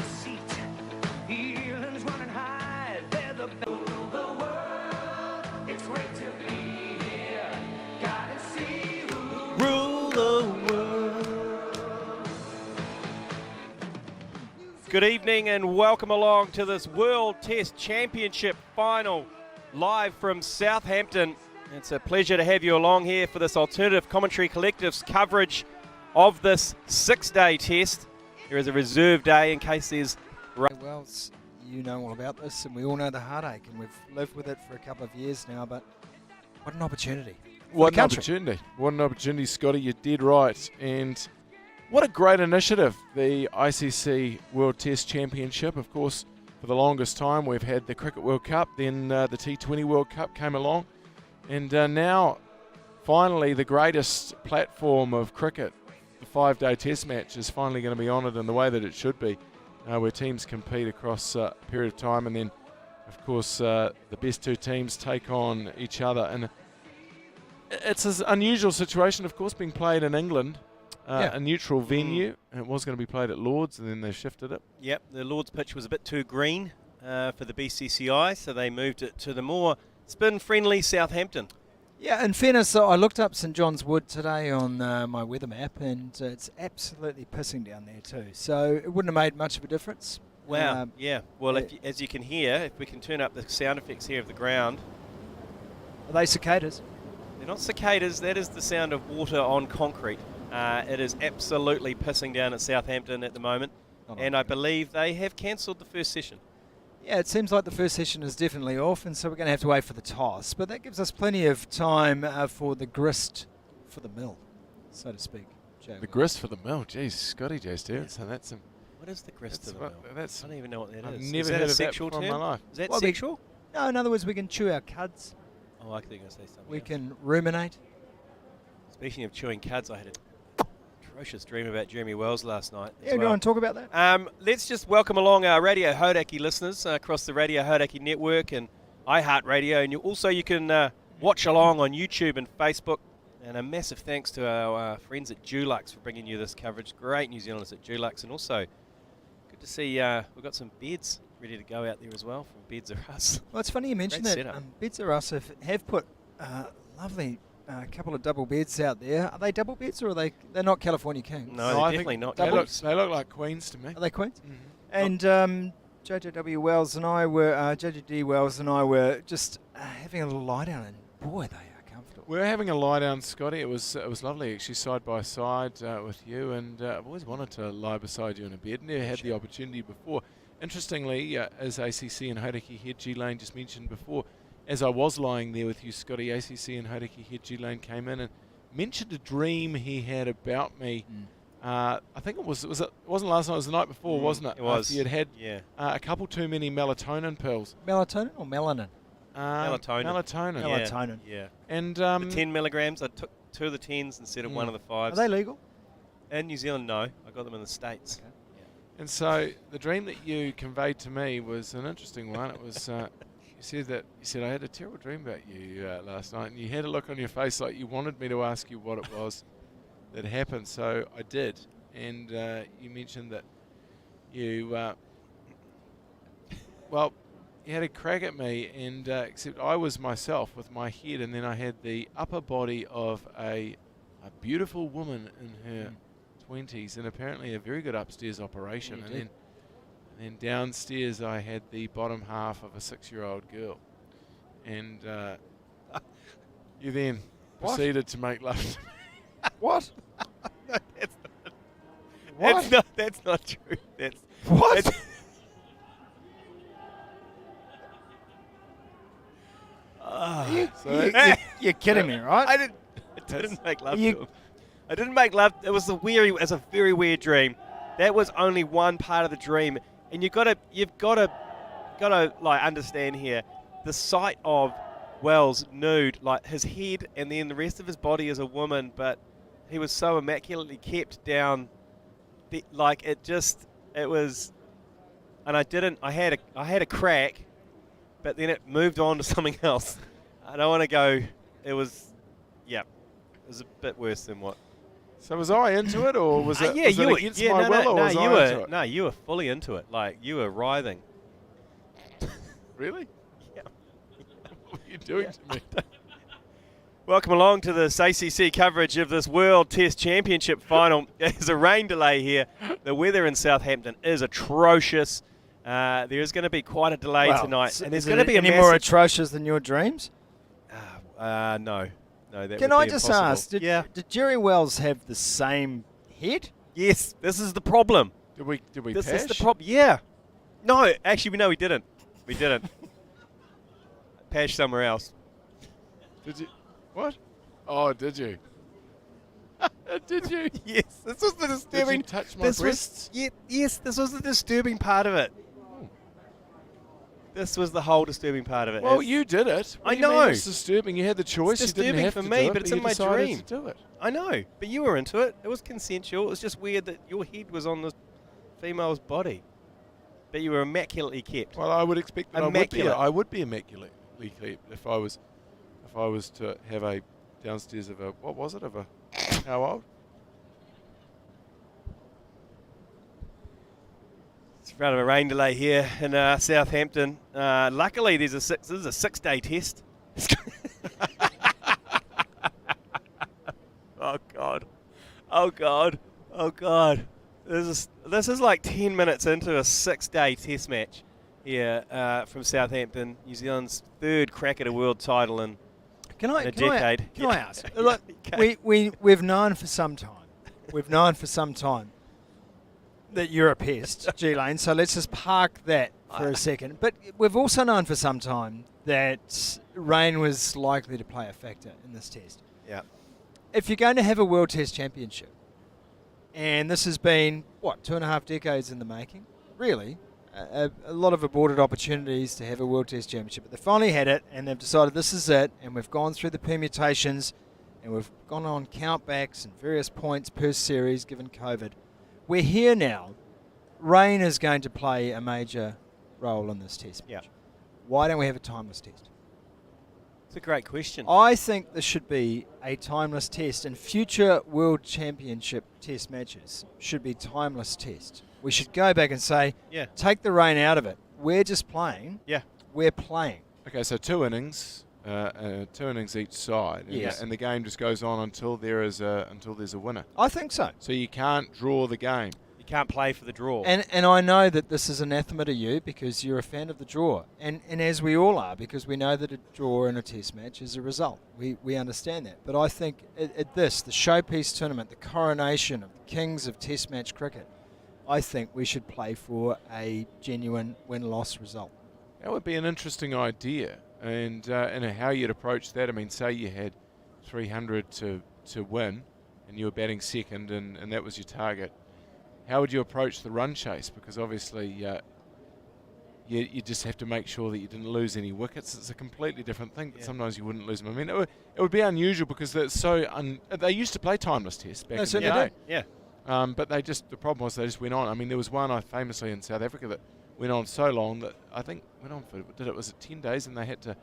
seat. Feelings running high, they're the best of the world. It's great to be here. Gotta see who rule the world. Good evening and welcome along to this World Test Championship final live from Southampton. It's a pleasure to have you along here for this Alternative Commentary Collective's coverage of this 6-day test. There is a reserve day in case there's... Well, you know all about this, and we all know the heartache, and we've lived with it for a couple of years now, but what an opportunity. What an opportunity. What an opportunity, Scotty. You did right. And what a great initiative, the ICC World Test Championship. Of course, for the longest time, we've had the Cricket World Cup, then the T20 World Cup came along. And now, finally, the greatest platform of cricket, the 5-day test match, is finally going to be honoured in the way that it should be, where teams compete across a period of time. And then, of course, the best two teams take on each other. And it's an unusual situation, of course, being played in England, a neutral venue. And it was going to be played at Lord's, and then they shifted it. Yep, the Lord's pitch was a bit too green for the BCCI, so they moved it to the more spin-friendly Southampton. Yeah, in fairness, I looked up St John's Wood today on my weather map, and it's absolutely pissing down there too. So it wouldn't have made much of a difference. Wow, yeah. Well, as you can hear, if we can turn up the sound effects here of the ground. Are they cicadas? They're not cicadas, that is the sound of water on concrete. It is absolutely pissing down at Southampton at the moment, and I believe they have cancelled the first session. Yeah, it seems like the first session is definitely off, and so we're going to have to wait for the toss. But that gives us plenty of time for the grist for the mill, so to speak. The grist for the mill? Jeez, Scotty just here. Yeah. So that's some... What is the grist for the mill? I don't even know what that I've is. never Is that heard a of sexual that term? in my life. Is that sexual? No, in other words, we can chew our cuds. Oh, I think I was going to say something We else. can ruminate. Speaking of chewing cuds, I had an atrocious dream about Jeremy Wells last night. Yeah, do you want to talk about that? Let's just welcome along our Radio Hodaki listeners across the Radio Hodaki network and iHeartRadio. And you can watch along on YouTube and Facebook. And a massive thanks to our friends at Dulux for bringing you this coverage. Great New Zealanders at Dulux. And also, good to see we've got some beds ready to go out there as well from Beds R Us. Well, it's funny you mentioned that. Beds R Us have put lovely... a couple of double beds out there. Are they double beds or they're not California Kings? No, they're definitely not. They look like Queens to me. Are they Queens? Mm-hmm. And JJD Wells and I were just having a little lie down, and boy, they are comfortable. We're having a lie down, Scotty. It was lovely, actually, side by side with you. And I've always wanted to lie beside you in a bed. Never had the opportunity before. Interestingly, as ACC and Hodaki head G Lane just mentioned before, as I was lying there with you, Scotty, ACC and Hodaki head G Lane came in and mentioned a dream he had about me. I think it wasn't last night, it was the night before, wasn't it? It was. After you'd had a couple too many melatonin pills. Melatonin or melanin? Melatonin. Melatonin. Yeah. Melatonin. Yeah. And the 10 milligrams, I took 2 of the 10s instead of 1 of the 5s. Are they legal? In New Zealand, no. I got them in the States. Okay. And so the dream that you conveyed to me was an interesting one. It was... You said I had a terrible dream about you last night, and you had a look on your face like you wanted me to ask you what it was that happened. So I did, and you mentioned that you you had a crack at me, and except I was myself with my head, and then I had the upper body of a beautiful woman in her 20s, and apparently a very good upstairs operation, and then downstairs I had the bottom half of a 6-year-old girl. And you then proceeded to make love to me. What? No, that's not. That's not true. What? You're kidding me, right? I didn't make love to him. I didn't make love. It was a very weird dream. That was only one part of the dream. And you've got to like understand here, the sight of Wells nude, like his head and then the rest of his body as a woman, but he was so immaculately kept down, like it was. And I had a crack, but then it moved on to something else. I don't want to go. It was a bit worse than what. So was I into it, or was it, yeah, was you it were. against Yeah, my no, will, no, or no, was you I were. into it? No, you were fully into it. Like you were writhing. Really? Yeah. What are you doing to me? Welcome along to the ACC coverage of this World Test Championship final. There's a rain delay here. The weather in Southampton is atrocious. There is going to be quite a delay tonight, and there's going to be any more atrocious than your dreams? No, that Can would I be just impossible. ask? Yeah. Did Jerry Wells have the same head? Yes, this is the problem. Did we This pash? is the problem. Yeah. No, actually, no, we didn't. We didn't. Pash somewhere else. Did you? What? Oh, did you? Did you? Yes, this was the disturbing. Did you touch my this breasts? was yes, this was the disturbing part of it. This was the whole disturbing part of it. Well, It's- you did it. What I do you mean know. it's disturbing. You had the choice. It's You didn't disturbing have for to me, do it, but it's you in my decided dream. to do it. I know, but you were into it. It was consensual. It was just weird that your head was on the female's body, but you were immaculately kept. Well, I would expect that Immaculate. I would be immaculately kept if I was to have a downstairs of a what was it of a how old? It's in front of a rain delay here in Southampton. Luckily, this is a 6-day test. Oh God! Oh God! Oh God! This is like 10 minutes into a 6-day test match here from Southampton, New Zealand's third crack at a world title in a decade. Can I ask? Look, we've known for some time. We've known for some time that you're a pest, G-Lane, so let's just park that for a second. But we've also known for some time that rain was likely to play a factor in this test. Yeah. If you're going to have a World Test Championship, and this has been, 2.5 decades in the making, really, a lot of aborted opportunities to have a World Test Championship, but they finally had it, and they've decided this is it, and we've gone through the permutations, and we've gone on countbacks and various points per series given COVID. We're here now. Rain is going to play a major role in this test match. Yeah. Why don't we have a timeless test? It's a great question. I think there should be a timeless test, and future World Championship test matches should be timeless tests. We should go back and say, Yeah. take the rain out of it. We're just playing. Yeah. We're playing. Okay, so two innings each side, Yes. and the game just goes on until there's a winner. I think so. So you can't draw the game. You can't play for the draw. And I know that this is anathema to you because you're a fan of the draw. And as we all are, because we know that a draw in a test match is a result. We understand that. But I think at this, the showpiece tournament, the coronation of the kings of test match cricket, I think we should play for a genuine win-loss result. That would be an interesting idea, and how you'd approach that. I mean, say you had 300 to win, and you were batting second, and that was your target. How would you approach the run chase? Because obviously, you just have to make sure that you didn't lose any wickets. It's a completely different thing. But Yeah. sometimes you wouldn't lose them. I mean, it would be unusual because they're so they used to play timeless tests back in the certainly day. did. Yeah. But the problem was they just went on. I mean, there was one famously in South Africa that went on so long that I think went on for was it 10 days, and they had to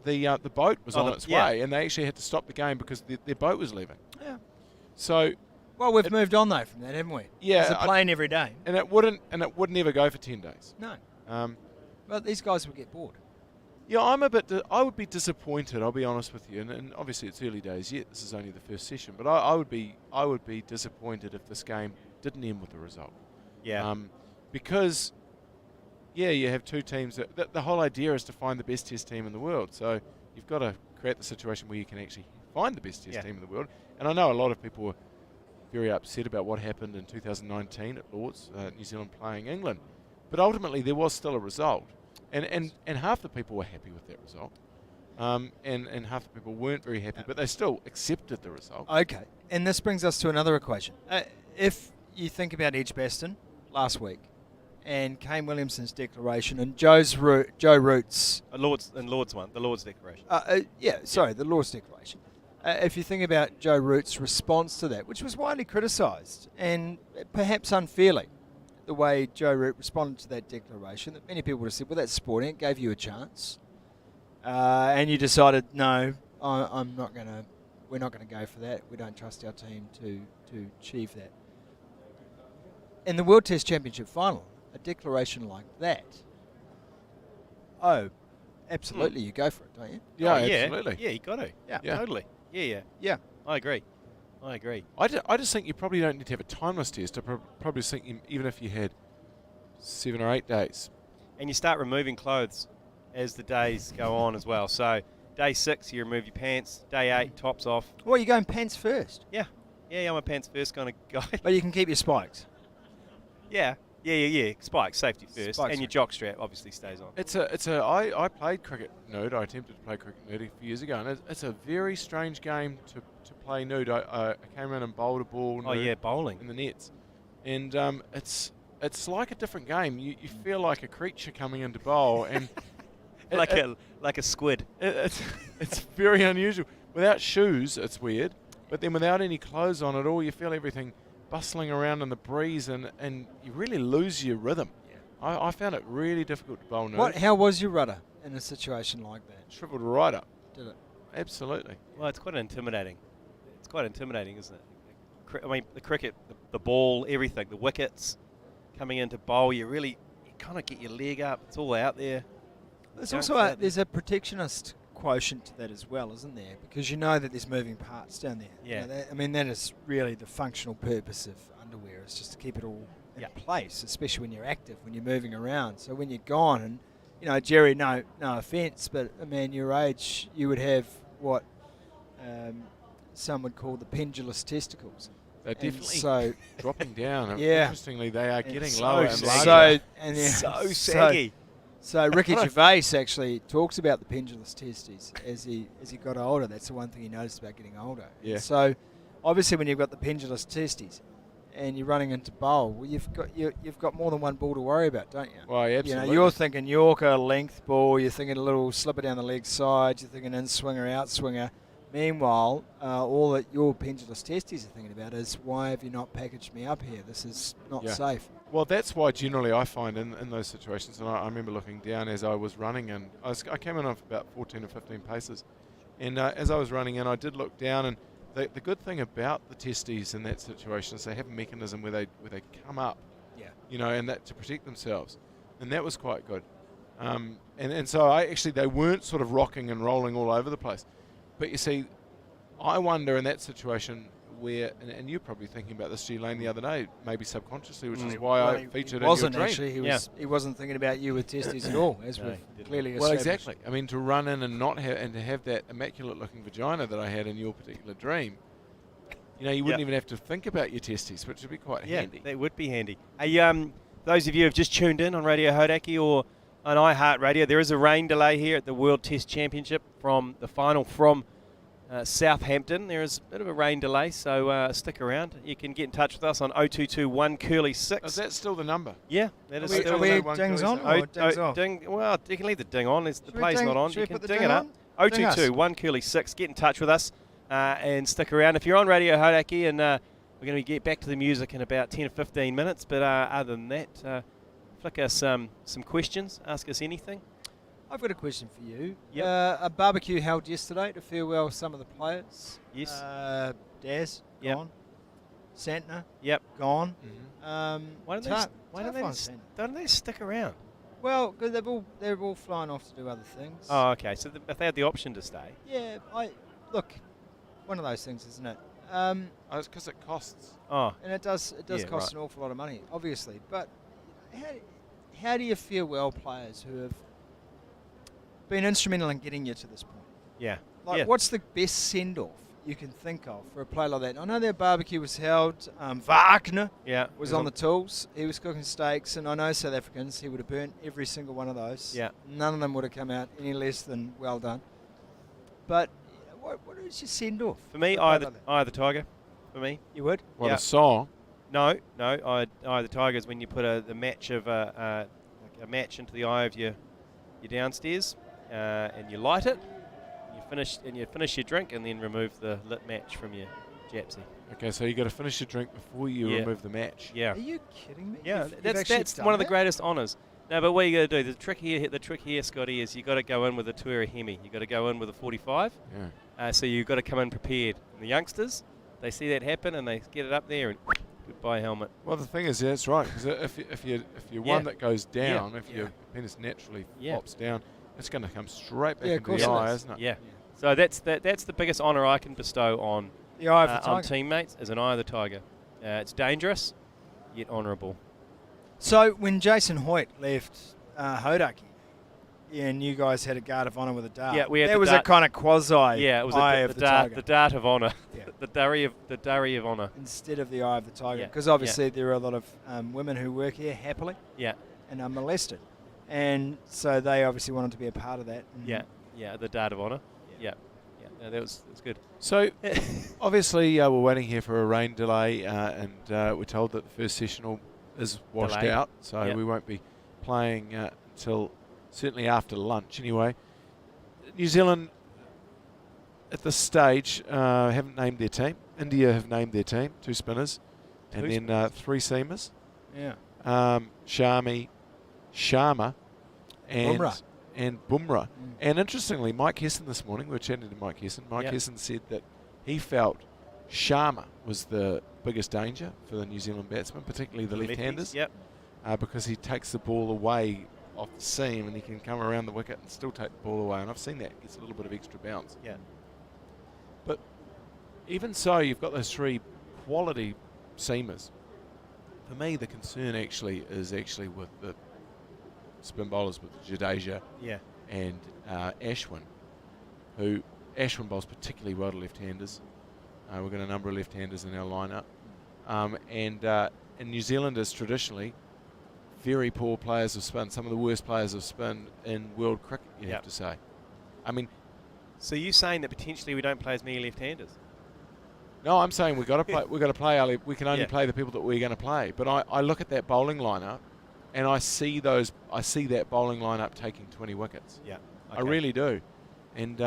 the boat was on its way, and they actually had to stop the game because their boat was leaving. Yeah. So Well, we've moved on, though, from that, haven't we? Yeah, It's a plane every day. and it would never go for 10 days. No. Um, But these guys would get bored. yeah, I would be disappointed. I'll be honest with you, and obviously it's early days yet. This is only the first session, but I would be disappointed if this game didn't end with a result. Yeah. Because, you have two teams. The whole idea is to find the best test team in the world. So you've got to create the situation where you can actually find the best test team in the world. And I know a lot of people were very upset about what happened in 2019 at Lord's, New Zealand playing England. But ultimately there was still a result. And half the people were happy with that result. And half the people weren't very happy, but they still accepted the result. Okay. And this brings us to another equation. If you think about Edgbaston last week and Kane Williamson's declaration and Joe Root's... The Lord's declaration. the Lord's declaration. If you think about Joe Root's response to that, which was widely criticised and perhaps unfairly, the way Joe Root responded to that declaration, that many people would have said, well, that's sporting, it gave you a chance. And you decided, no, I'm not going to we're not going to go for that. We don't trust our team to achieve that. In the World Test Championship final, a declaration like that, absolutely, you go for it, don't you? Yeah, Oh, absolutely. Yeah, you got to. Yeah. Totally. Yeah. Yeah. I agree. I just think you probably don't need to have a timeless test. I probably think even if you had 7 or 8 days. And you start removing clothes as the days go on as well. So day 6, you remove your pants. Day 8, tops off. Well, you're going pants first, Yeah, I'm a pants first kind of guy. but you can keep your spikes. Yeah. Spikes, safety first, Spikes and your jock strap obviously stays on. I played cricket nude. I attempted to play cricket nude a few years ago, and it's a very strange game to play nude. I came around and bowled a ball nude Bowling. in the nets, and it's like a different game. You feel like a creature coming into bowl, and like a squid. it's very unusual. Without shoes, it's weird, but then without any clothes on at all, you feel everything bustling around in the breeze, and you really lose your rhythm. Yeah. I found it really difficult to bowl nude. How was your rudder in a situation like that? Shriveled right up. Did it? Absolutely. Well, it's quite intimidating. It's quite intimidating, isn't it? I mean, the cricket, the ball, everything, the wickets coming into bowl, you kind of get your leg up. It's all out there. There's also there's a protectionist quotient to that as well, isn't there? Because you know that there's moving parts down there. Yeah. You know, that is really the functional purpose of underwear, is just to keep it all in place, especially when you're active, when you're moving around. So when you're gone, and Jerry, no offence, but a man your age, you would have what some would call the pendulous testicles. They're definitely so dropping down. Yeah. Interestingly, they are getting so lower and saggy. larger. So saggy. So Ricky Gervais actually talks about the pendulous testes as he got older. That's the one thing he noticed about getting older. Yeah. So obviously when you've got the pendulous testes and you're running into bowl, well, you've got more than one ball to worry about, don't you? Well, absolutely. You're thinking Yorker length ball. You're thinking a little slipper down the leg side. You're thinking in swinger, out swinger. Meanwhile, all that your pendulous testes are thinking about is, why have you not packaged me up here? This is not safe. Well, that's why generally I find in those situations, and I remember looking down as I was running, and I came in off about 14 or 15 paces, and as I was running in, I did look down, and the good thing about the testes in that situation is they have a mechanism where they come up, and that to protect themselves, and that was quite good, and so they weren't sort of rocking and rolling all over the place, but you see, I wonder in that situation where, and you're probably thinking about this, G Lane, the other day, maybe subconsciously, which is why I featured in your dream. Actually, he wasn't thinking about you with testes at all, as we've clearly established. Well, exactly. I mean, to run in and not have, and to have that immaculate-looking vagina that I had in your particular dream, you wouldn't even have to think about your testes, which would be quite handy. Yeah, that would be handy. Hey, those of you who have just tuned in on Radio Hodaki or on iHeartRadio, there is a rain delay here at the World Test Championship from the final from Southampton. There is a bit of a rain delay, so stick around. You can get in touch with us on 0221 Curly 6. Is that still the number? Yeah, that is Are still we the dings on or dings off? well, you can leave the ding on. The Should we play's ding- not on. should You we can put the ding ding it up. on? Ding us. 0221 Curly 6. Get in touch with us and stick around. If you're on Radio Hodaki, and we're going to get back to the music in about 10 or 15 minutes, but other than that, flick us some questions. Ask us anything. I've got a question for you. Yep. A barbecue held yesterday to farewell some of the players. Yes. Daz, Yep. gone. Santner, Yep. gone. Why don't they stick around? Well, because they're all flying off to do other things. Oh, okay. So if they had the option to stay. Yeah, look, one of those things, isn't it? It's because it costs. Oh, And it does Yeah, cost right. an awful lot of money, obviously. But how do you farewell players who have been instrumental in getting you to this point? yeah. Like, yeah. what's the best send-off you can think of for a player like that? I know their barbecue was held. Wagner Yeah. was on the tools. He was cooking steaks, and I know South Africans, he would have burnt every single one of those. Yeah. None of them would have come out any less than well done. But what is your send-off? For me, for a player Eye like of the Tiger. For me. that? You would? What Yeah. a song. No. Eye of the Tiger is when you put the match of like a match into the eye of your downstairs, and you light it. You finish your drink, and then remove the lit match from your Japsy. Okay, so you got to finish your drink before you Yeah. remove the match. Yeah. Are you kidding me? Yeah, You've that's actually that's done one of the that? greatest honours. No, but what you got to do? The trick here, Scotty, is you got to go in with a Tuera Hemi. You got to go in with a 45. So you've got to come in prepared. And the youngsters, they see that happen and they get it up there and goodbye helmet. Well, the thing is, that's right. Because if you're one that goes down, if your penis naturally flops down, it's going to come straight back into the eye, isn't it? Yeah. So that's the biggest honour I can bestow on The eye of the on tiger. teammates as an eye of the tiger. It's dangerous, yet honourable. So when Jason Hoyt left Hodaki, and you guys had a guard of honour with a dart, Yeah, we had that the was dart. a kind of quasi Yeah, it was eye the of the tiger. dart of honour, Yeah. the durry of honour. Instead of the eye of the tiger. Yeah, Because obviously there are a lot of women who work here happily Yeah, and are molested. And so they obviously wanted to be a part of that. And yeah, the dart of honour. Yeah, no, that's good. So, obviously, we're waiting here for a rain delay, and we're told that the first sessional is washed Delayed. out, so we won't be playing until certainly after lunch anyway. New Zealand, at this stage, haven't named their team. India have named their team, 2 spinners, and then 3 seamers. Yeah. Sharma, and Bumrah. Bumrah. And interestingly, Mike Hesson this morning, we were chatting to Mike Hesson. Mike Hesson said that he felt Sharma was the biggest danger for the New Zealand batsmen, particularly the left-handers, Yep. because he takes the ball away off the seam and he can come around the wicket and still take the ball away. And I've seen that. Gets a little bit of extra bounce. Yeah. But even so, you've got those 3 quality seamers. For me, the concern is with the spin bowlers, with Jadeja Yeah. and Ashwin, who Ashwin bowls particularly well to left-handers. We've got a number of left-handers in our lineup, and New Zealanders traditionally very poor players of spin, some of the worst players of spin in world cricket. You have to say. I mean, So you're saying that potentially we don't play as many left-handers? no, I'm saying we've got to play. We've got to play. We can only Yeah. play the people that we're going to play. But I look at that bowling lineup, and I see that bowling lineup taking 20 wickets. Yeah. I really do. And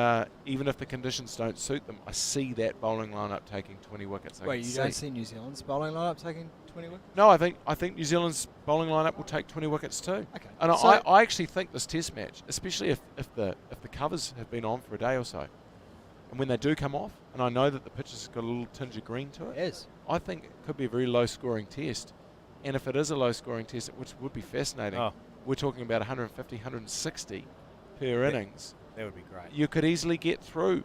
even if the conditions don't suit them, I see that bowling lineup taking 20 wickets. I Wait, can you see. don't see New Zealand's bowling lineup taking 20 wickets? No, I think New Zealand's bowling lineup will take 20 wickets too. Okay. And So- I actually think this Test match, especially if the covers have been on for a day or so, and when they do come off, and I know that the pitch has got a little tinge of green to it, Yes. I think it could be a very low-scoring test. And if it is a low-scoring test, which would be fascinating, we're talking about 150, 160 per innings. That would be great. You could easily get through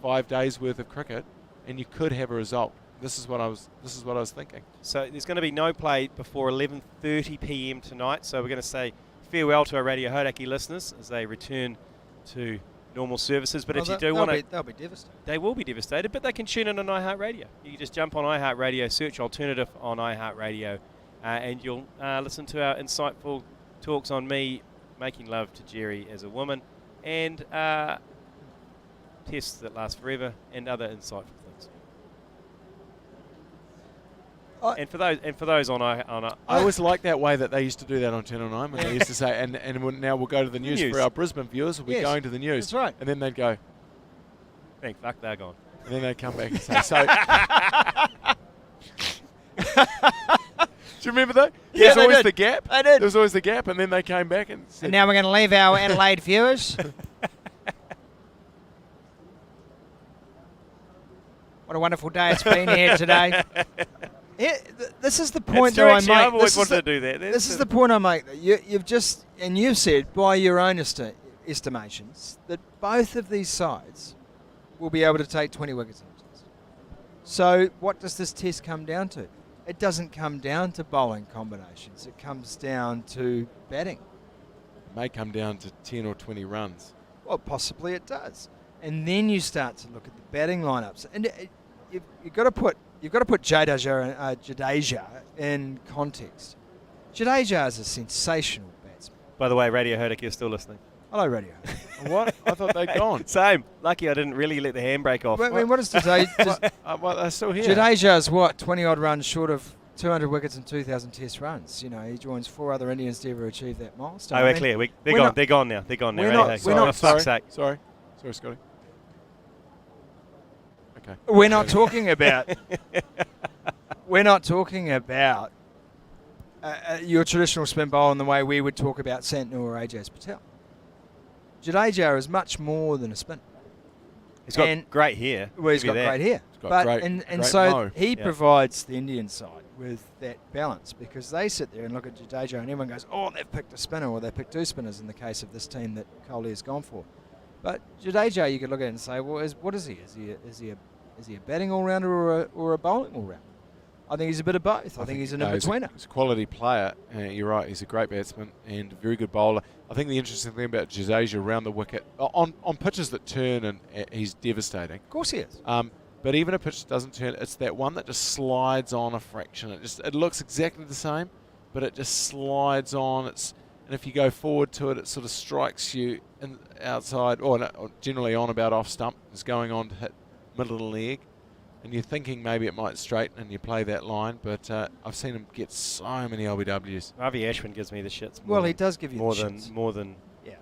5 days worth of cricket, and you could have a result. This is what I was thinking. So there's going to be no play before 11:30 p.m. tonight. So we're going to say farewell to our Radio Hodaki listeners as they return to normal services. But if you do want to, they'll be devastated. they will be devastated. But they can tune in on iHeartRadio. You can just jump on iHeartRadio, search Alternative on iHeartRadio, and you'll listen to our insightful talks on me making love to Jerry as a woman, and tests that last forever, and other insightful things. And for those on I always like that way that they used to do that on Channel 9 when they used to say, and now we'll go to the news. For our Brisbane viewers, we'll be going to the news. That's right. And then they'd go, thank fuck, they're gone. and then they'd come back and say, so. Do you remember that? Yeah, There's they always did. the gap. They did. There was always the gap, and then they came back and said, And now we're going to leave our Adelaide viewers. What a wonderful day it's been here today. This is the point that I Actually, I've make. always This is wanted the- to do that. This is the point I make. You've just, and you've said by your own estimations, that both of these sides will be able to take 20 wickets in the test. So what does this test come down to? It doesn't come down to bowling combinations. It comes down to batting. it may come down to 10 or 20 runs. Well, possibly it does. And then you start to look at the batting lineups, and you've got to put Jadeja in context. Jadeja is a sensational batsman. By the way, Radio Hodaki, you're still listening. Hello, Radio. What? I thought they'd gone. Same. Lucky I didn't really let the handbrake off. I mean, what is Jadeja? Well, they're still here. Jadeja is what, 20 odd runs short of 200 wickets and 2,000 Test runs. You know, he joins 4 other Indians to ever achieve that milestone. Oh, I we're mean, clear. They're we're gone. not- They're gone now. They're gone now. we're Radio not- Hodaki. we're not- For fuck's sake. Sorry, Scotty. Okay. We're not talking about. We're not talking about your traditional spin bowl in the way we would talk about Santnu or Ajaz Patel. Jadeja is much more than a spin. He's got And- great hair. Well, he's Give you got that. great hair. got But great- and great so mo. he Yeah. provides the Indian side with that balance because they sit there and look at Jadeja and everyone goes, oh, they've picked a spinner or they picked two spinners in the case of this team that Kohli has gone for. But Jadeja, you could look at it and say, well, what is he? Is he a batting all-rounder or a bowling all-rounder? I think he's a bit of both. I think he's an in-betweener. He's a quality player. You're right. He's a great batsman and a very good bowler. I think the interesting thing about Jadeja around the wicket, on pitches that turn, and he's devastating. Of course he is. But even a pitch that doesn't turn, it's that one that just slides on a fraction. It looks exactly the same, but it just slides on. And if you go forward to it, it sort of strikes you outside, or generally on about off stump. It's going on to hit middle of the leg. And you're thinking maybe it might straighten and you play that line, but I've seen him get so many LBWs. Ravi Ashwin gives me the shits. Well, he does give you more the than shits. more than Yeah,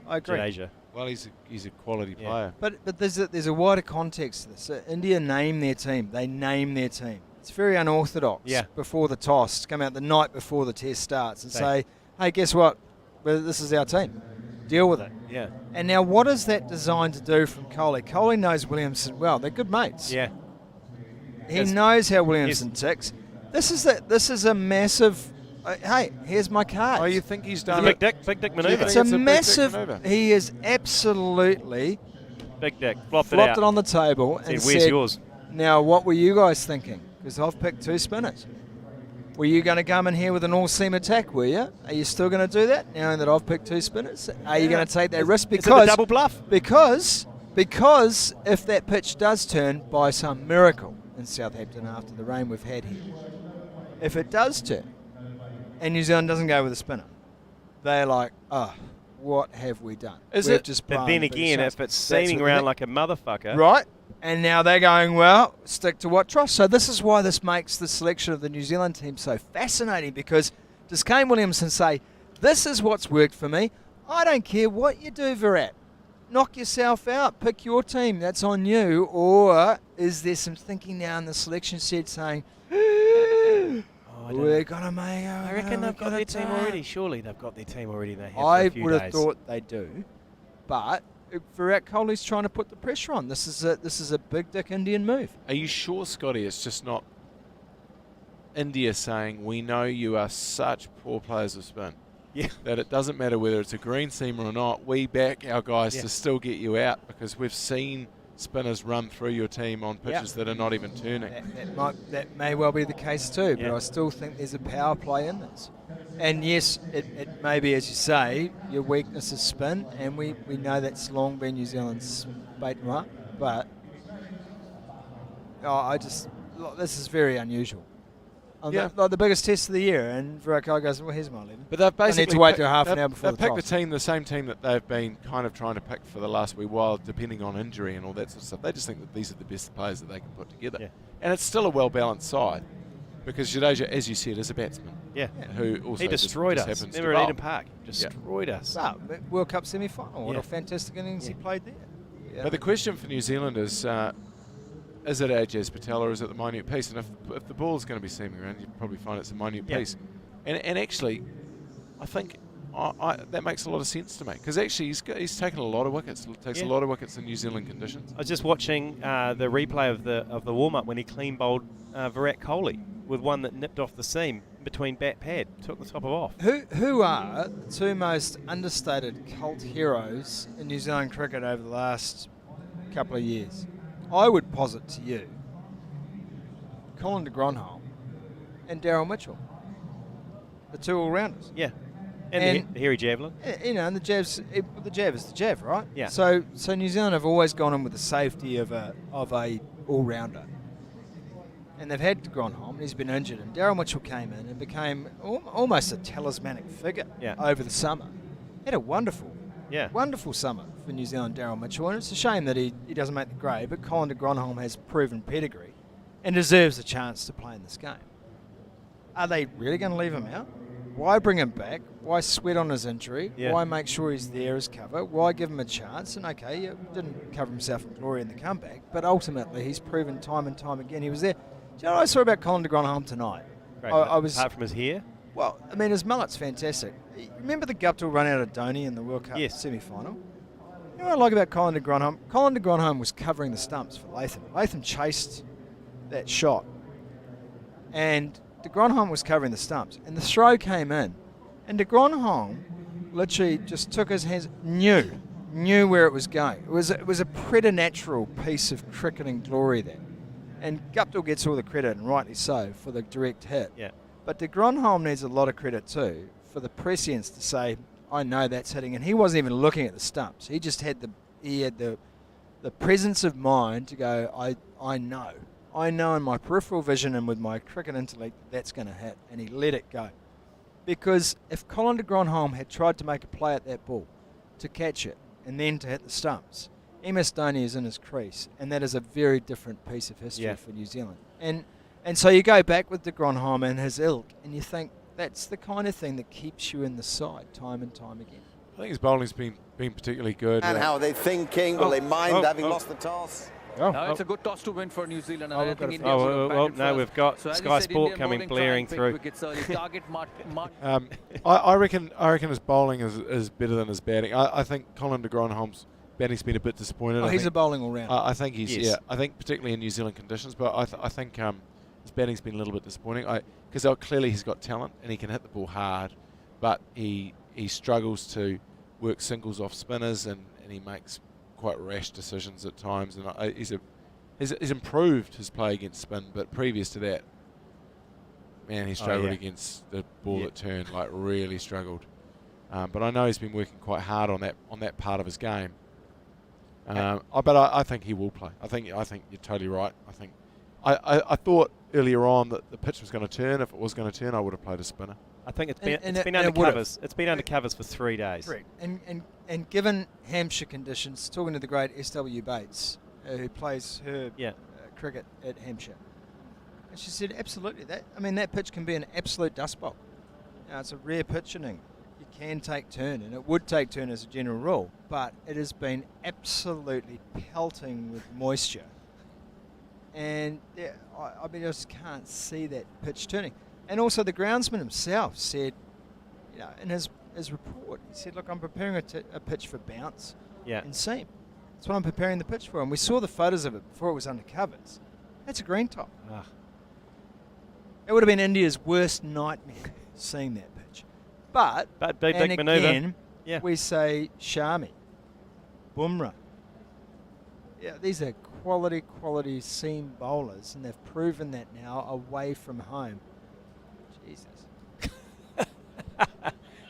I agree. Jadeja. Well, he's a quality Yeah. player. But there's a wider context to this. India name their team. They name their team. It's very unorthodox. Yeah. Before the toss, come out the night before the test starts and They- say, hey, guess what? Well, this is our team. Deal with it. Yeah. And now, what is that designed to do from Kohli? Kohli knows Williamson well. They're good mates. Yeah. He Yes. knows how Williamson ticks. This is a massive. Hey, here's my card. Oh, you think he's It's a done big it? dick maneuver. It's think a it's a big dick massive. maneuver? He is absolutely Big dick. Flopped flopped it it out. on the table Said, and where's said, yours? now, what were you guys thinking? Because I've picked two spinners. Were you going to come in here with an all-seam attack, were you? Are you still going to do that, knowing that I've picked two spinners? Are you going to take that risk? Is it the double bluff? Because if that pitch does turn by some miracle in Southampton after the rain we've had here, if it does turn and New Zealand doesn't go with a spinner, they're like, oh, what have we done? Is We've it- just But blown then a big again, chance." if it's That's seeming what they around think. like a motherfucker, Right? And now they're going, well, stick to what trust. So this is why this makes the selection of the New Zealand team so fascinating, because does Kane Williamson say, this is what's worked for me. I don't care what you do, Virat. Knock yourself out. Pick your team. That's on you. Or is there some thinking now in the selection set saying, I don't we're know. going to make it. I reckon they've got their team already. Surely they've got their team already. They have for I a few would have days. thought they do. But Virat Kohli's trying to put the pressure on. This is a big dick Indian move. Are you sure, Scotty, it's just not India saying, we know you are such poor players of spin, Yeah. that it doesn't matter whether it's a green seamer or not, we back our guys Yeah. to still get you out, because we've seen spinners run through your team on pitches that are not even turning. That may well be the case too, but Yeah. I still think there's a power play in this. And yes, it may be, as you say, your weakness is spin, and we know that's long been New Zealand's bait and run, but this is very unusual. Yeah. Like the biggest test of the year, and Virat Kohli goes, well, here's my 11. But they've basically need to wait picked- till half an they've- hour before they've the picked toss. the same team that they've been kind of trying to pick for the last wee while, depending on injury and all that sort of stuff. They just think that these are the best players that they can put together. Yeah. And it's still a well-balanced side, because Jadeja, as you said, is a batsman Yeah. who also He destroyed just us. happens to Remember at bowl. Eden Park? Destroyed us. World Cup semi-final. What Yeah. a fantastic innings he Yeah. played there. Yeah. But the question for New Zealand is it Ajaz Patel or is it the minute piece? And if the ball's going to be seaming around, you'd probably find it's a minute Yeah. piece. And actually, I think that makes a lot of sense to me, because actually he's taken a lot of wickets. Takes a Yeah. lot of wickets in New Zealand conditions. I was just watching the replay of the warm-up when he clean bowled Virat Kohli with one that nipped off the seam between bat pad, took the top of off. Who are the two most understated cult heroes in New Zealand cricket over the last couple of years? I would posit to you Colin de Gronholm and Daryl Mitchell, the two all-rounders. Yeah. And the hairy javelin. You know, and the jab is the jab, right? Yeah. So New Zealand have always gone in with the safety of a all-rounder, and they've had de Gronholm, and he's been injured, and Daryl Mitchell came in and became almost a talismanic figure over the summer. He had a wonderful summer for New Zealand, Daryl Mitchell, and it's a shame that he doesn't make the grade, but Colin de Gronholm has proven pedigree and deserves a chance to play in this game. Are they really going to leave him out? Why bring him back? Why sweat on his injury? Yeah. Why make sure he's there as cover? Why give him a chance? And okay, he didn't cover himself in glory in the comeback, but ultimately he's proven time and time again he was there. Do you know what I saw about Colin de Gronholm tonight? Great. I was Apart from his hair. well, I mean, his mullet's fantastic. Remember the Guptill run out of Dhoni in the World Cup Yes. semi-final? You know what I like about Colin de Grandhomme? Colin de Grandhomme was covering the stumps for Latham. Latham chased that shot, and de Grandhomme was covering the stumps, and the throw came in, and de Grandhomme literally just took his hands, knew where it was going. It was a preternatural piece of cricketing glory there, and Guptill gets all the credit, and rightly so, for the direct hit. Yeah. But de Grandhomme needs a lot of credit too for the prescience to say, I know that's hitting, and he wasn't even looking at the stumps. He just had the presence of mind to go, I know in my peripheral vision and with my cricket intellect that's going to hit, and he let it go. Because if Colin de Grandhomme had tried to make a play at that ball, to catch it, and then to hit the stumps, MS Dhoni is in his crease, and that is a very different piece of history for New Zealand. And so you go back with de Grandhomme and his ilk, and you think, that's the kind of thing that keeps you in the side time and time again. I think his bowling's been particularly good. And how are they thinking? Will they mind having lost the toss? No, it's a good toss to win for New Zealand. And I think India no, we've got Sky Sport coming blaring through. I reckon his bowling is better than his batting. I think Colin de Grandhomme's batting's been a bit disappointed. He's a bowling all-round. I think he's I think particularly in New Zealand conditions, but I think his batting's been a little bit disappointing. Because clearly he's got talent and he can hit the ball hard, but he struggles to work singles off spinners and he makes quite rash decisions at times. And he's improved his play against spin, but previous to that, man, he struggled against the ball that turned, like really struggled. But I know he's been working quite hard on that part of his game. But I think he will play. I think you're totally right. I thought earlier on that the pitch was going to turn. If it was going to turn, I would have played a spinner. I think it's been under covers. It's been under covers for 3 days. Correct. And given Hampshire conditions, talking to the great S.W. Bates, who plays her cricket at Hampshire, and she said, absolutely, that pitch can be an absolute dust bowl. Now, it's a rare pitch inning. You can take turn, and it would take turn as a general rule, but it has been absolutely pelting with moisture. And I just can't see that pitch turning. And also the groundsman himself said, in his report, he said, look, I'm preparing a pitch for bounce and seam. That's what I'm preparing the pitch for. And we saw the photos of it before it was under covers. That's a green top. It would have been India's worst nightmare seeing that pitch. But big manoeuvre. Again, we say Shami, Bumrah. Yeah, these are quality seam bowlers, and they've proven that now away from home. Jesus.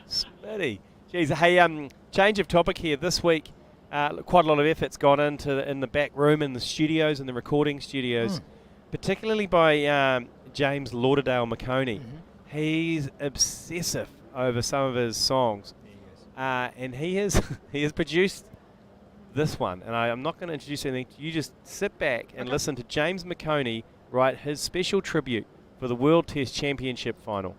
Smitty. Jeez, hey, change of topic here. This week, quite a lot of effort's gone in the back room, in the studios, in the recording studios, particularly by James Lauderdale McConey. He's obsessive over some of his songs, and he has produced this one, and I'm not going to introduce anything. You just sit back and listen to James McConey write his special tribute for the World Test Championship final.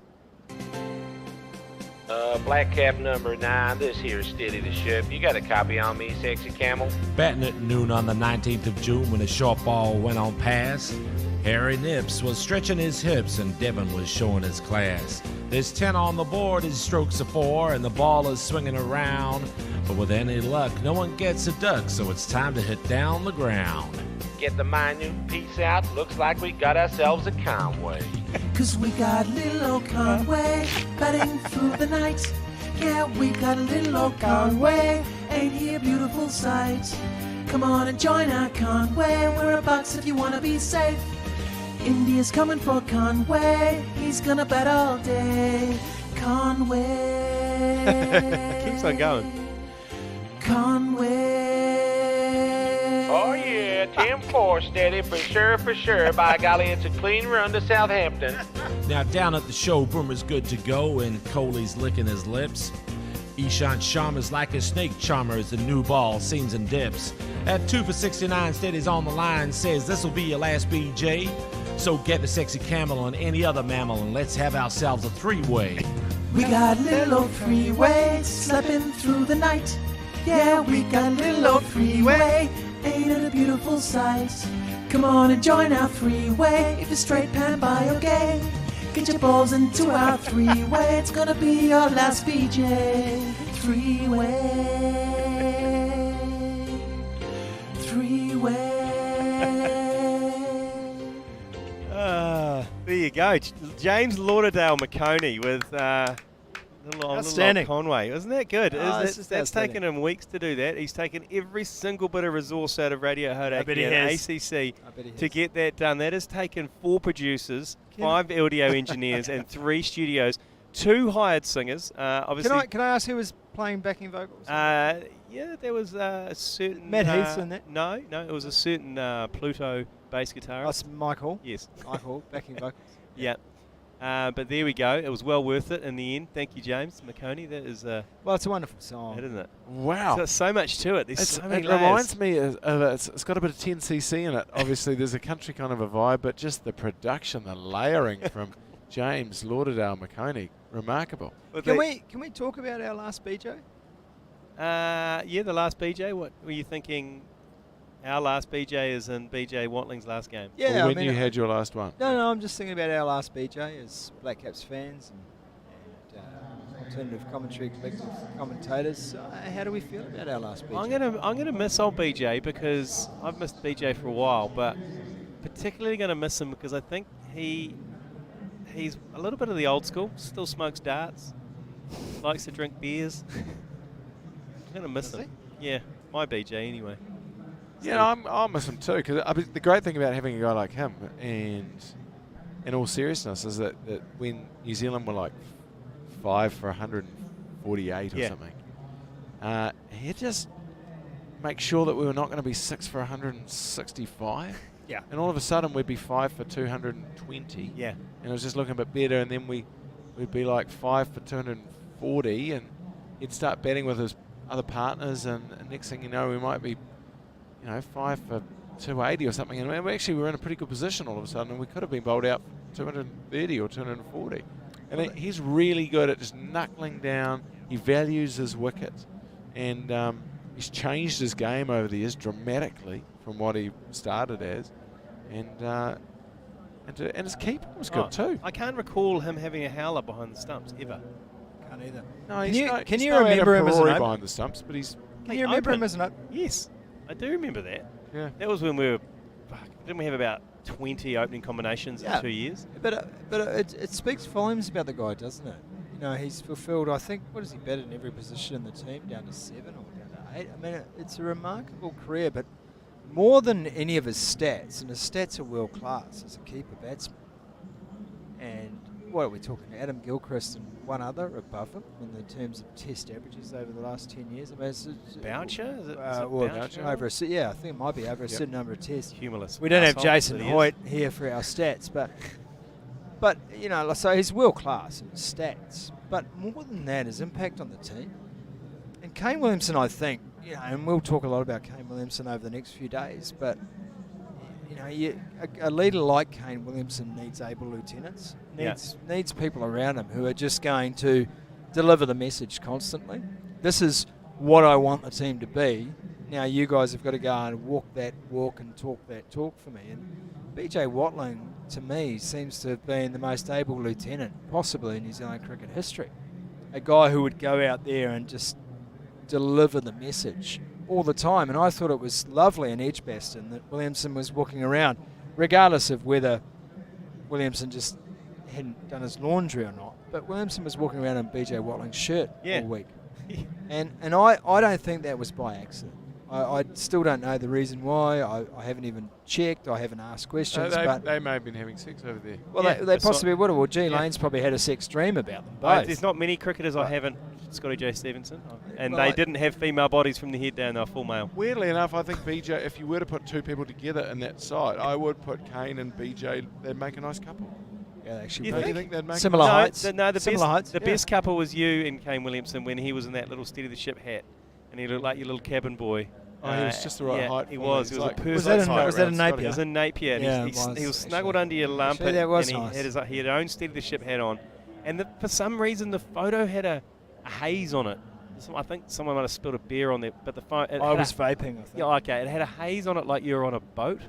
Black Cap number 9, this here's Steady the Ship. You got a copy on me, Sexy Camel? Batting at noon on the 19th of June when a short ball went on past. Harry Nips was stretching his hips and Devon was showing his class. There's 10 on the board, his strokes are 4, and the ball is swinging around. But with any luck, no one gets a duck, so it's time to hit down the ground. Get the minute piece out, looks like we got ourselves a Conway. 'Cause we got little old Conway batting through the night. Yeah, we got a little old Conway, ain't he a beautiful sight? Come on and join our Conway, we're a bucks if you wanna be safe. India's coming for Conway, he's gonna bat all day. Conway. Keeps on going. Conway. Oh yeah, 10-4 Steady for sure. By golly, it's a clean run to Southampton. Now down at the show, Boomer's good to go and Kohli's licking his lips. Ishant Sharma's like a snake charmer as the new ball seams and dips. At 2 for 69, Steady's on the line, says this'll be your last BJ. So get the Sexy Camel on any other mammal and let's have ourselves a three-way. We got a little old freeway slipping through the night. Yeah, we got a little old freeway, ain't it a beautiful sight? Come on and join our three-way, if you're straight pan by okay. Get your balls into our three-way, it's gonna be your last BJ. Three-way. There you go. James Lauderdale McConey with little Outstanding. Conway. Isn't that good? It's just That's outstanding. taken him weeks to do that. He's taken every single bit of resource out of Radio Hodak bet he and has. ACC I bet he to has. get that done. That has taken 4 producers, 5 audio engineers, and 3 studios, 2 hired singers. Obviously, Can I ask who was playing backing vocals? yeah, there was a certain Matt Heath's in that? No, it was a certain Pluto bass guitarist. That's Mike Hall. Yes. Mike Hall, backing vocals. Yeah. But there we go. It was well worth it in the end. Thank you, James McConey. That is, Well, it's a wonderful song. isn't it? Wow. It's got so much to it. There's so many It layers. reminds me of it's got a bit of 10cc in it. Obviously, there's a country kind of a vibe, but just the production, the layering from James Lauderdale McConey, remarkable. But Can we talk about our last BJ? Yeah, the last BJ. What were you thinking? Our last BJ is in BJ Watling's last game. Yeah, Or when you had your last one. No, I'm just thinking about our last BJ as Blackcaps fans and alternative commentary collective commentators. How do we feel about our last BJ? I'm gonna miss old BJ because I've missed BJ for a while, but particularly gonna miss him because I think he's a little bit of the old school. Still smokes darts, likes to drink beers. I'm gonna miss him. Yeah, my BJ anyway. Yeah, I'll miss him too. Because the great thing about having a guy like him, and in all seriousness, is that when New Zealand were like 5 for 148 or something, he'd just make sure that we were not going to be 6 for 165. Yeah. And all of a sudden we'd be 5 for 220. Yeah. And it was just looking a bit better. And then we'd be like 5 for 240, and he'd start betting with his other partners, and next thing you know, we might be 5 for 280 or something, and we were in a pretty good position all of a sudden, and we could have been bowled out 230 or 240. And he's really good at just knuckling down. He values his wicket, and he's changed his game over the years dramatically from what he started as, and his keeper was good too. I can't recall him having a howler behind the stumps ever. Can't either. No, Can you remember him as an opener? behind the stumps, but he's Can you remember him as an opener? Yes, I do remember that. yeah. That was when didn't we have about 20 opening combinations in 2 years? But it speaks volumes about the guy, doesn't it? He's fulfilled, I think, what has he batted in every position in the team, down to 7 or down to 8? I mean, it's a remarkable career, but more than any of his stats, and his stats are world class as a keeper batsman. And what are we talking? Adam Gilchrist and one other above him in the terms of test averages over the last 10 years. I mean, Boucher? Is it well, Boucher? over a I think it might be over a certain number of tests. Humorless. We don't have asshole Jason that he is. Hoyt here for our stats, but so he's world class in his stats. But more than that, his impact on the team. And Kane Williamson, I think, and we'll talk a lot about Kane Williamson over the next few days, but a leader like Kane Williamson needs able lieutenants, needs people around him who are just going to deliver the message constantly. This is what I want the team to be. Now you guys have got to go and walk that walk and talk that talk for me. And BJ Watling, to me, seems to have been the most able lieutenant possibly in New Zealand cricket history. A guy who would go out there and just deliver the message all the time. And I thought it was lovely in Edgbaston that Williamson was walking around, regardless of whether Williamson just hadn't done his laundry or not. But Williamson was walking around in BJ Watling's shirt all week. And I don't think that was by accident. I still don't know the reason why. I haven't even checked. I haven't asked questions. But they may have been having sex over there. well, they possibly would have. Well, G Lane's probably had a sex dream about them both. There's not many cricketers I haven't. Scotty J. Stevenson. And Well, they didn't have female bodies from the head down. They were full male. Weirdly enough, I think BJ, if you were to put two people together in that side, I would put Kane and BJ. They'd make a nice couple. Yeah, actually, You Don't you think? think they'd make Similar No, heights. the Similar heights. best couple was you and Kane Williamson when he was in that little steady the ship hat. And he looked like your little cabin boy. Oh, he was just the right height He for was. me. He was It's a like- perfect Was that a- height was that a around Napier? Scotty. It was a Napier. And Yeah, he it was, was actually. snuggled under your lumpet. Actually, that was and nice. he had his own steady the ship hat on. And for some reason, the photo had a haze on it. So I think someone might have spilled a beer on there. But the phone. I was vaping, I think. Yeah, okay. It had a haze on it like you were on a boat.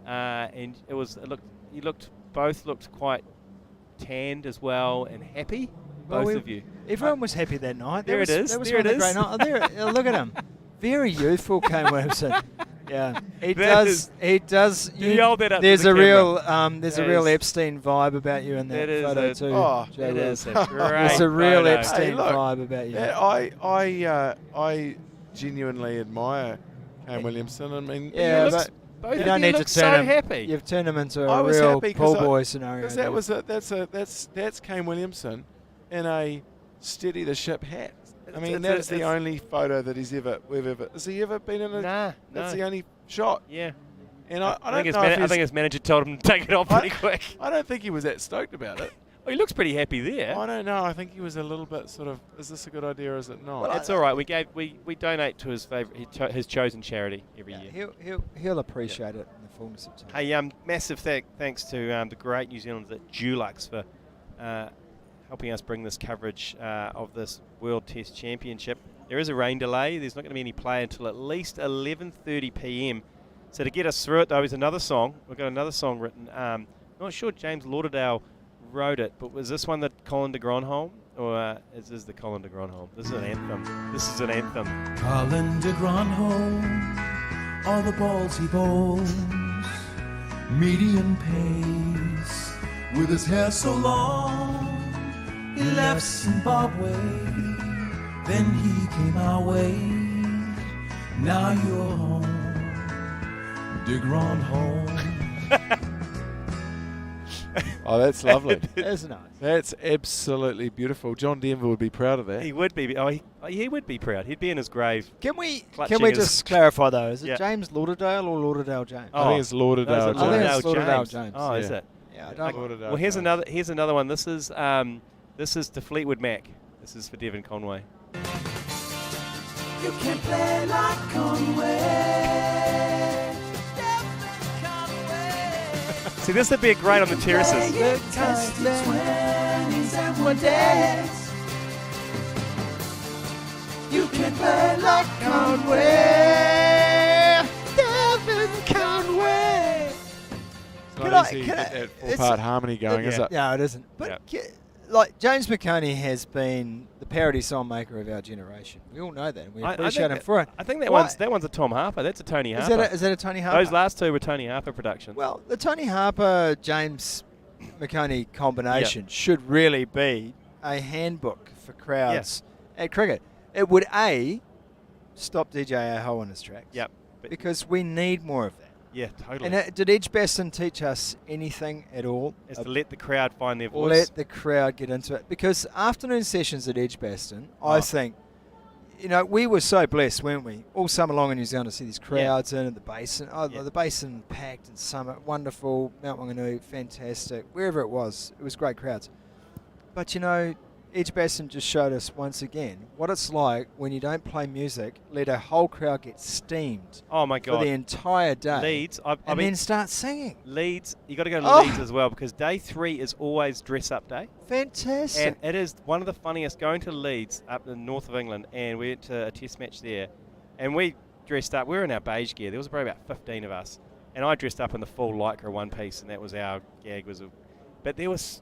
And it was. Both looked quite tanned as well and happy. Both of you. Everyone was happy that night. There it is. That was There one it of the is. great night. Look at him. Very youthful, Kane Williamson. Yeah, he That does. is- He does. You hold that up to There's the a real, camera. there's a That real is- Epstein vibe about you in that That is photo a- too. Oh, Joe It Wills. is a great There's a real photo. Epstein Hey, look, vibe about you. Yeah, I genuinely admire Kane Williamson. I mean, Yeah, looks- but both you of don't you need to look turn so him. happy. You've turned him into I a was real happy pool 'cause boy scenario. because that was that's Kane Williamson in a steady the ship hat. I mean, that's the only photo that we've ever. Has he ever been in a? Nah, That's no. the only shot. Yeah. And I don't think his know. If I think his manager told him to take it off pretty quick. I don't think he was that stoked about it. Well, he looks pretty happy there. I don't know. I think he was a little bit sort of. Is this a good idea or is it not? It's all right. We donate to his favorite his chosen charity every year. He'll appreciate it in the fullness of time. Hey, massive thanks to the great New Zealanders at Dulux for helping us bring this coverage of this World Test Championship. There is a rain delay. There's not going to be any play until at least 11:30 p.m. So to get us through it, though, is another song. We've got another song written. Not sure James Lauderdale wrote it, but was this one that Colin de Gronholm? Or is this the Colin de Gronholm? This is an anthem. This is an anthem. Colin de Gronholm, all the balls he bowls, medium pace, with his hair so long. He left Zimbabwe, then he came our way. Now you're home, de Gronholm. Oh, that's lovely. That's nice. That's absolutely beautiful. John Denver would be proud of that. He would be. He would be proud. He'd be in his grave. Can we Clutching his- just clarify though? Is it Yeah. James Lauderdale or Lauderdale James? I think it's Lauderdale. No, James. it's I think it's Lauderdale James. Oh, is Yeah. it? Yeah, I Okay. don't. Lauderdale Well, here's James. another one. This is to Fleetwood Mac. This is for Devon Conway. You can play like Conway. See, this would be great on the terraces. The test 20s and one days. You can play like Conway. Devin Conway. It's Can not I- easy to can get I- that it's- four-part harmony going, is it? No, it isn't. But Yeah. like James McConey has been the parody song maker of our generation. We all know that, and we appreciate him for it. I think that Why- one's a Tom Harper. That's a Tony Is Harper. that a Tony Harper? Those last two were Tony Harper productions. Well, the Tony Harper James McConey combination should really be a handbook for crowds at cricket. It would stop DJ Aho in his tracks. Yep. But Because we need more of that. yeah, totally. And did Edgbaston teach us anything at all? Is to let the crowd find their voice. Let the crowd get into it. Because afternoon sessions at Edgbaston, I think, we were so blessed, weren't we? All summer long in New Zealand to see these crowds in at the basin. Oh, the basin packed in summer, wonderful. Mount Wanganui, fantastic. Wherever it was great crowds. But Edgbaston just showed us once again what it's like when you don't play music, let a whole crowd get steamed Oh my for God. the entire day, Leeds. I and mean, then start singing. Leeds. You got to go to Oh. Leeds as well because day 3 is always dress up day. Fantastic. And it is one of the funniest going to Leeds up in the north of England, and we went to a test match there, and we dressed up. We were in our beige gear. There was probably about 15 of us, and I dressed up in the full lycra one piece, and that was our gag. But there was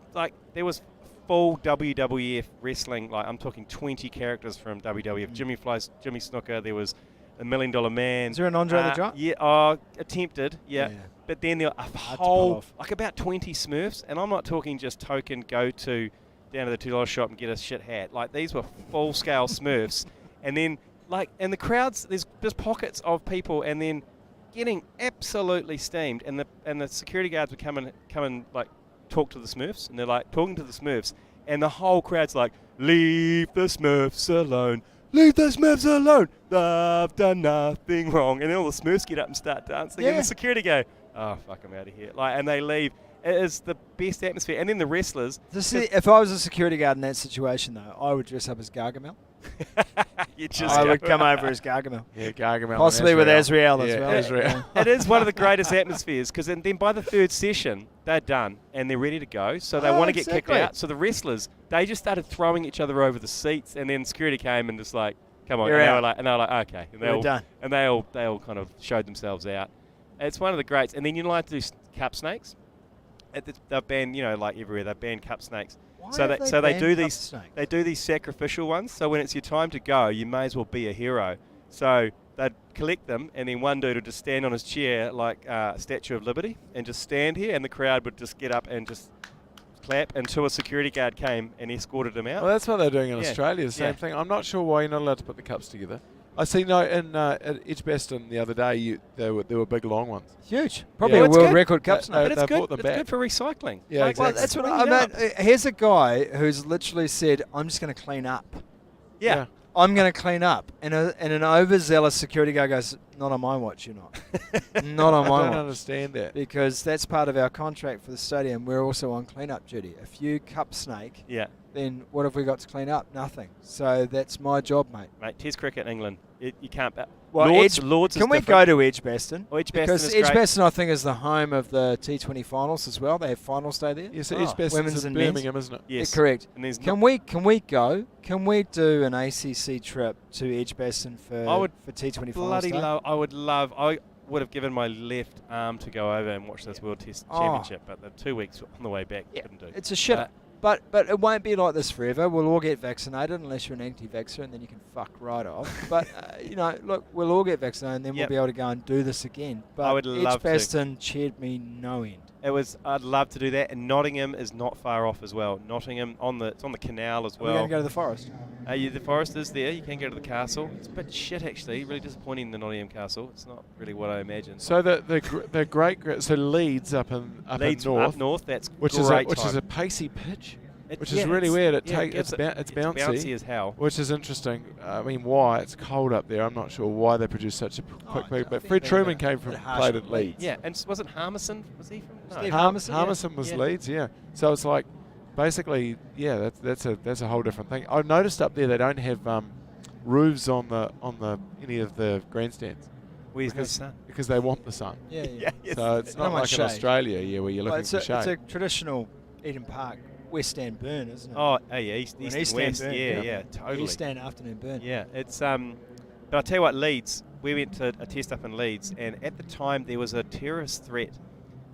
full WWF wrestling. Like I'm talking 20 characters from WWF. Jimmy Snooker. There was a $1 Million Man. Is there an Andre the Giant? Yeah, attempted. Yeah. Yeah. But then there were a to pull whole, off. like about 20 Smurfs, and I'm not talking just token go to down to the $2 shop and get a shit hat. Like these were full scale Smurfs, and then and the crowds, there's pockets of people, and then getting absolutely steamed, and the security guards would come and like talk to the Smurfs, and they're like talking to the Smurfs, and the whole crowd's like, leave the Smurfs alone. Leave the Smurfs alone. They've done nothing wrong. And then all the Smurfs get up and start dancing. And Yeah. the security go, oh, fuck, I'm out of here. And they leave. It is the best atmosphere. And then the wrestlers. If I was a security guard in that situation, though, I would dress up as Gargamel. You just I go. would come over as Gargamel. Yeah, Gargamel. Possibly with Azrael as Yeah, well. Azrael. It is one of the greatest atmospheres because then by the third session, they're done and they're ready to go. So they want to get kicked exactly. out. So the wrestlers, they just started throwing each other over the seats, and then security came and just like, come on. You're and, out. they were like, okay. And We're done. And they all kind of showed themselves out. It's one of the greats. And then you like to do cup snakes. They've banned, like everywhere, they've banned cup snakes. Why So have they banned do cup these snakes? they do these sacrificial ones. So when it's your time to go, you may as well be a hero. So they'd collect them, and then one dude would just stand on his chair like a Statue of Liberty and just stand here, and the crowd would just get up and just clap until a security guard came and escorted him out. Well, that's what they're doing in Yeah. Australia, the same Yeah. thing. I'm not sure why you're not allowed to put the cups together. I see, at Edgbaston the other day, there were big long ones. Huge. Probably Yeah. a It's world good. record cup They- snake. But it's they good. brought them It's back. good for recycling. Yeah, Like, Well, exactly. that's what clean I it mean. up. Here's a guy who's literally said, I'm just going to clean up. Yeah. I'm going to clean up. And an overzealous security guard goes, not on my watch, you're not. Not on I my don't watch. understand that. Because that's part of our contract for the stadium. We're also on clean-up duty. If you cup snake, Yeah. then what have we got to clean up? Nothing. So that's my job, mate. Mate, Test cricket in England, you can't. Well, Lords can is we different. go to Edgbaston? Oh, Edgbaston Because is great. Edgbaston, I think, is the home of the T20 finals as well. They have finals day there. Yes, Oh, Edgbaston's women's in and men's. Birmingham, isn't it? Yes. Yeah, correct. And there's Can we go? Can we do an ACC trip to Edgbaston for T20 finals bloody day? love. I would have given my left arm to go over and watch this World Test Oh. Championship, but the 2 weeks on the way back couldn't do. It's a shit. But it won't be like this forever. We'll all get vaccinated unless you're an anti-vaxxer, and then you can fuck right off. But, look, we'll all get vaccinated, and then Yep. we'll be able to go and do this again. But I would love to. Edgbaston cheered me no end. I'd love to do that, and Nottingham is not far off as well. Nottingham it's on the canal as We're well. going to go to the forest. The forest is there. You can go to the castle. It's a bit shit actually. Really disappointing, the Nottingham Castle. It's not really what I imagined. So the so Leeds up Leeds north, up north. That's which great is time. a pacey pitch, which Yeah, is really it's- weird. yeah, It's bouncy, as hell. which is interesting. I mean, why? It's cold up there. I'm not sure why they produce such a quick I peak. But think Fred they're Truman a came bit from harsh played on at Leeds. Yeah, and wasn't Harmison? Was he from? No. Steve Harmison, yeah. Harmison was Yeah. Leeds, yeah. So it's like basically, yeah, that's a whole different thing. I've noticed up there they don't have roofs on any of the grandstands Where's the sun? because they want the sun. Yeah. Yeah, yes. So it's Not not much like in shade. Australia, where you're Well, looking it's for a shade. traditional Eden Park West End burn, isn't it? Oh, yeah, east An and East End west. burn, Yeah, yeah. yeah, totally. East End afternoon burn. Yeah, it's but I'll tell you what, Leeds, we went to a test up in Leeds, and at the time there was a terrorist threat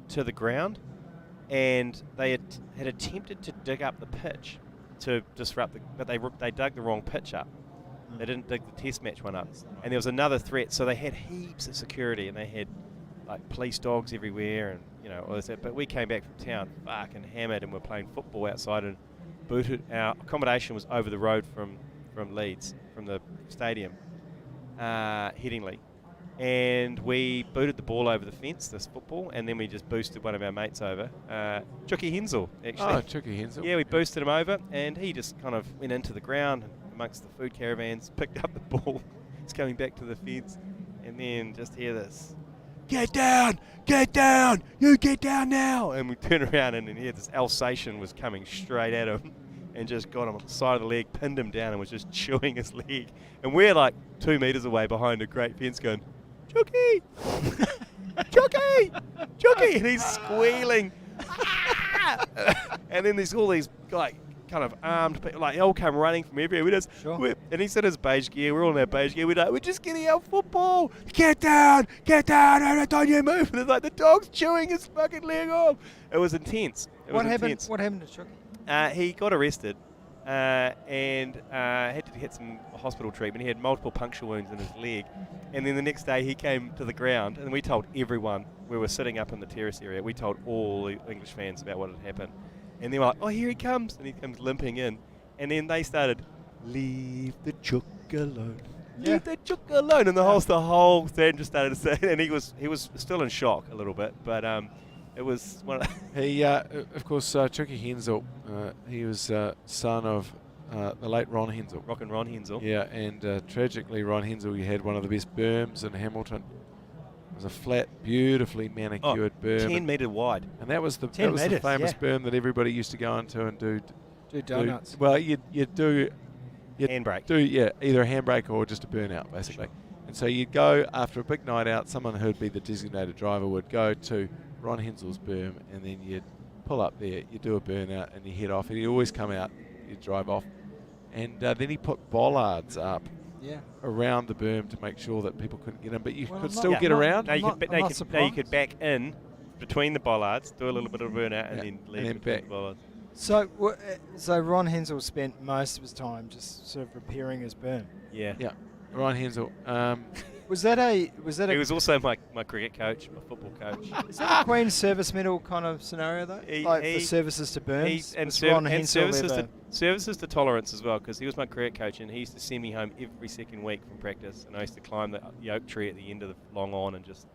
to the ground, and they had attempted to dig up the pitch to disrupt but they dug the wrong pitch up. They didn't dig the test match one up, and there was another threat, so they had heaps of security, and they had like police dogs everywhere, and all this. But we came back from town fucking hammered, and we're playing football outside, and booted. Our accommodation was over the road from Leeds, from the stadium, Headingley, and we booted the ball over the fence, this football, and then we just boosted one of our mates over, Chucky Hensel, actually. Oh, Chucky Hensel. Yeah, we boosted him over, and he just kind of went into the ground amongst the food caravans, picked up the ball, he's coming back to the fence, and then just hear this, get down, you get down now. And we turn around, and then here this Alsatian was coming straight at him and just got him on the side of the leg, pinned him down, and was just chewing his leg. And we're like 2 meters away behind a great fence going, Chucky! Chucky! Chucky! And he's squealing. And then there's all these kind of armed people, they all come running from everywhere. And he's in his beige gear, we're all in our beige gear, we're just getting our football. Get down, every time you move. And it's like the dog's chewing his fucking leg off. It was intense. What happened to Chucky? He got arrested and had to get some hospital treatment. He had multiple puncture wounds in his leg. And then the next day he came to the ground, and we told everyone. We were sitting up in the terrace area. We told all the English fans about what had happened. And they were like, oh, here he comes. And he comes limping in. And then they started, leave the chook alone. Yeah. Leave the chook alone. And the whole stand just started to say, and he was still in shock a little bit. But it was one of He, of course, Chucky Hensel, he was son of the late Ron Hensel. Rockin' Ron Hensel. Yeah, and tragically, Ron Hensel, he had one of the best berms in Hamilton. It was a flat, beautifully manicured berm. 10 metre wide. And that was the 10 the metres, famous yeah. berm that everybody used to go into and do donuts. Well, you'd do Handbrake. Either a handbrake or just a burnout, basically. And so you'd go after a big night out. Someone who'd be the designated driver would go to Ron Hensel's berm, and then you'd pull up there, you do a burnout, and you head off. And he'd always come out, you'd drive off, and then he put bollards up around the berm to make sure that people couldn't get in, but you could still get around. No, you could back in between the bollards, do a little bit of a burnout, and then leave then between back. the bollards. So Ron Hensel spent most of his time just sort of repairing his berm. Yeah. Yeah. Ryan Hensel. Was that a He was also my cricket coach, my football coach. is that a Queen's Service Medal kind of scenario though? For services to Burns? Services to tolerance as well, because he was my cricket coach and he used to send me home every second week from practice, and I used to climb the oak tree at the end of the long on and just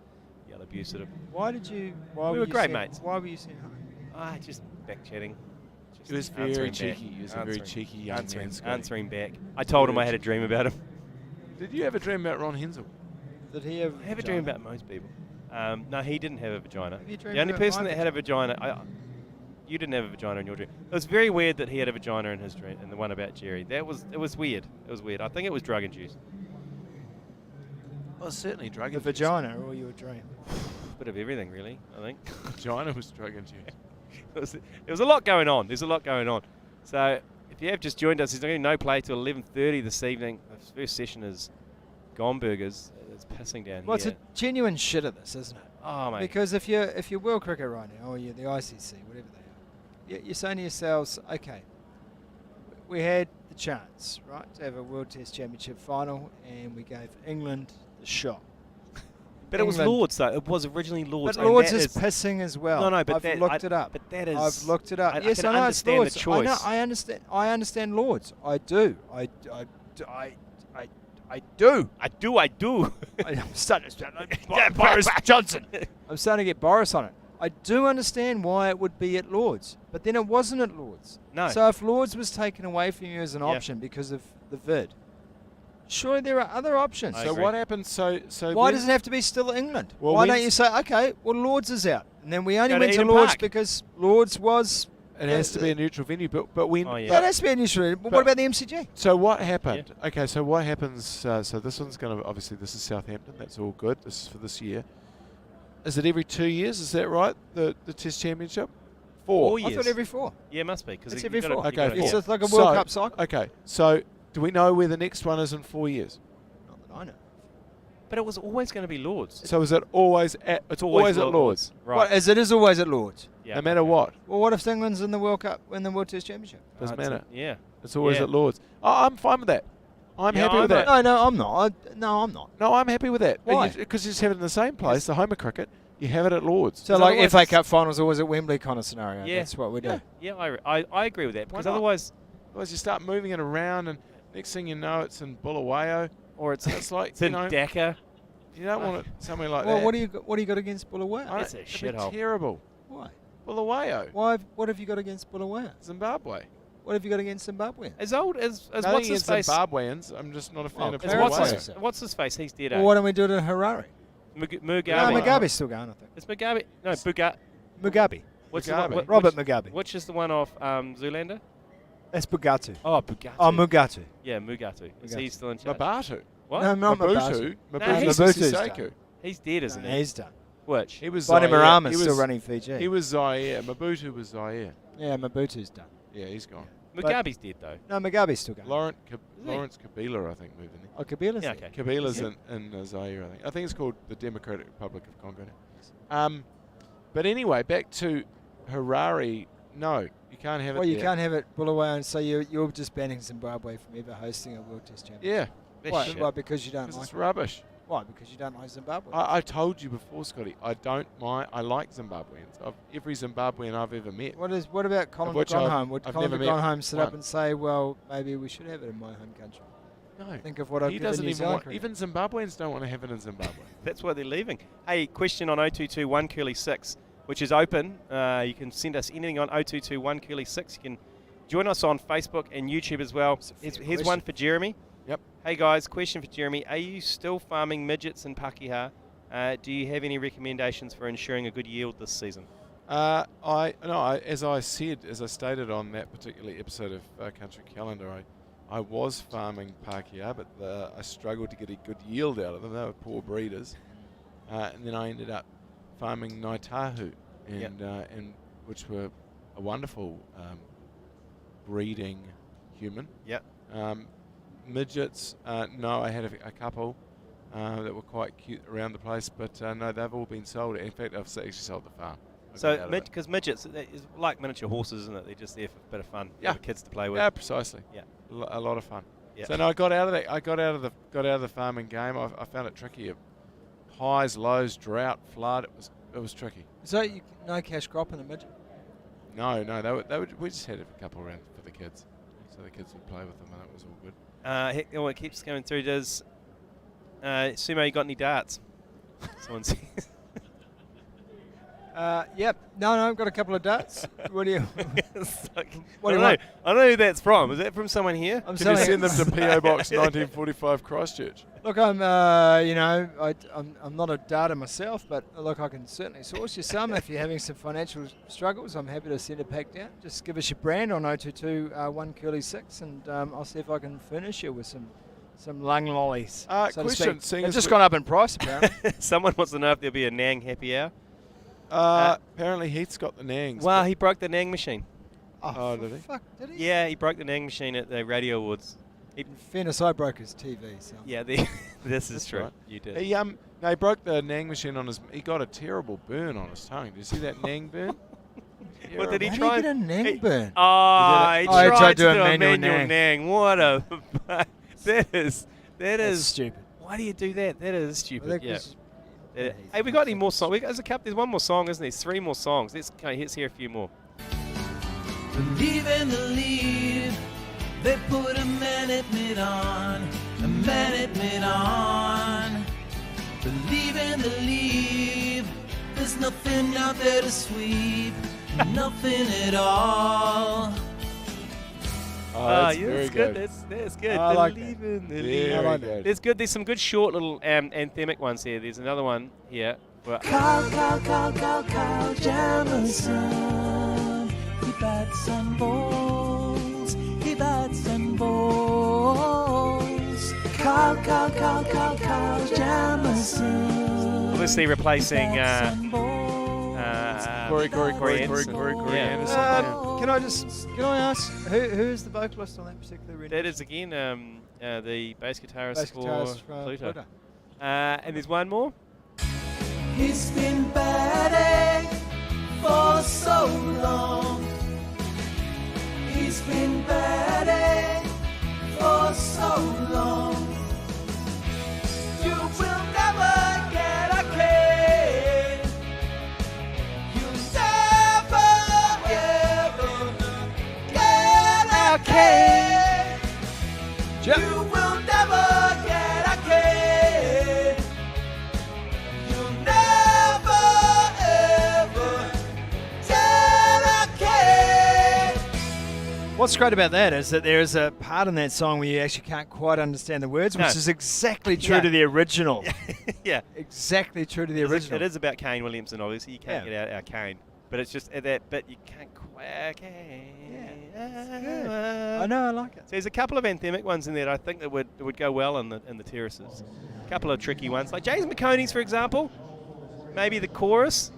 yell abuse at him. We were great mates. Why were you sent home? Just back chatting. He was very cheeky. He was a very cheeky young man. Answering back. I told him I had a dream about him. Did you have a dream about Ron Hensel? Did he have? I have a dream about most people. No, he didn't have a vagina. Have you dreamed The only about person my that had a vagina, you didn't have a vagina in your dream. It was very weird that he had a vagina in his dream, and the one about Jerry. It was weird. It was weird. I think it was drug induced. Well, certainly drug The induced. vagina or your dream? Bit of everything, really. I think. Vagina was drug induced. There was a lot going on. There's a lot going on. So if you have just joined us, there's going to be no play till 11:30 this evening. The first session is Gomburgers. It's pissing down Well, here. it's a genuine shit of this, isn't it? Oh, mate. Because if you're World Cricket right now, or you're the ICC, whatever they are, you're saying to yourselves, okay, we had the chance, right, to have a World Test Championship final, and we gave England the shot. But it was England- Lords, though. It was originally Lords. But and Lords that is pissing as well. No, but I've looked it up. But that is. I've looked it up. Yes, can I know it's understand Lords. the choice. I know. I understand. I understand Lords. I do. I do. I do. I'm starting to Boris Johnson. I'm starting to get Boris on it. I do understand why it would be at Lords, but then it wasn't at Lords. No. So if Lords was taken away from you as an option because of the vid, surely there are other options. I So agree. what happened? So Why when- does it have to be still England? Well, why don't when's- you say, okay, well, Lords is out, and then we only Go to went to Eden Lords Park. because Lords was. It has to be a neutral venue, but when Oh, yeah. That has to be an issue. But what about the MCG? So what happened? Okay, so what happens? So this one's going to obviously this is Southampton. That's all good. This is for this year. Is it every 2 years? Is that right? The Test Championship? 4. 4 I years. thought every 4. Yeah, it must be. Because It's every 4. Okay, It's 4. just like a World Cup cycle. Okay, so do we know where the next one is in 4 years? Not that I know. But it was always going to be Lords. So is it always at? It's always at Lords, Right. Well, as it is always at Lords. Yeah. no matter what. Well, what if England's in the World Cup, in the World Test Championship? Doesn't It's matter. Yeah. It's always Yeah. at Lords. Oh, I'm fine with that. I'm Yeah, happy I'm with that. No, I'm not. No, I'm not. No, I'm happy with that. Why? Because you just have it in the same place, the home of cricket. You have it at Lords. So, like FA Cup finals always at Wembley kind of scenario. Yeah. That's what we do. Yeah, I agree with that. Because not? otherwise, Otherwise, you start moving it around, and next thing you know, it's in Bulawayo. or it's It's like it's in you know, Dakar. you don't want it somewhere like Well, that. what do you got against Bulawayo? I It's a don't- it'd be shithole. terrible. Why? Bulawayo, What have you got against Bulawayo? Zimbabwe. What have you got against Zimbabwe? As old as Nothing what's his against face? Zimbabweans. I'm just not a fan of As Bulawayo. what's his face? He's dead. Well, why don't we do it in Harare? Mugabe. No, Mugabe's still going, I think. It's Mugabe. No, Mugabe. Mugabe. What's Mugabe. The one, Robert which, Mugabe. Which is the one off Zoolander? That's Bugatu. Oh, Bugatu. Oh, Mugatu. Yeah, Mugatu. Is Mugatu. he still in charge? Mabatu. What? No, not Mabutu. Mabatu. No, he's- Mabutu's Siseko. done. He's dead, isn't No, he? he's done. Which? He was Bonnie Zaire. Marama's He still was- running Fiji. He was Zaire. Mabutu was Zaire. Yeah, Mabutu's done. Yeah, he's gone. Mugabe's dead though. No, Mugabe's still going. Lawrence he? Kabila, I think, moved in there. Oh, Kabila's Yeah, there. okay. Kabila's Yeah. in Zaire, I think. I think it's called the Democratic Republic of Congo now. But anyway, back to Harare. No, you can't have it Well, you there. can't have it Bulawayo, and so you're just banning Zimbabwe from ever hosting a World Test Championship. Yeah, That's Why? shit. Why? Because you don't because like it's it. rubbish. Why? Because you don't like Zimbabwe. I told you before, Scotty, I don't mind. I like Zimbabweans. Every Zimbabwean I've ever met. What about Colin which Gronholm? Would I've Colin never met Gronholm sit up one. and say, well, maybe we should have it in my home country? No, Think of what I've he given doesn't New even Zealand want. cricket. Even Zimbabweans don't want to have it in Zimbabwe. That's why they're leaving. Hey, question on 0221 Curly 6, which is open. You can send us anything on 0221 Curly 6. You can join us on Facebook and YouTube as well. Here's one for Jeremy. Yep. Hey guys, question for Jeremy. Are you still farming midgets in Pakeha? Do you have any recommendations for ensuring a good yield this season? As I stated on that particular episode of Country Calendar, I was farming Pākehā, but I struggled to get a good yield out of them. They were poor breeders, and then I ended up farming Naitahu, and which were a wonderful breeding human. Yep. Midgets, no, I had a couple that were quite cute around the place, but no, they've all been sold. In fact, I've actually sold the farm. I got So, out of it. because midgets is like miniature horses, isn't it? They're just there for a bit of fun Yeah. for the kids to play with. Yeah, precisely. Yeah. A lot of fun. Yeah. So no, I got out of that. I got out of the farming game. I found it tricky. Highs, lows, drought, flood. It was tricky. So no cash crop in the midget? No, we just had a couple around for the kids, so the kids would play with them, and it was all good. It keeps coming through. Does Sumo, you got any darts? Someone says. Yep. No, I've got a couple of darts. What do you? What do you want? I don't know who that's from. Is that from someone here? I'm Can you send them to PO Box 1945 Christchurch? Look, I'm not a darter myself, but look, I can certainly source you some if you're having some financial struggles. I'm happy to send a pack down. Just give us your brand on 022 1 curly 6, and I'll see if I can furnish you with some lung lollies. So to Question: speak. They've just gone up in price, apparently. Someone wants to know if there'll be a Nang happy hour. Apparently Heath's got the Nangs. Well, he broke the Nang machine. Oh, did he? Fuck, did he? Yeah, he broke the Nang machine at the Radio Awards. In fairness, I broke his TV. So. Yeah, this is true. Right. You did. He no, he broke the Nang machine on his. He got a terrible burn on his tongue. Did you see that Nang burn? What did he How try? did he get a Nang burn? Oh, he tried tried to to do a do a manual manual Nang. What a that is That's stupid. Why do you do that? That is stupid. Well, Yeah. he's Hey, we got any more songs? There's one more song, isn't there? There's 3 more songs. Let's hear a few more. Believe in the lead. They put a minute on. A minute on. Believe in the lead. There's nothing out there to sweep. Nothing at all. Oh, that's yeah, very that's good. That's good. I like Believe that. in the Very lead. good. There's good. There's some good short little anthemic ones here. There's another one here. Well, Carl Jamison. He bats and balls. He bats and balls. Carl Jamison. obviously replacing Corey Anderson. Yeah. Anderson. Yeah. Can I ask who is the vocalist on that particular rendition? That is again the bass guitarist, Bass guitarist for for Pluto. Pluto. And there's one more. He's been batting for so long. He's been batting for so long. You will never get a cane. You'll never ever get a cane. You will never get a cane. You'll never ever get a cane. What's great about that is that there is a part in that song where you actually can't quite understand the words, which No. is exactly true Yeah. to the original. Yeah. Exactly true to the original. It is about Kane Williamson, obviously. You can't Yeah. get out our Kane. But it's just that bit you can't quite. Good. I know, I like it. So there's a couple of anthemic ones in there that I think that would go well in the terraces. A couple of tricky ones, like James McConey's, for example. Maybe the chorus.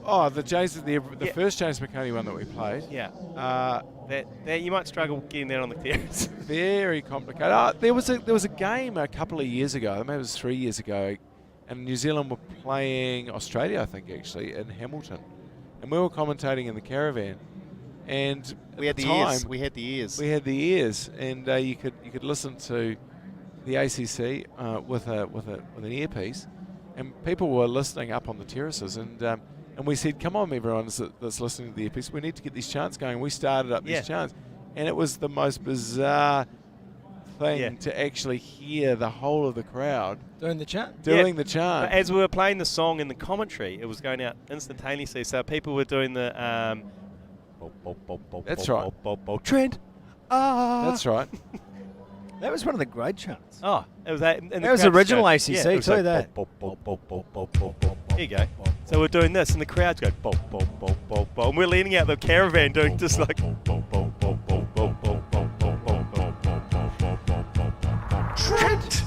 Oh, the Yeah. first James McConey one that we played. Yeah. That you might struggle getting that on the terrace. Very complicated. There was a game a couple of years ago, maybe it was 3 years ago, and New Zealand were playing Australia, I think, actually, in Hamilton. And we were commentating in the caravan. And We had at the time, ears. We had the ears. We had the ears, and you could listen to the ACC with an earpiece, and people were listening up on the terraces, and we said, "Come on, everyone that's listening to the earpiece, we need to get these chants going." We started up these chants, and it was the most bizarre thing to actually hear the whole of the crowd Doing the chant? doing the chant. But as we were playing the song in the commentary, it was going out instantaneously. So people were doing the. That's right. Trent. That's right. That was one of the great chants. Oh, it was that. That was original ACC, it was too, like, that. Here you go. So we're doing this, and the crowd's going bop bop bop bop bop, and we're leaning out the caravan doing just like. Trent.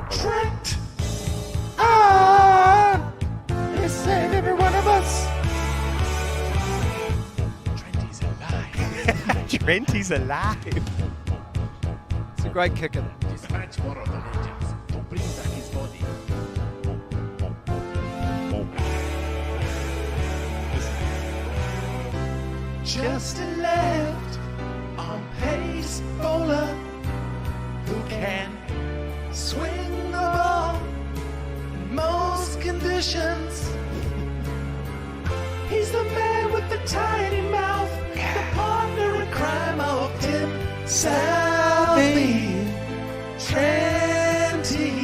Trent. You saved every one of us. Trent, he's alive. It's a great kicker. Dispatch one of the legends to bring back his body. just a left on pace bowler who can swing the ball in most conditions. He's the man with the tiny mouth, the partner in crime of Tim Southey Trenty.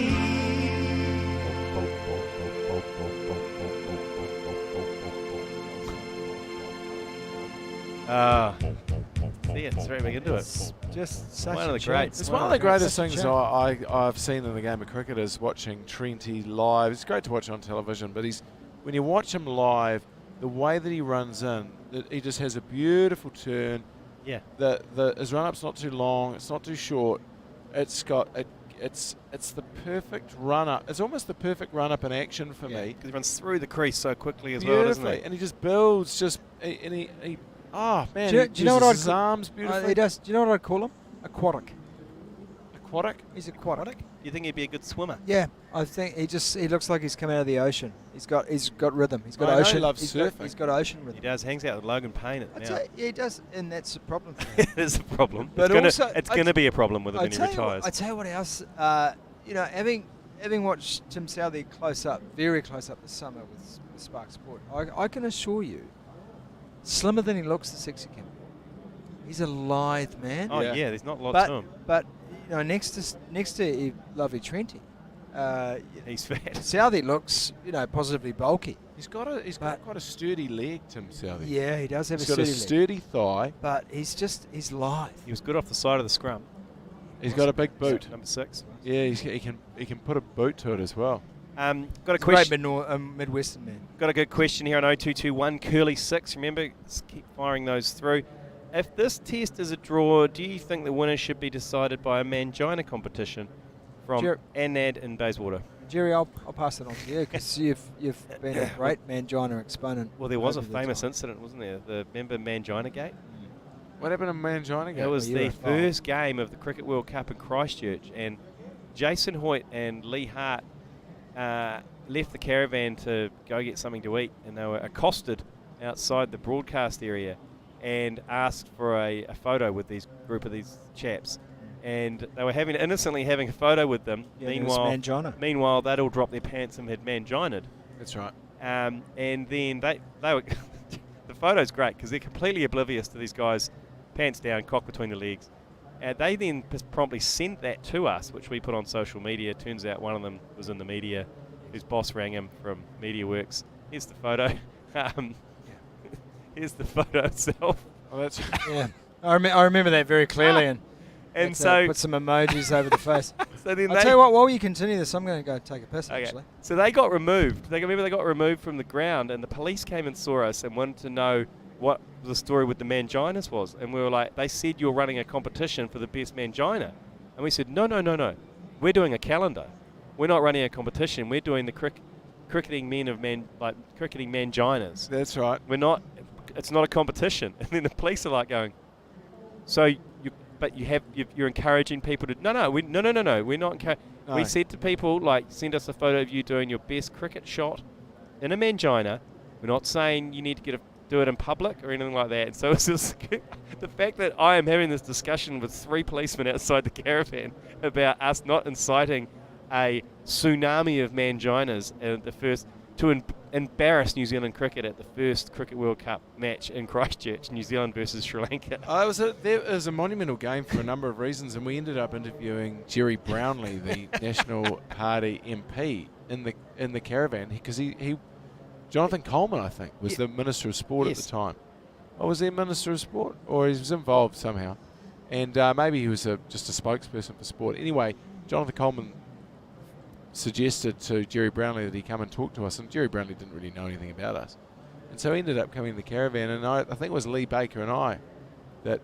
Yeah, it's very big into it. Just such One of the a greats. It's one of the greatest Such a things champ. I've seen in the game of cricket is watching Trenty live. It's great to watch on television, but when you watch him live, the way that he runs in, he just has a beautiful turn. Yeah. His run-up's not too long, it's not too short. It's the perfect run-up. It's almost the perfect run-up in action for me. Because he runs through the crease so quickly as well, doesn't he? And he just builds, and he oh man, Do you he know what uses I'd his arms beautifully. He does. Do you know what I'd call him? Aquatic. Aquatic? He's aquatic. You think he'd be a good swimmer? Yeah, I think he looks like he's come out of the ocean. He's got rhythm. He's got I know ocean. he loves he's surfing. got ocean He rhythm. does. Hangs out with Logan Payne at I'd now. say, yeah, he does, and that's a problem for him. It is a problem. But it's also, going to be a problem with him when he I retires. tell you what else. Having watched Tim Southey very close up this summer with Spark Sport, I can assure you, slimmer than he looks, the sexy can be. He's a lithe man. Oh yeah, there's not lots to him. But next to lovely Trenty, He's fat. Southey looks positively bulky. He's got quite a sturdy leg, Tim Southey. Yeah, he does have He's a got a sturdy leg. sturdy thigh. But he's lithe. He was good off the side of the scrum. He's got a big boot. Number 6. Yeah, he can put a boot to it as well. Got a He's a question. great Midwestern man. Got a good question here on 0221 Curly 6. Remember, let's keep firing those through. If this test is a draw, do you think the winner should be decided by a Mangina competition from Anad in Bayswater? Jerry, I'll pass it on to you because you've been a great Mangina exponent. Well, there was a over the famous time. incident, wasn't there? Remember Mangina Gate? What happened to Mangina Gate? It was you were the involved. first game of the Cricket World Cup in Christchurch, and Jason Hoyt and Lee Hart left the caravan to go get something to eat, and they were accosted outside the broadcast area and asked for a photo with these group of these chaps. And they were innocently having a photo with them. Yeah, Meanwhile, they'd all dropped their pants and had manginaed. That's right. And then they were the photo's great because they're completely oblivious to these guys, pants down, cock between the legs. And they then promptly sent that to us, which we put on social media. Turns out one of them was in the media, whose boss rang him from MediaWorks. Here's the photo. Here's the photo itself. Oh, that's Yeah, I remember that very clearly, and so put some emojis over the face. So then I'll tell you what, while you continue this, I'm going to go take a piss, Okay. actually. So they got removed. They got removed from the ground, and the police came and saw us and wanted to know what the story with the Manginas was. And we were like, they said you're running a competition for the best Mangina. And we said, no. We're doing a calendar. We're not running a competition. We're doing the cricketing men of cricketing Manginas. That's right. We're not. It's not a competition. And then the police are like going, so you're encouraging people to no. We're not encouraging. No. We said to people, like, send us a photo of you doing your best cricket shot in a Mangina. We're not saying you need to do it in public or anything like that. And so it's just the fact that I am having this discussion with 3 policemen outside the caravan about us not inciting a tsunami of Manginas at the first to embarrass New Zealand cricket at the first Cricket World Cup match in Christchurch, New Zealand versus Sri Lanka. There was a monumental game for a number of reasons, and we ended up interviewing Jerry Brownlee, the National Party MP, in the caravan because he Jonathan Coleman, I think, was the Minister of Sport at the time. Or was he Minister of Sport? Or he was involved somehow. And maybe he was just a spokesperson for sport. Anyway, Jonathan Coleman suggested to Jerry Brownlee that he come and talk to us, and Jerry Brownlee didn't really know anything about us. And so he ended up coming to the caravan, and I think it was Lee Baker and I that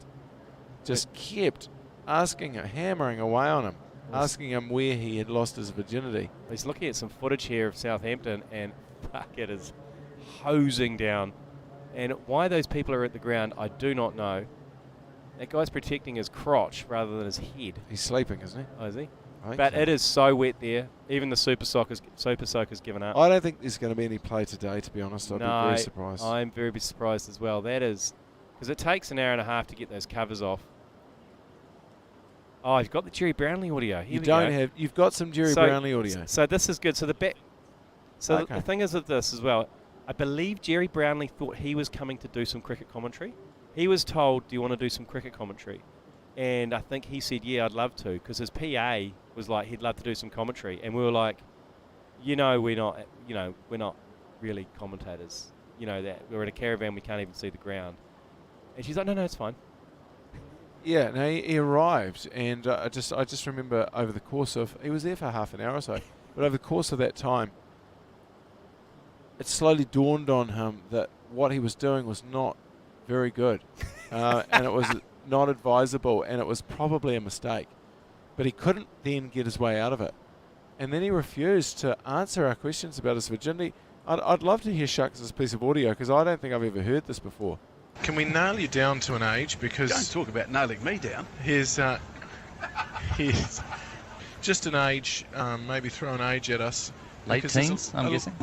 just kept hammering away on him, asking him where he had lost his virginity. He's looking at some footage here of Southampton, and fuck, it is hosing down. And why those people are at the ground, I do not know. That guy's protecting his crotch rather than his head. He's sleeping, isn't he? Oh, is he? I think But so. it is so wet there. Even the Super Soakers given up. I don't think there's going to be any play today, to be honest. I'd be very surprised. I'm very surprised as well. That is, because it takes an hour and a half to get those covers off. Oh, you've got the Jerry Brownlee audio. Here we go. You've got some Jerry Brownlee audio. So this is good. So the thing is with this as well, I believe Jerry Brownlee thought he was coming to do some cricket commentary. He was told, do you want to do some cricket commentary? And I think he said, yeah, I'd love to, because his PA was like, he'd love to do some commentary. And we were like, we're not really commentators. That we're in a caravan, we can't even see the ground. And she's like, no, it's fine. Yeah, no, he arrived, and I just remember over the course of, he was there for half an hour or so, but over the course of that time, it slowly dawned on him that what he was doing was not very good, and it was not advisable, and it was probably a mistake. But he couldn't then get his way out of it. And then he refused to answer our questions about his virginity. I'd love to hear Shucks' piece of audio, because I don't think I've ever heard this before. Can we nail you down to an age? Because don't talk about nailing me down. Here's just an age, maybe throw an age at us. Late teens, I'm guessing.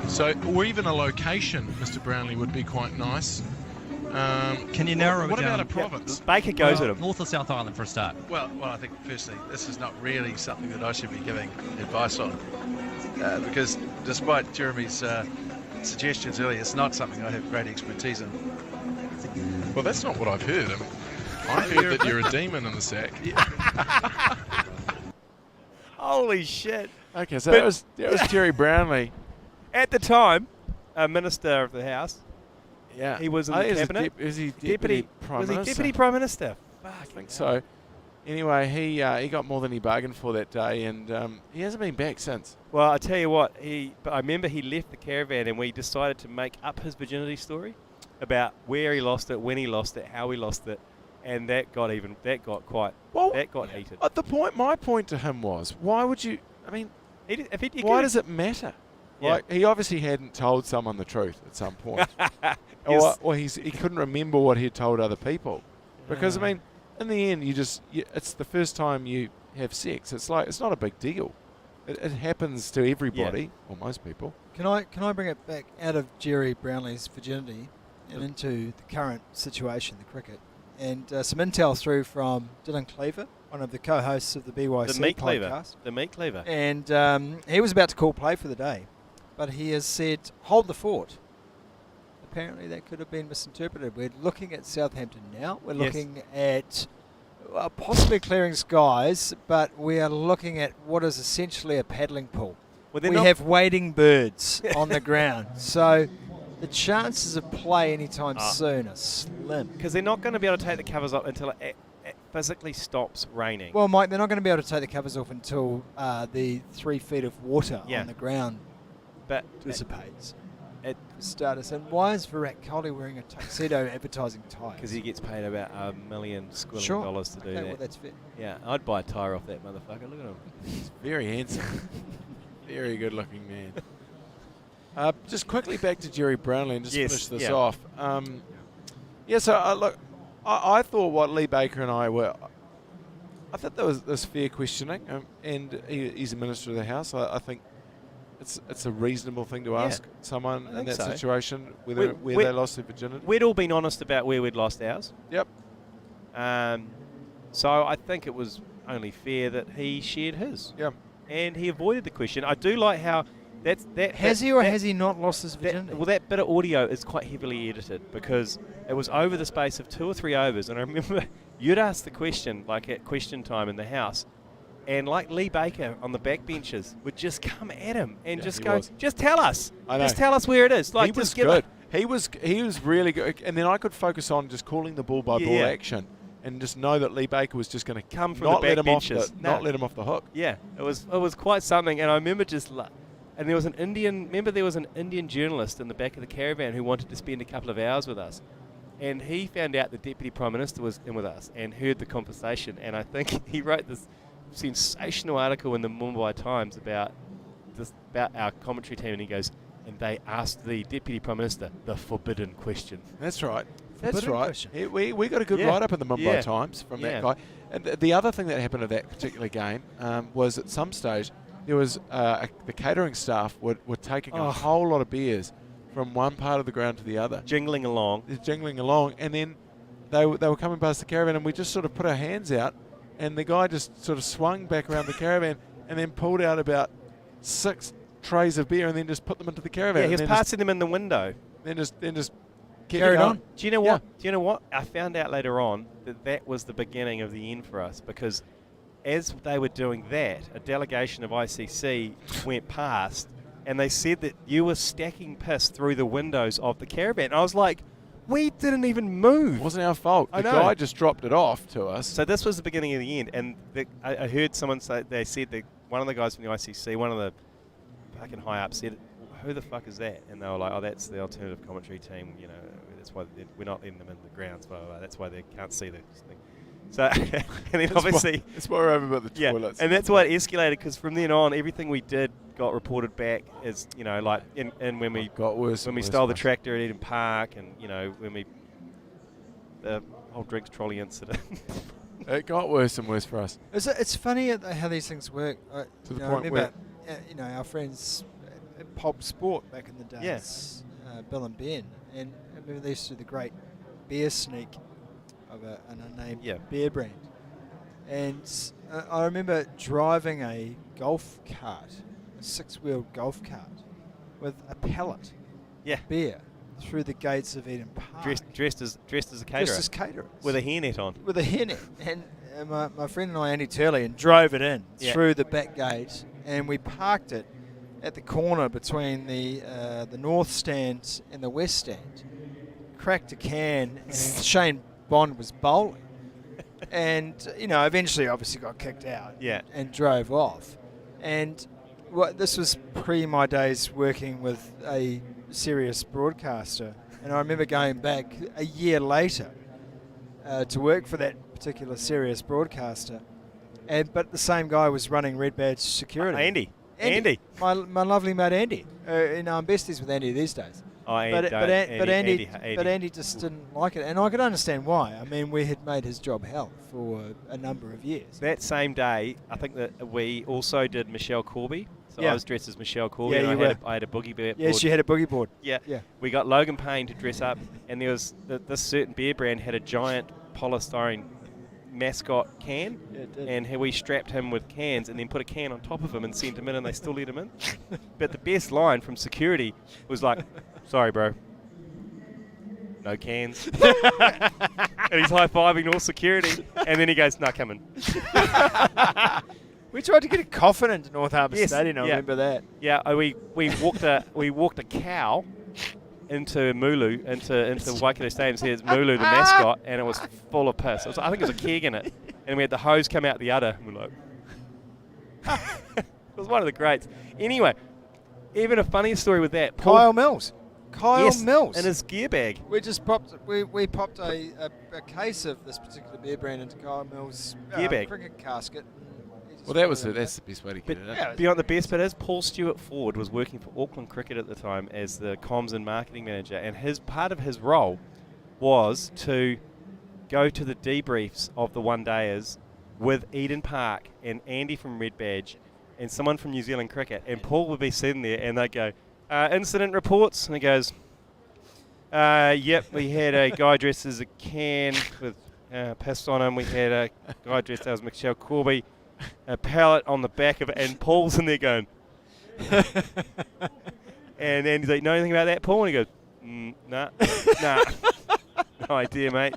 So, or even a location, Mr. Brownlee, would be quite nice. Can you narrow it down? What about a province? Baker goes at him. North or South Island for a start. Well, I think firstly, this is not really something that I should be giving advice on, because despite Jeremy's suggestions earlier, it's not something I have great expertise in. Well, that's not what I've heard. I've heard that you're a demon in the sack. Holy shit. Okay, so that was Jerry Brownlee. At the time, a Minister of the House. Yeah. He was in the cabinet. Is he Deputy Prime Minister? Was he Deputy Prime Minister? I think so. Anyway, he got more than he bargained for that day, and he hasn't been back since. Well, I tell you what, I remember he left the caravan, and we decided to make up his virginity story about where he lost it, when he lost it, how he lost it, and that got heated. At the point, my point to him was, why would you? I mean, why does it matter? Yeah. Like, he obviously hadn't told someone the truth at some point, or he couldn't remember what he'd told other people, because I mean, in the end, it's the first time you have sex. It's not a big deal. It happens to everybody, or most people. Can I bring it back out of Jerry Brownlee's virginity and into the current situation, the cricket, and some intel through from Dylan Cleaver, one of the co-hosts of the BYC podcast. The meat cleaver. And he was about to call play for the day, but he has said, hold the fort. Apparently that could have been misinterpreted. We're looking at Southampton now. We're looking at possibly clearing skies, but we are looking at what is essentially a paddling pool. Well, we have wading birds on the ground. So the chances of play anytime soon are slim. Because they're not going to be able to take the covers off until it physically stops raining. Well, Mike, they're not going to be able to take the covers off until the 3 feet of water on the ground dissipates. For starters. And why is Virat Kohli wearing a tuxedo advertising tyres? Because he gets paid about $1 million dollars to do that. Well, that's fair. Yeah, I'd buy a tyre off that motherfucker. Look at him. He's very handsome. Very good-looking man. Just quickly back to Jerry Brownlee and just finish this off. So look, I thought what Lee Baker and I were. I thought there was fair questioning, and he's a Minister of the House. I think it's a reasonable thing to ask someone in that situation where they lost their virginity. We'd all been honest about where we'd lost ours. Yep. So I think it was only fair that he shared his. Yeah. And he avoided the question. I do like how has he not lost his virginity? That bit of audio is quite heavily edited because it was over the space of 2 or 3 overs, and I remember you'd ask the question like at question time in the House, and like Lee Baker on the backbenches would just come at him and just go, just tell us, just tell us where it is. Like, he was good. He was really good, and then I could focus on just calling the ball by ball action. And just know that Lee Baker was just going to come from the backbenches, not let him off the hook. Yeah, it was quite something. And I remember and there was an Indian journalist in the back of the caravan who wanted to spend a couple of hours with us, and he found out the Deputy Prime Minister was in with us and heard the conversation. And I think he wrote this sensational article in the Mumbai Times about our commentary team, and he goes, and they asked the Deputy Prime Minister the forbidden question. That's right. That's right. We got a good write-up in the Mumbai Times from that guy. And the other thing that happened at that particular game was at some stage there was the catering staff were taking a whole lot of beers from one part of the ground to the other. Jingling along. They're jingling along, and then they were coming past the caravan, and we just sort of put our hands out, and the guy just sort of swung back around the caravan and then pulled out about 6 trays of beer and then just put them into the caravan. Yeah, he was passing them in the window. Then just Carried on. Do you know what? Do you know what? I found out later on that was the beginning of the end for us, because as they were doing that, a delegation of ICC went past, and they said that you were stacking piss through the windows of the caravan. I was like, we didn't even move. It wasn't our fault. The guy just dropped it off to us. So this was the beginning of the end, and I heard someone say, they said that one of the guys from the ICC, one of the fucking high ups said, who the fuck is that? And they were like, oh, that's the alternative commentary team. You know, that's why we're not letting them in the grounds. Blah, blah, blah. That's why they can't see this thing. So, and then obviously, that's why we're over about the toilets. And that's why it escalated, because from then on, everything we did got reported back as, you know, like, and when we got worse, when we stole the tractor at Eden Park, and you know, when the whole drinks trolley incident. It got worse and worse for us. It's funny how these things work. To the I point remember, where our friends at Pop Sport back in the days, Bill and Ben, and I remember they used to do the great beer sneak of an unnamed beer brand. And I remember driving a golf cart, a 6-wheeled golf cart, with a pallet of beer through the gates of Eden Park. Dressed as a caterer. Dressed as caterers. With a hairnet on. With a hairnet. And my friend and I, Andy Turley, and drove it in through the back gate, and we parked it at the corner between the north stand and the west stand. Cracked a can, and Shane Bond was bowling. And, eventually obviously got kicked out and drove off. And this was pre my days working with a serious broadcaster. And I remember going back a year later to work for that particular serious broadcaster. But the same guy was running Red Badge Security. Andy. My lovely mate Andy. I'm besties with Andy these days. Oh, Andy just didn't like it, and I could understand why. I mean, we had made his job hell for a number of years. That same day, I think that we also did Michelle Corby. So I was dressed as Michelle Corby, and I had a boogie board. Yes, you had a boogie board. Yeah. We got Logan Payne to dress up, and there was this certain beer brand had a giant polystyrene mascot can, and we strapped him with cans and then put a can on top of him and sent him in, and they still let him in. But the best line from security was like, sorry bro, no cans. And he's high-fiving all security, and then he goes, no, come in. We tried to get a coffin into North Harbour Stadium, I remember that. Yeah, we walked a cow into Mulu, into Waikato Stadium, and says Mulu, the mascot, and it was full of piss. I think it was a keg in it, and we had the hose come out the udder, and we're like, it was one of the greats. Anyway, even a funnier story with that. Kyle Mills in his gear bag. We just popped a case of this particular beer brand into Kyle Mills' gear bag cricket casket. Well, that's the best way to get it out. Beyond the best bit is Paul Stewart Ford was working for Auckland Cricket at the time as the comms and marketing manager, and part of his role was to go to the debriefs of the one-dayers with Eden Park and Andy from Red Badge and someone from New Zealand Cricket, and Paul would be sitting there and they'd go, incident reports, and he goes, yep, we had a guy dressed as a can with piss on him, we had a guy dressed as Michelle Corby, a pallet on the back of it, and Paul's in there going, and Andy's like, know anything about that, Paul? And he goes, nah, no idea, mate.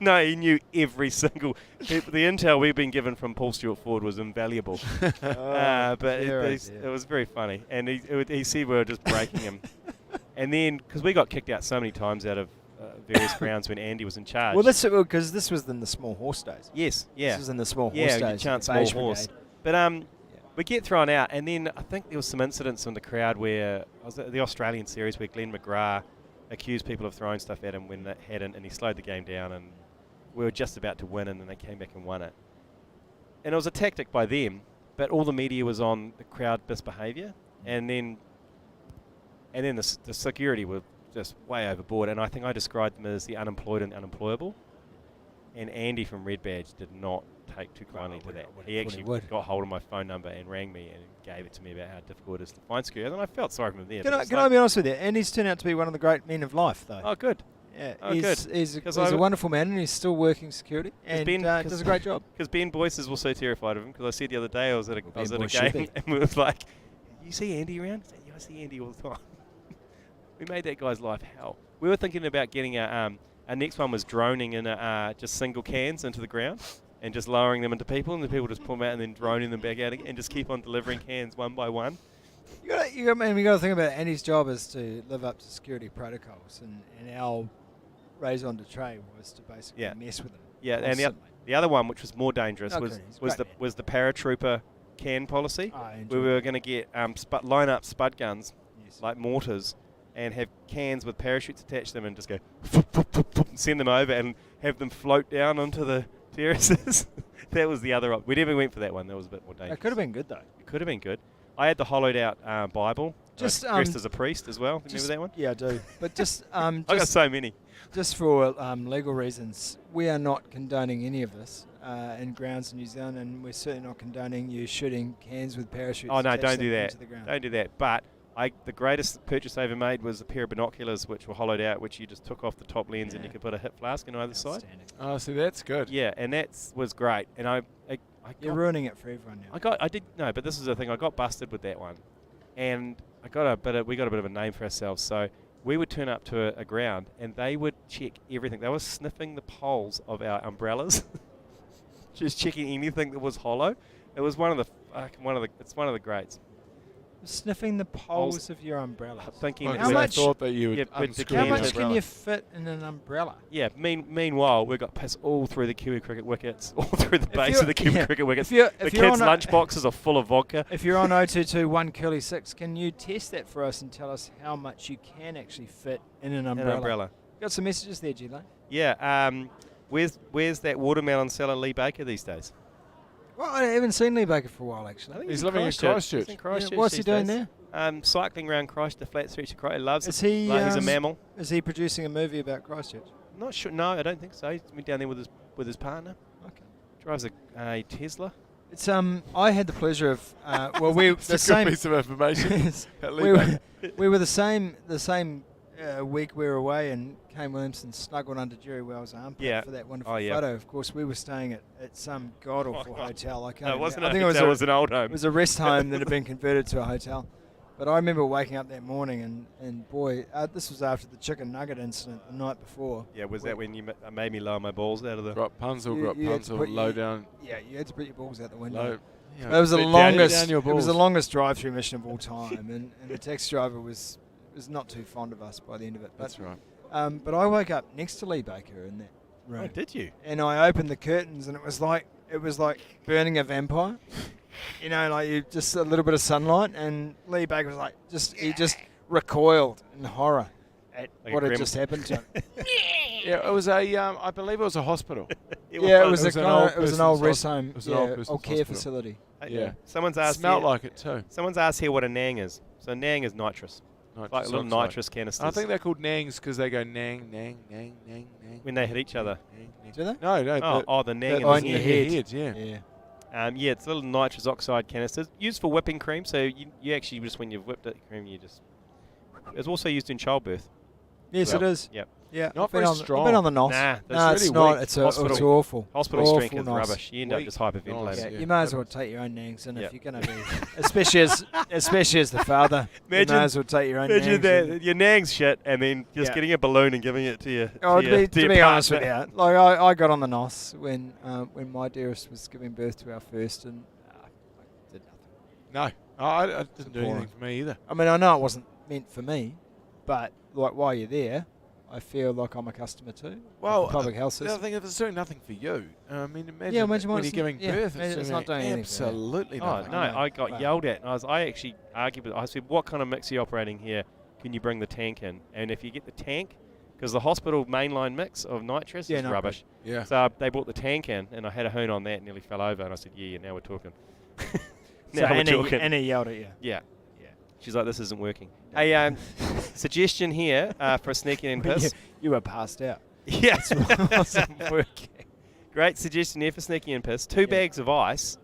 No, he knew every single. The intel we've been given from Paul Stewart Ford was invaluable. But it was very funny, and he said we were just breaking him. And then, because we got kicked out so many times out of various grounds when Andy was in charge. Well, that's because this was in the small horse days. Yes, yeah. This was in the small horse days. Yeah, chance small horse. But we get thrown out, and then I think there was some incidents in the crowd where I was at the Australian series where Glenn McGrath accused people of throwing stuff at him when they hadn't, and he slowed the game down, and we were just about to win, and then they came back and won it. And it was a tactic by them, but all the media was on the crowd misbehaviour, and then the security were just way overboard, and I think I described them as the unemployed and unemployable. And Andy from Red Badge did not take too kindly to that. He actually got hold of my phone number and rang me and gave it to me about how difficult it is to find security. And I felt sorry for him there. Can I be honest with you? Andy's turned out to be one of the great men of life, though. Oh, good. Yeah, Oh, he's a wonderful man, and he's still working security, and does a great job. Because Ben Boyce was so terrified of him, because I said the other day I was at a game, and we was like, you see Andy around? I said, yeah, I see Andy all the time. We made that guy's life hell. We were thinking about getting our next one was droning in just single cans into the ground and just lowering them into people, and the people just pull them out and then droning them back out again and just keep on delivering cans one by one. We got to think about Andy's job is to live up to security protocols, and our raison d'etre was to basically mess with it. Yeah, and the other one, which was more dangerous, was the paratrooper can policy, where we were going to get line up spud guns like mortars and have cans with parachutes attached to them and just go and send them over and have them float down onto the terraces. That was the other option. We never went for that one. That was a bit more dangerous. It could have been good, though. It could have been good. I had the hollowed out Bible, dressed as a priest as well. Remember that one? Yeah, I do. But I got so many. Just for legal reasons, we are not condoning any of this in grounds in New Zealand, and we're certainly not condoning you shooting cans with parachutes. Oh no, don't do that. Into the ground. Don't do that. But the greatest purchase I ever made was a pair of binoculars which were hollowed out, which you just took off the top lens and you could put a hip flask on either side. Oh, so that's good. Yeah, and that was great. And you're ruining it for everyone now. But this is the thing. I got busted with that one, and we got a bit of a name for ourselves. So we would turn up to a ground, and they would check everything. They were sniffing the poles of our umbrellas, just checking anything that was hollow. It was one of the greats. Sniffing the poles of your umbrella. Thinking how much? I thought that you would unscrew how much can you fit in an umbrella? Yeah. Meanwhile, we got piss all through the Kiwi cricket wickets, all through the base of the Kiwi cricket wickets. The kids' lunch boxes are full of vodka. If you're on 0221 curly 6, can you test that for us and tell us how much you can actually fit in an umbrella? Got some messages there, G-Lane. Yeah. Where's that watermelon seller Lee Baker these days? Well, I haven't seen Lee Baker for a while, actually. I think he's living in Christchurch. What's he doing there? Cycling around Christchurch, the flat stretch of Christchurch. He loves it. He's a mammal. Is he producing a movie about Christchurch? Not sure. No, I don't think so. He's been down there with his partner. Okay. Drives a Tesla. It's I had the pleasure of we the same piece of information. we were the same week we were away, and Kane Williamson snuggled under Jerry Wells' armpit for that wonderful photo. Of course, we were staying at some god-awful hotel. I think it was an old home. It was a rest home that had been converted to a hotel. But I remember waking up that morning, and boy, this was after the chicken nugget incident the night before. Yeah, was that when you made me lower my balls out of the... Rapunzel, low down. Yeah, you had to put your balls out the window. It was the longest. It was the longest drive-through mission of all time, and the taxi driver was not too fond of us by the end of it. That's right. But I woke up next to Lee Baker in that room. Oh, did you? And I opened the curtains, and it was like burning a vampire. Like you just a little bit of sunlight, and Lee Baker was like he just recoiled in horror at what had just happened to him. Yeah, it was I believe it was a hospital. It was an old rest home. It was an old care facility. Yeah. Someone's asked. Smelled like it too. Someone's asked here what a nang is. So nang is nitrous. Like little nitrous canisters. I think they're called nangs because they go nang, nang, nang, nang, nang. When they hit each other. Do they? No. The nang in your head. Yeah. It's little nitrous oxide canisters used for whipping cream. So you actually just when you've whipped it, cream, you just. It's also used in childbirth. Yes, it is. Yep. Yeah, not very strong. I've been on the NOS. Nah, it's not. It's awful. Hospital strength is rubbish. You end up just hyperventilating. Yeah, you may as well take your own nangs, and if you're going to be, especially as the father, you may as well take your own nangs. Imagine your nangs shit, and then just getting a balloon and giving it to you. To be honest with you, like I got on the NOS when my dearest was giving birth to our first, and I did nothing. No, I didn't do anything for me either. I mean, I know it wasn't meant for me, but like while you're there, I feel like I'm a customer too. Well, public health system. The other thing is it's doing nothing for you. I mean, imagine when you're giving birth, it's not doing anything. Absolutely nothing. No, I got yelled at. And I actually argued with. I said, "What kind of mix are you operating here? Can you bring the tank in? And if you get the tank, because the hospital mainline mix of nitrous is rubbish. Yeah. So they brought the tank in, and I had a hoon on that, and nearly fell over. And I said, "Yeah, now we're talking." Annie yelled at you. Yeah. She's like, "This isn't working." Hey, suggestion here for a sneaking in piss. You were passed out. Yeah. It wasn't working. Great suggestion here for Sneaky and Piss. 2 bags of ice,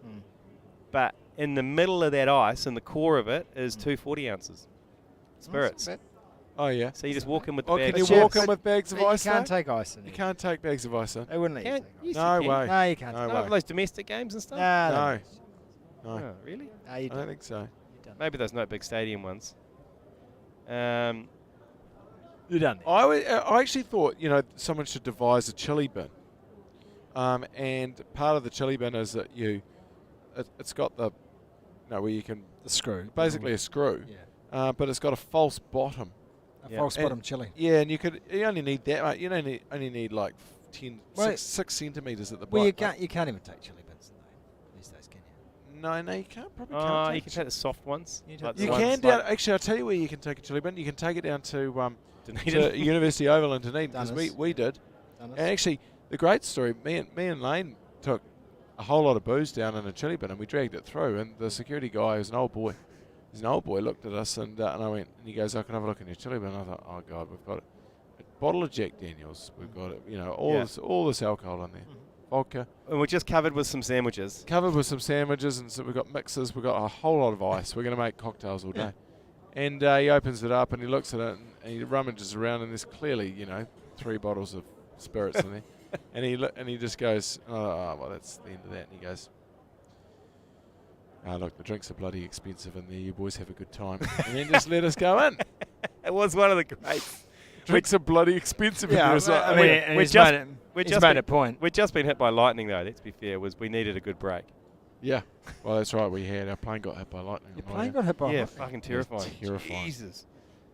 but in the middle of that ice, in the core of it, is 2 40 ounces spirits. Oh, yeah. So you just walk in with the Oh, bags. can you walk in with bags of ice? You can't though? take ice in. You can't take bags of ice in. They wouldn't let you Can't- take yes, No you can. way. No, you can't. No Not way. those domestic games and stuff? No. No. Oh, really? No, you I don't think so. Maybe those not big stadium ones. You're done. I actually thought, someone should devise a chili bin. And part of the chili bin is that it's got where you can... The screw. Basically a screw. Yeah. But it's got a false bottom. A false bottom chili. Yeah, and you only need that much. You only need like 6 centimetres at the bottom. Well, you can't even take chili bins these days, can you? No, you can't. Probably Oh, can't. you can take the soft ones. You like You the can ones down. like- Actually, I'll tell you where you can take a chili bin. You can take it down to Dunedin. University Oval in Dunedin because Done us. we did. Done us. And actually, the great story. Me and Lane took a whole lot of booze down in a chili bin and we dragged it through. And the security guy, who's an old boy, looked at us and I went, and he goes, "I can have a look in your chili bin." And I thought, "Oh God, we've got a bottle of Jack Daniels. We've got it. All this alcohol in there, vodka." And we're just covered with some sandwiches. Covered with some sandwiches, and so we've got mixers. We've got a whole lot of ice. We're going to make cocktails all day. And he opens it up and he looks at it and he rummages around, and there's clearly 3 bottles of spirits in there. And he just goes, "Oh, well, that's the end of that." And he goes, "Look, the drinks are bloody expensive in there. You boys have a good time." And then just let us go in. It was one of the greats. Drinks are bloody expensive in Yeah, there. So I mean, and he's made a point. We'd just been hit by lightning, though. Let's be fair. We needed a good break. yeah. Well, that's right. Our plane got hit by lightning. Your plane got hit by Yeah, lightning. fucking terrifying. Terrifying. Jesus.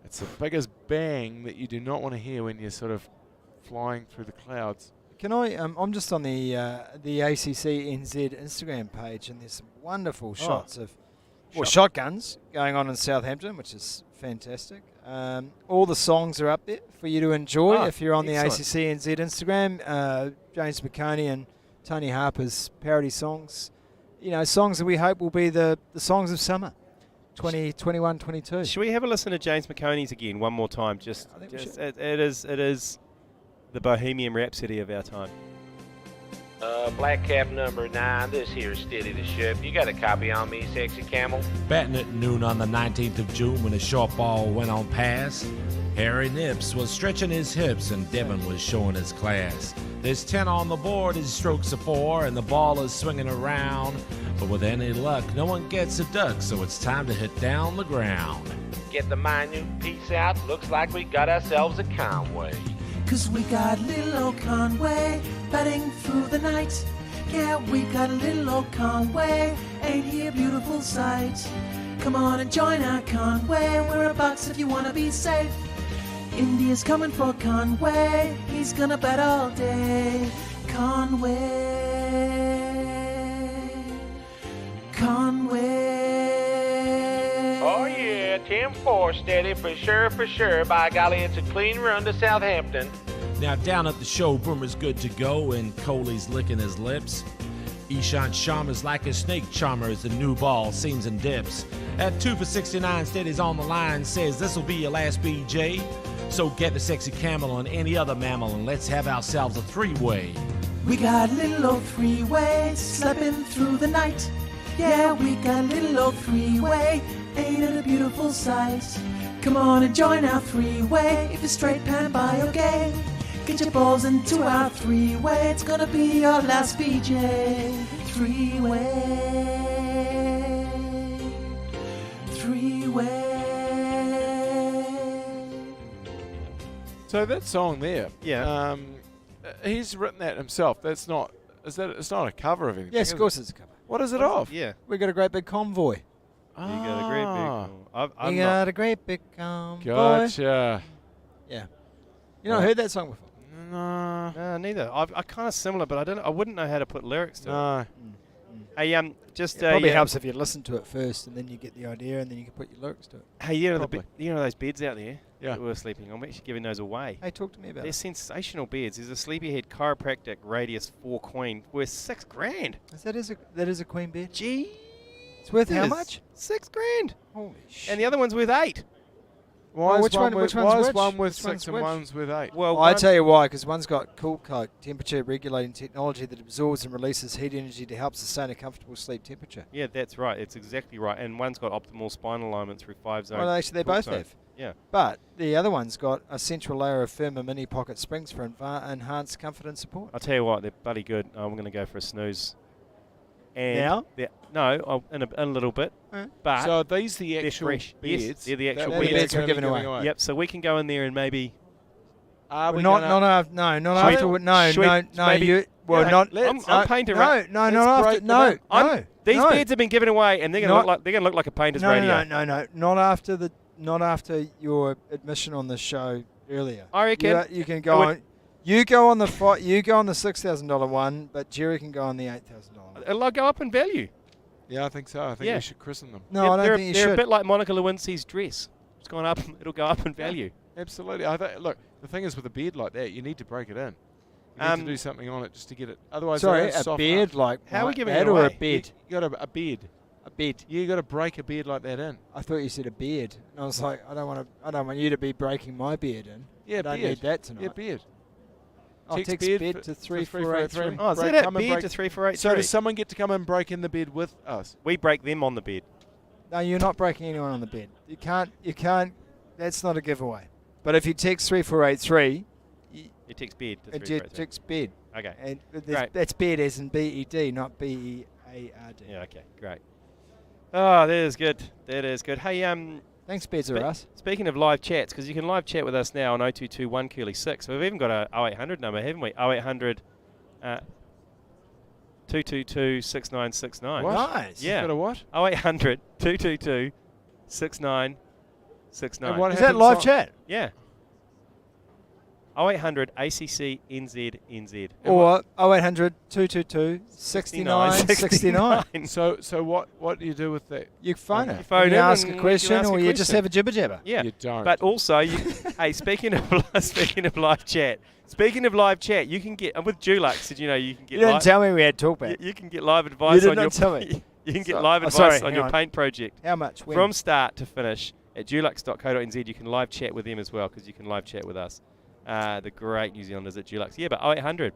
It's the biggest bang that you do not want to hear when you're sort of flying through the clouds. Can I? I'm just on the ACC NZ Instagram page, and there's some wonderful shots of shotguns going on in Southampton, which is fantastic. All the songs are up there for you to enjoy if you're on the ACC NZ Instagram. James McConey and Tony Harper's parody songs. Songs that we hope will be the songs of summer, 2021, 22. Should we have a listen to James McConey's again one more time? It is the Bohemian Rhapsody of our time. Blackcap number 9, this here's Steady the Ship. You got a copy on me, Sexy Camel? Batting at noon on the 19th of June when a short ball went on past. Harry Nips was stretching his hips and Devin was showing his class. There's 10 on the board, his strokes are 4, and the ball is swinging around. But with any luck, no one gets a duck, so it's time to hit down the ground. Get the minute piece out, looks like we got ourselves a Conway. 'Cause we got little old Conway batting through the night. Yeah, we got a little old Conway, ain't he a beautiful sight? Come on and join our Conway, we're a bucks if you wanna be safe. India's coming for Conway, he's gonna bat all day. Conway, Conway. Oh yeah, 10-4 steady for sure. By golly, it's a clean run to Southampton. Now down at the show, Boomer's good to go and Coley's licking his lips. Ishant Sharma's like a snake charmer as the new ball seams and dips. At 2 for 69, Steady's on the line, says this'll be your last BJ. So get the sexy camel and any other mammal and let's have ourselves a 3-way. We got a little old 3-way slipping through the night. Yeah, we got a little old 3-way, ain't it a beautiful sight? Come on and join our 3-way if you're straight pan by or gay. Get your balls into our 3-way, it's gonna be your last BJ. 3-way, 3-way. So that song there, yeah, he's written that himself. It's not a cover of anything? Yes, of course it's a cover. What is it of? Yeah, we got a great big convoy. You got a great big. We got a great big convoy. Gotcha. Yeah. You not heard that song before? No, neither. I kind of similar, but I wouldn't know how to put lyrics to No. it. Hey, just It probably helps if you listen to it first, and then you get the idea, and then you can put your lyrics to it. Hey, you know those beds out there Yeah. that we were sleeping on? We're actually giving those away. Hey, talk to me about They're it. sensational beds. There's a Sleepyhead chiropractic radius 4 queen worth $6,000. That is a queen bed. Gee, It's worth how much? $6,000. Holy shit! And the other one's worth $8,000. Why is which one one? with, Which one's why is which? one with Which 6 one's and which? one's with 8? Well, I tell you why, because one's got cool coat temperature regulating technology that absorbs and releases heat energy to help sustain a comfortable sleep temperature. Yeah, that's right. It's exactly right. And one's got optimal spine alignment through 5-zone. Well, actually, they torque both zone. have. Yeah. But the other one's got a central layer of firmer mini pocket springs for enhanced comfort and support. I'll tell you what, they're bloody good. I'm going to go for a snooze. And Now? No, in a little bit. But So are these the they're actual fresh. beds? Yes, they're the actual They're the beds. beds we're giving away. Yep, so we can go in there and maybe... Are we Not gonna- after. No, not Should after. we- No, should we no, no. maybe- You well, Yeah, not. I'm painting. No, no, let's not after. break them No, up. no. These no. beds have been given away, and they're going to look like a painter's radio. No. Not after not after your admission on the show earlier. I reckon You can go on. You go on the You go on the $6,000 one, but Jerry can go on the $8,000. It'll go up in value. Yeah, I think so. I think Yeah. we should christen them. No, I don't they're, think you they're should. a bit like Monica Lewinsky's dress. It's gone up. It'll go up in value. Absolutely. Look, the thing is with a bed like that, you need to break it in. You need to do something on it just to get it. Otherwise, Sorry, they don't a soften bed up. like How are we giving that it or a away? bed? You got a bed. A bed. You got to break a bed like that in. I thought you said a beard. And I was like, I don't want you to be breaking my beard in. Yeah, I don't beard. need that tonight. Yeah, beard. I'll text bed to 3483. Oh, is that it? Bed to 3483. So does someone get to come and break in the bed with us? We break them on the bed. No, you're not breaking anyone on the bed. You can't. That's not a giveaway. But if you text 3483, You text bed to and 3483. text bed. Okay. And Great. that's bed as in BED, not BEARD. Yeah, okay, great. Oh, that is good. That is good. Hey, Thanks, Beds or Us. speaking of live chats, because you can live chat with us now on 0221 Curly 6. We've even got a 0800 number, haven't we? 0800 222 6969. What? Nice. Yeah. Got a what? 0800 222 6969. And what Is that happens live on- chat? Yeah. 0800 ACC NZ. Or 0800 222 6969. So what do you do with that? You phone it. You phone you in ask and a you question, ask a or you just question. have a jibber jabber. Yeah. You don't. But also, hey, speaking of live chat, you can get with Dulux. Did you know you can get? You didn't tell me we had talkpath. You can get live advice did on not your. tell me. You can get So- live oh, advice sorry, on hang your on. paint project. How much? When? From start to finish at dulux.co.nz. You can live chat with them as well because you can live chat with us. The great New Zealanders at Dulux. Yeah, but 0800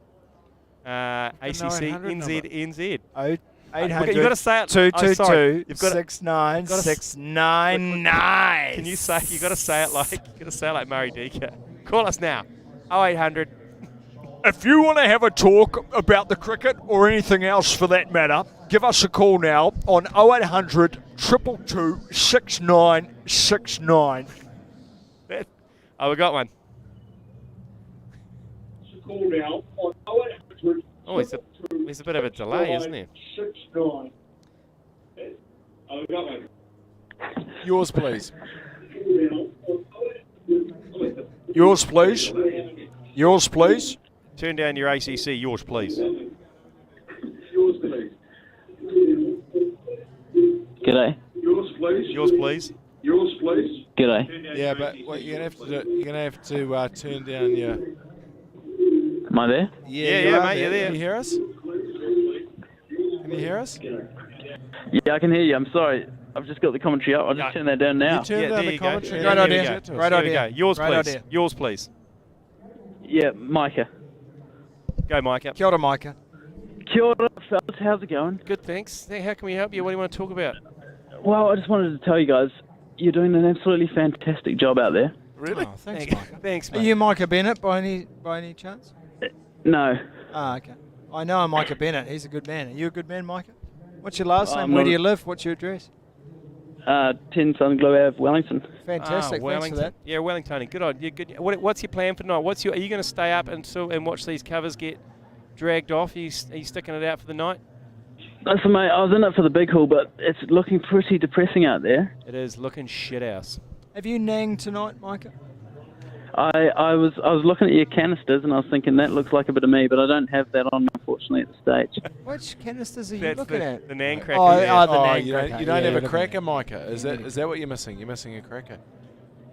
ACC 0800 NZ. Oh, 800 you got to say it. 222 You've got to. 6969. Can you say? You got to say it like Murray Deaker. Call us now. 0800. If you want to have a talk about the cricket or anything else for that matter, give us a call now on 0800 222 6969. Oh, we got one. Call now on 0800 Oh, there's a bit of a delay, isn't there? 69. Oh, we got one. Yours, please. Yours, please. Yours, please. Turn down your ACC. Yours, please. Yours, please. G'day. Yours, please. Yours, please. Yours, please. G'day. Yeah, but what you're gonna have to do, you're gonna have to turn down your. Am I there? Yeah, you are mate, you're there. Can you hear us? Can you hear us? Yeah, I can hear you. I'm sorry. I've just got the commentary up. I'll just turn that down now. You turn Yeah, down there the you go. commentary. Yeah, Great there we idea. go. Great There we idea. go. Yours, Great please. idea. Yours, please. Yeah, Micah. Go, Micah. Kia ora, Micah. Kia ora, fellas. How's it going? Good, thanks. Hey, how can we help you? What do you want to talk about? Well, I just wanted to tell you guys, you're doing an absolutely fantastic job out there. Really? Oh, thanks, Thank- Micah. Thanks, Are mate. you Micah Bennett by any chance? No. Ah, okay. I know a Micah Bennett. He's a good man. Are you a good man, Micah? What's your last name? I'm Where not do a- you live? What's your address? 10 Southern Globe Ave, Wellington. Fantastic. Thanks Wellington. for that. Yeah, Wellington. Good on you. Good. What's your plan for tonight? Are you going to stay up and watch these covers get dragged off? Are you sticking it out for the night? Listen, mate, I was in it for the big haul, but it's looking pretty depressing out there. It is looking shit house. Have you nanged tonight, Micah? I was looking at your canisters and I was thinking that looks like a bit of me, but I don't have that on, unfortunately, at the stage. Which canisters are you That's looking the at? Nang cracker. Oh, yeah. the Nang you cracker. don't Yeah, have you're a looking cracker, at- Micah. Is that what you're missing? You're missing a cracker.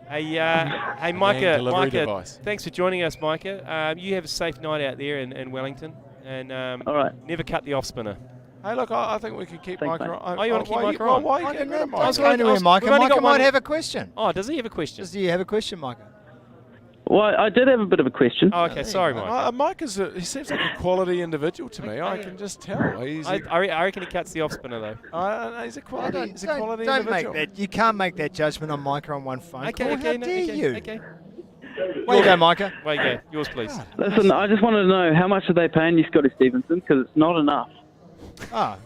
Hey, Micah. delivery Micah, device. thanks for joining us, Micah. You have a safe night out there in Wellington, and All right. never cut the off spinner. Hey, look, I think we could keep Thanks, Micah mate. on. Oh, you want to keep Micah on? Why are you getting rid of I was Micah? going to where Micah. we've only Micah got might one- have a question. Oh, does he have a question? Do you have a question, Micah? Well, I did have a bit of a question. Oh, okay. Sorry, Mike. Micah's he seems like a quality individual to me. I can just tell. He's I reckon he cuts the off spinner though. he's a quality. He's a quality Don't individual. make that. You can't make that judgment on Micah on one phone call. How dare you? Okay. Where you go, Micah? Way you go. Yours, please. Listen, I just wanted to know how much are they paying you, Scotty Stevenson? Because it's not enough. I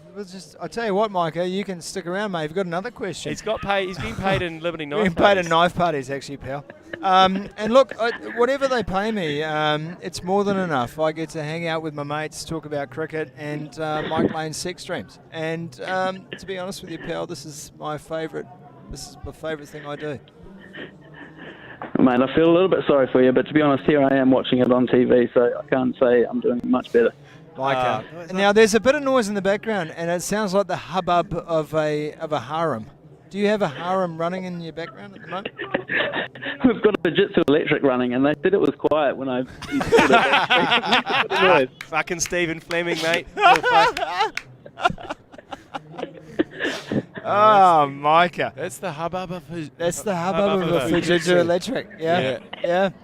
tell you what, Micah, you can stick around, mate. You've got another question. He's got paid. He's been paid in Liberty Knife. Being paid at knife parties, actually, pal. And look, whatever they pay me, it's more than enough. I get to hang out with my mates, talk about cricket, and Mike Lane's sex dreams. And to be honest with you, pal, this is my favourite. This is my favourite thing I do. Mate, I feel a little bit sorry for you, but to be honest, here I am watching it on TV, so I can't say I'm doing much better. Micah. Now, there's a bit of noise in the background, and it sounds like the hubbub of a harem. Do you have a harem running in your background at the moment? We've got a Fujitsu electric running, and they said it was quiet when I installed it. Fucking Stephen Fleming, mate. Oh, Micah. That's the hubbub of That's the hubbub of a Fujitsu electric. Yeah.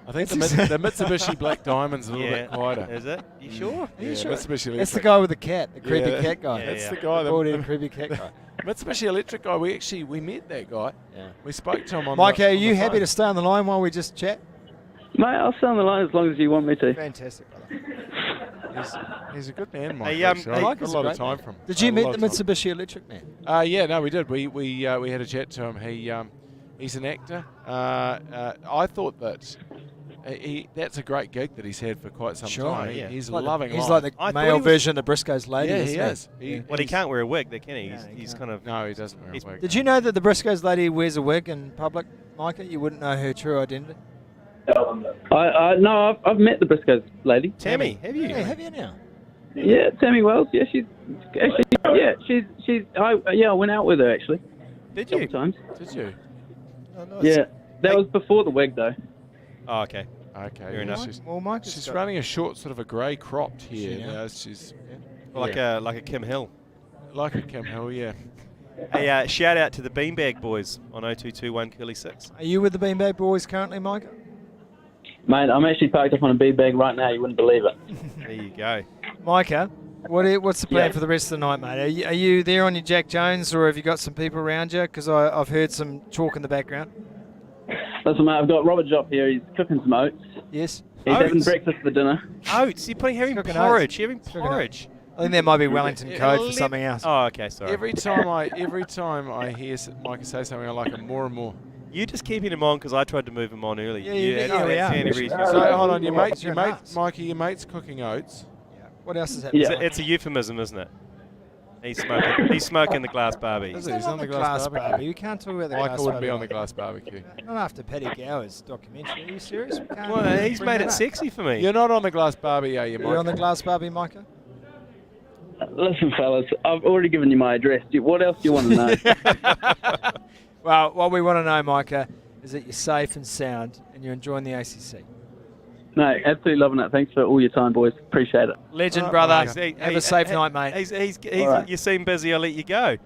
I think the Mitsubishi Black Diamond's a little bit quieter. Is it? You sure? Are you Yeah, sure? Mitsubishi Electric. That's the guy with the cat, the creepy cat guy. That's the guy. The creepy cat guy. Mitsubishi Electric guy. We met that guy. Yeah. We spoke to him on. Micah, the, are on you the happy phone. to stay on the line while we just chat? Mate, I'll stay on the line as long as you want me to. Fantastic, brother. He's a good man, Mike. Hey, actually. I got a Micah's lot a of great time man. from him. Did you A meet lot the of time. Mitsubishi Electric man? Yeah, no, we did. We had a chat to him. He's an actor. I thought that that's a great gig that he's had for quite some time. Yeah. He's Like loving He's life. like I the thought male he was- version of Briscoe's lady. Yeah, isn't he is. Well, he can't wear a wig, can he? Yeah, he He's can't. kind of. No, he doesn't wear a wig. Did you know that the Briscoe's lady wears a wig in public, Micah? You wouldn't know her true identity. No, I've met the Briscoes lady. Tammy, have you? Yeah, have you now? Yeah, Tammy Wells. Yeah, she's actually. I went out with her actually. Did a you? couple times. Did you? Oh, nice. Yeah, that was before the wig though. Oh, okay. Okay. Fair yeah, enough. She's running a short, sort of a grey cropped here. She now? She's Like a Kim Hill. like a Kim Hill, yeah. Hey, shout out to the Beanbag Boys on 0221 Curly 6. Are you with the Beanbag Boys currently, Micah? Mate, I'm actually parked up on a bee bag right now. You wouldn't believe it. There you go. Micah, what's the plan Yeah. for the rest of the night, mate? Are you there on your Jack Jones, or have you got some people around you? Because I've heard some talk in the background. Listen, mate, I've got Robert Jopp here. He's cooking some oats. Yes. He's having Oats? breakfast for dinner. Oats. You're having Cooking porridge. oats. You're having Cooking porridge. I think that might be Wellington code for something else. Oh, okay. Sorry. Every time I hear Micah say something, I like it more and more. You're just keeping him on because I tried to move him on earlier. Yeah, you did. Yeah, we are. So hold on, your Well, mate, you're an ass. Micah, your mate's cooking oats. What else is happening? Yeah. It's a euphemism, isn't it? He's smoking. He's smoking the glass Barbie. Is He's He's not on the glass barbecue. We can't talk about the Micah glass wouldn't be barbecue. on the glass barbecue. Not after Paddy Gower's documentary. Are you serious? We can't Well, he's bring made that it up. sexy for me. You're not on the glass barbie, are you, You're on Micah? the glass barbie, Micah? Listen, fellas, I've already given you my address. What else do you want to know? Well, what we want to know, Micah, is that you're safe and sound and you're enjoying the ACC. No, absolutely loving it. Thanks for all your time, boys. Appreciate it. Legend, All right, brother. Mike. Have a safe night, mate. He's All right. You seem busy. I'll let you go.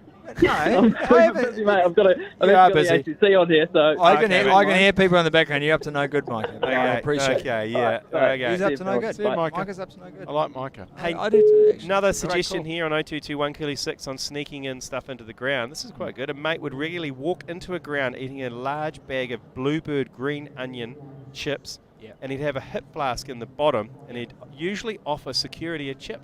No, I'm super busy, mate. I've got busy. the ACC on here, so I can hear people in the background. You're up to no good, Micah. I Okay, appreciate it. okay, yeah. Alright, Okay. He's up to no See good. See you, Micah. Micah's up to no good. I like Micah. Hey, I do too, actually. Another Great suggestion call. here on 0221 Curly 6 on sneaking in stuff into the ground. This is quite good. A mate would regularly walk into a ground eating a large bag of Bluebird green onion chips, Yeah. and he'd have a hip flask in the bottom, and he'd usually offer security a chip.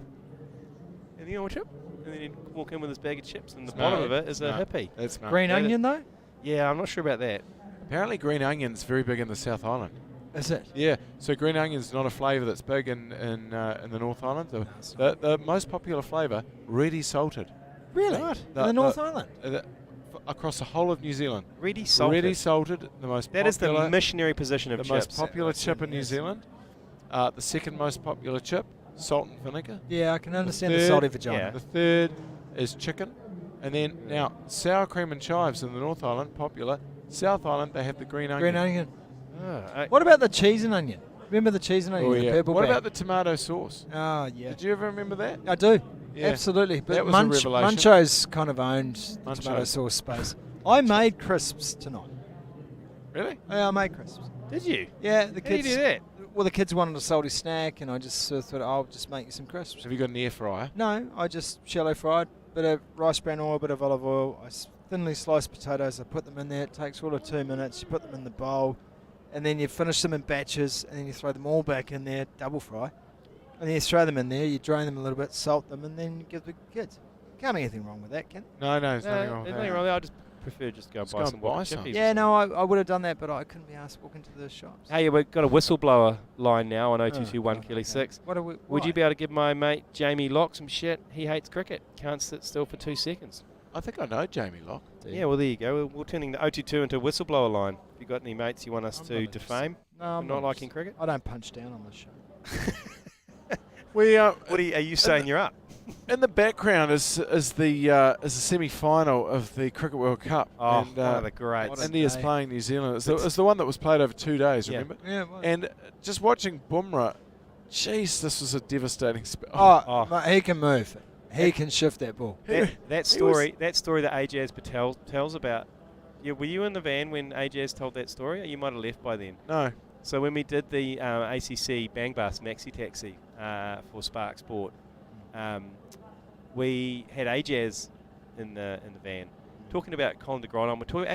And you know a chip? And then he'd walk in with his bag of chips, and the bottom of it is a hippie. That's not. Green onion, though? Yeah, I'm not sure about that. Apparently, green onion's very big in the South Island. Is it? Yeah, so green onion's not a flavour that's big in the North Island. The most popular flavour, ready salted. Really? Right. In the North Island? Across the whole of New Zealand. Ready salted. Ready salted, the most That popular. is the missionary position of the chips. most popular chip in New Zealand. The second most popular chip, salt and vinegar. Yeah, I can understand the third- salty vagina. Yeah. The third is chicken. And then, now, sour cream and chives in the North Island, popular. South Island, they have the green onion. Green onion. Ah, What about the cheese and onion? Remember the cheese and onion? Oh, the yeah. purple What bag? about the tomato sauce? Oh, yeah. Did you ever remember that? I do. Yeah. Absolutely. But That was a revelation. Muncho's kind of owned the Muncho. tomato sauce space. I made crisps tonight. Really? Yeah, I made crisps. Did you? Yeah, the How do you kids. do that? Well, the kids wanted a salty snack, and I just sort of thought, I'll just make you some crisps. Have you got an air fryer? No, I just shallow fried, bit of rice bran oil, bit of olive oil. I thinly sliced potatoes. I put them in there. It takes all of 2 minutes. You put them in the bowl, and then you finish them in batches, and then you throw them all back in there, double fry. And then you throw them in there, you drain them a little bit, salt them, and then you give the kids. Can't be anything wrong with that, can No, there's nothing wrong with There's that. nothing wrong with that. I just prefer just to go and Just buy go some and buy water some. chippies. Yeah, no, I would have done that, but I couldn't be asked to walk into the shops. Hey, we've got a whistleblower line now on 0221 God, Kelly 6. What are we, Would why? you be able to give my mate Jamie Locke some shit? He hates cricket. Can't sit still for 2 seconds. I think I know Jamie Locke. Yeah, well, there you go. We're turning the 022 into a whistleblower line. Have you got any mates you want us I'm to not defame No, for I'm not liking interested. cricket? I don't punch down on this show. We What are you saying you're up? in the background is the semi-final of the Cricket World Cup. Oh, and, one of the greats. India's day. playing New Zealand. It's the one that was played over 2 days. Yeah. Remember? Yeah, it was. And just watching Bumrah, jeez, this was a devastating spell. Oh, mate, he can move. He can shift that ball. That story that Ajaz Patel tells about. Yeah, were you in the van when Ajaz told that story? Or you might have left by then. No. So when we did the ACC Bang Bus Maxi Taxi for Spark Sport, we had Ajaz in the van talking about Colin de Grandhomme. We're talking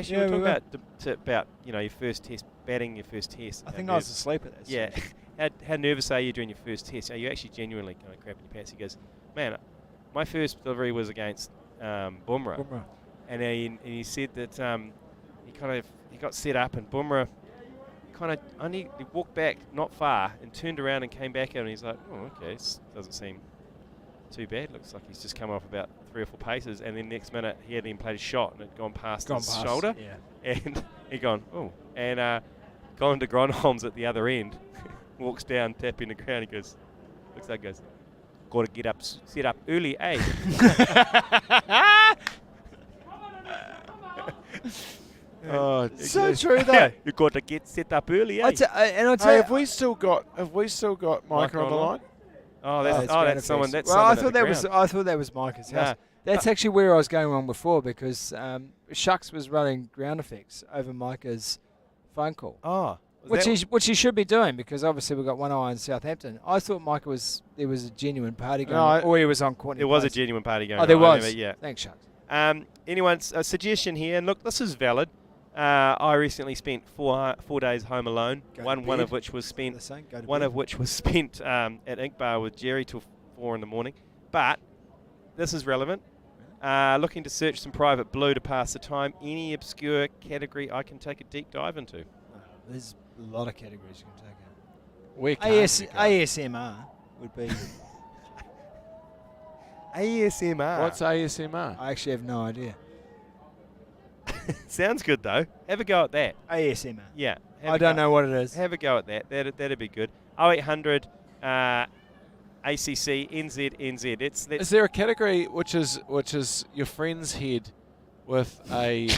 about your first test batting, your first test. I think I was asleep at that Yeah. stage. How nervous are you during your first test? Are you actually genuinely kind of crapping your pants? He goes, man, my first delivery was against Bumrah. And he said that he got set up, and Bumrah he walked back not far and turned around and came back out, and he's like, oh, okay, this doesn't seem too bad. Looks like he's just come off about 3 or 4 paces, and then next minute he hadn't even played a shot and it had gone past his shoulder. Yeah. And he gone, oh. And Colin de Grandhomme's at the other end, walks down, tapping the ground. He goes, looks like he goes, got to get up, set up early, eh? Oh, So true though. You got to get set up early, eh? And I tell Hey, you, have we still got Micah on the line? Oh, it's that's someone. That's well, I someone thought at the I thought that was Micah's house. Nah. That's actually where I was going wrong before, because Shucks was running ground effects over Micah's phone call. Oh, Which he should be doing, because obviously we've got one eye on Southampton. I thought Micah there was a genuine party going on, or he was on Courtney there was a Place. genuine party going Oh, on. there I was. remember, yeah. Thanks, Shucks. Anyone's a suggestion here, and look, this is valid. I recently spent 4 days home alone. One of which was spent at Ink Bar with Jerry till 4 in the morning. But this is relevant. Looking to search some private blue to pass the time. Any obscure category I can take a deep dive into? There's a lot of categories you can take out. Where can't you go? ASMR would be. ASMR. What's ASMR? I actually have no idea. Sounds good though. Have a go at that. ASMR. Yeah. I don't know what it is. Have a go at that. That'd be good. 0800 ACC NZ. That's Is there a category which is your friend's head with a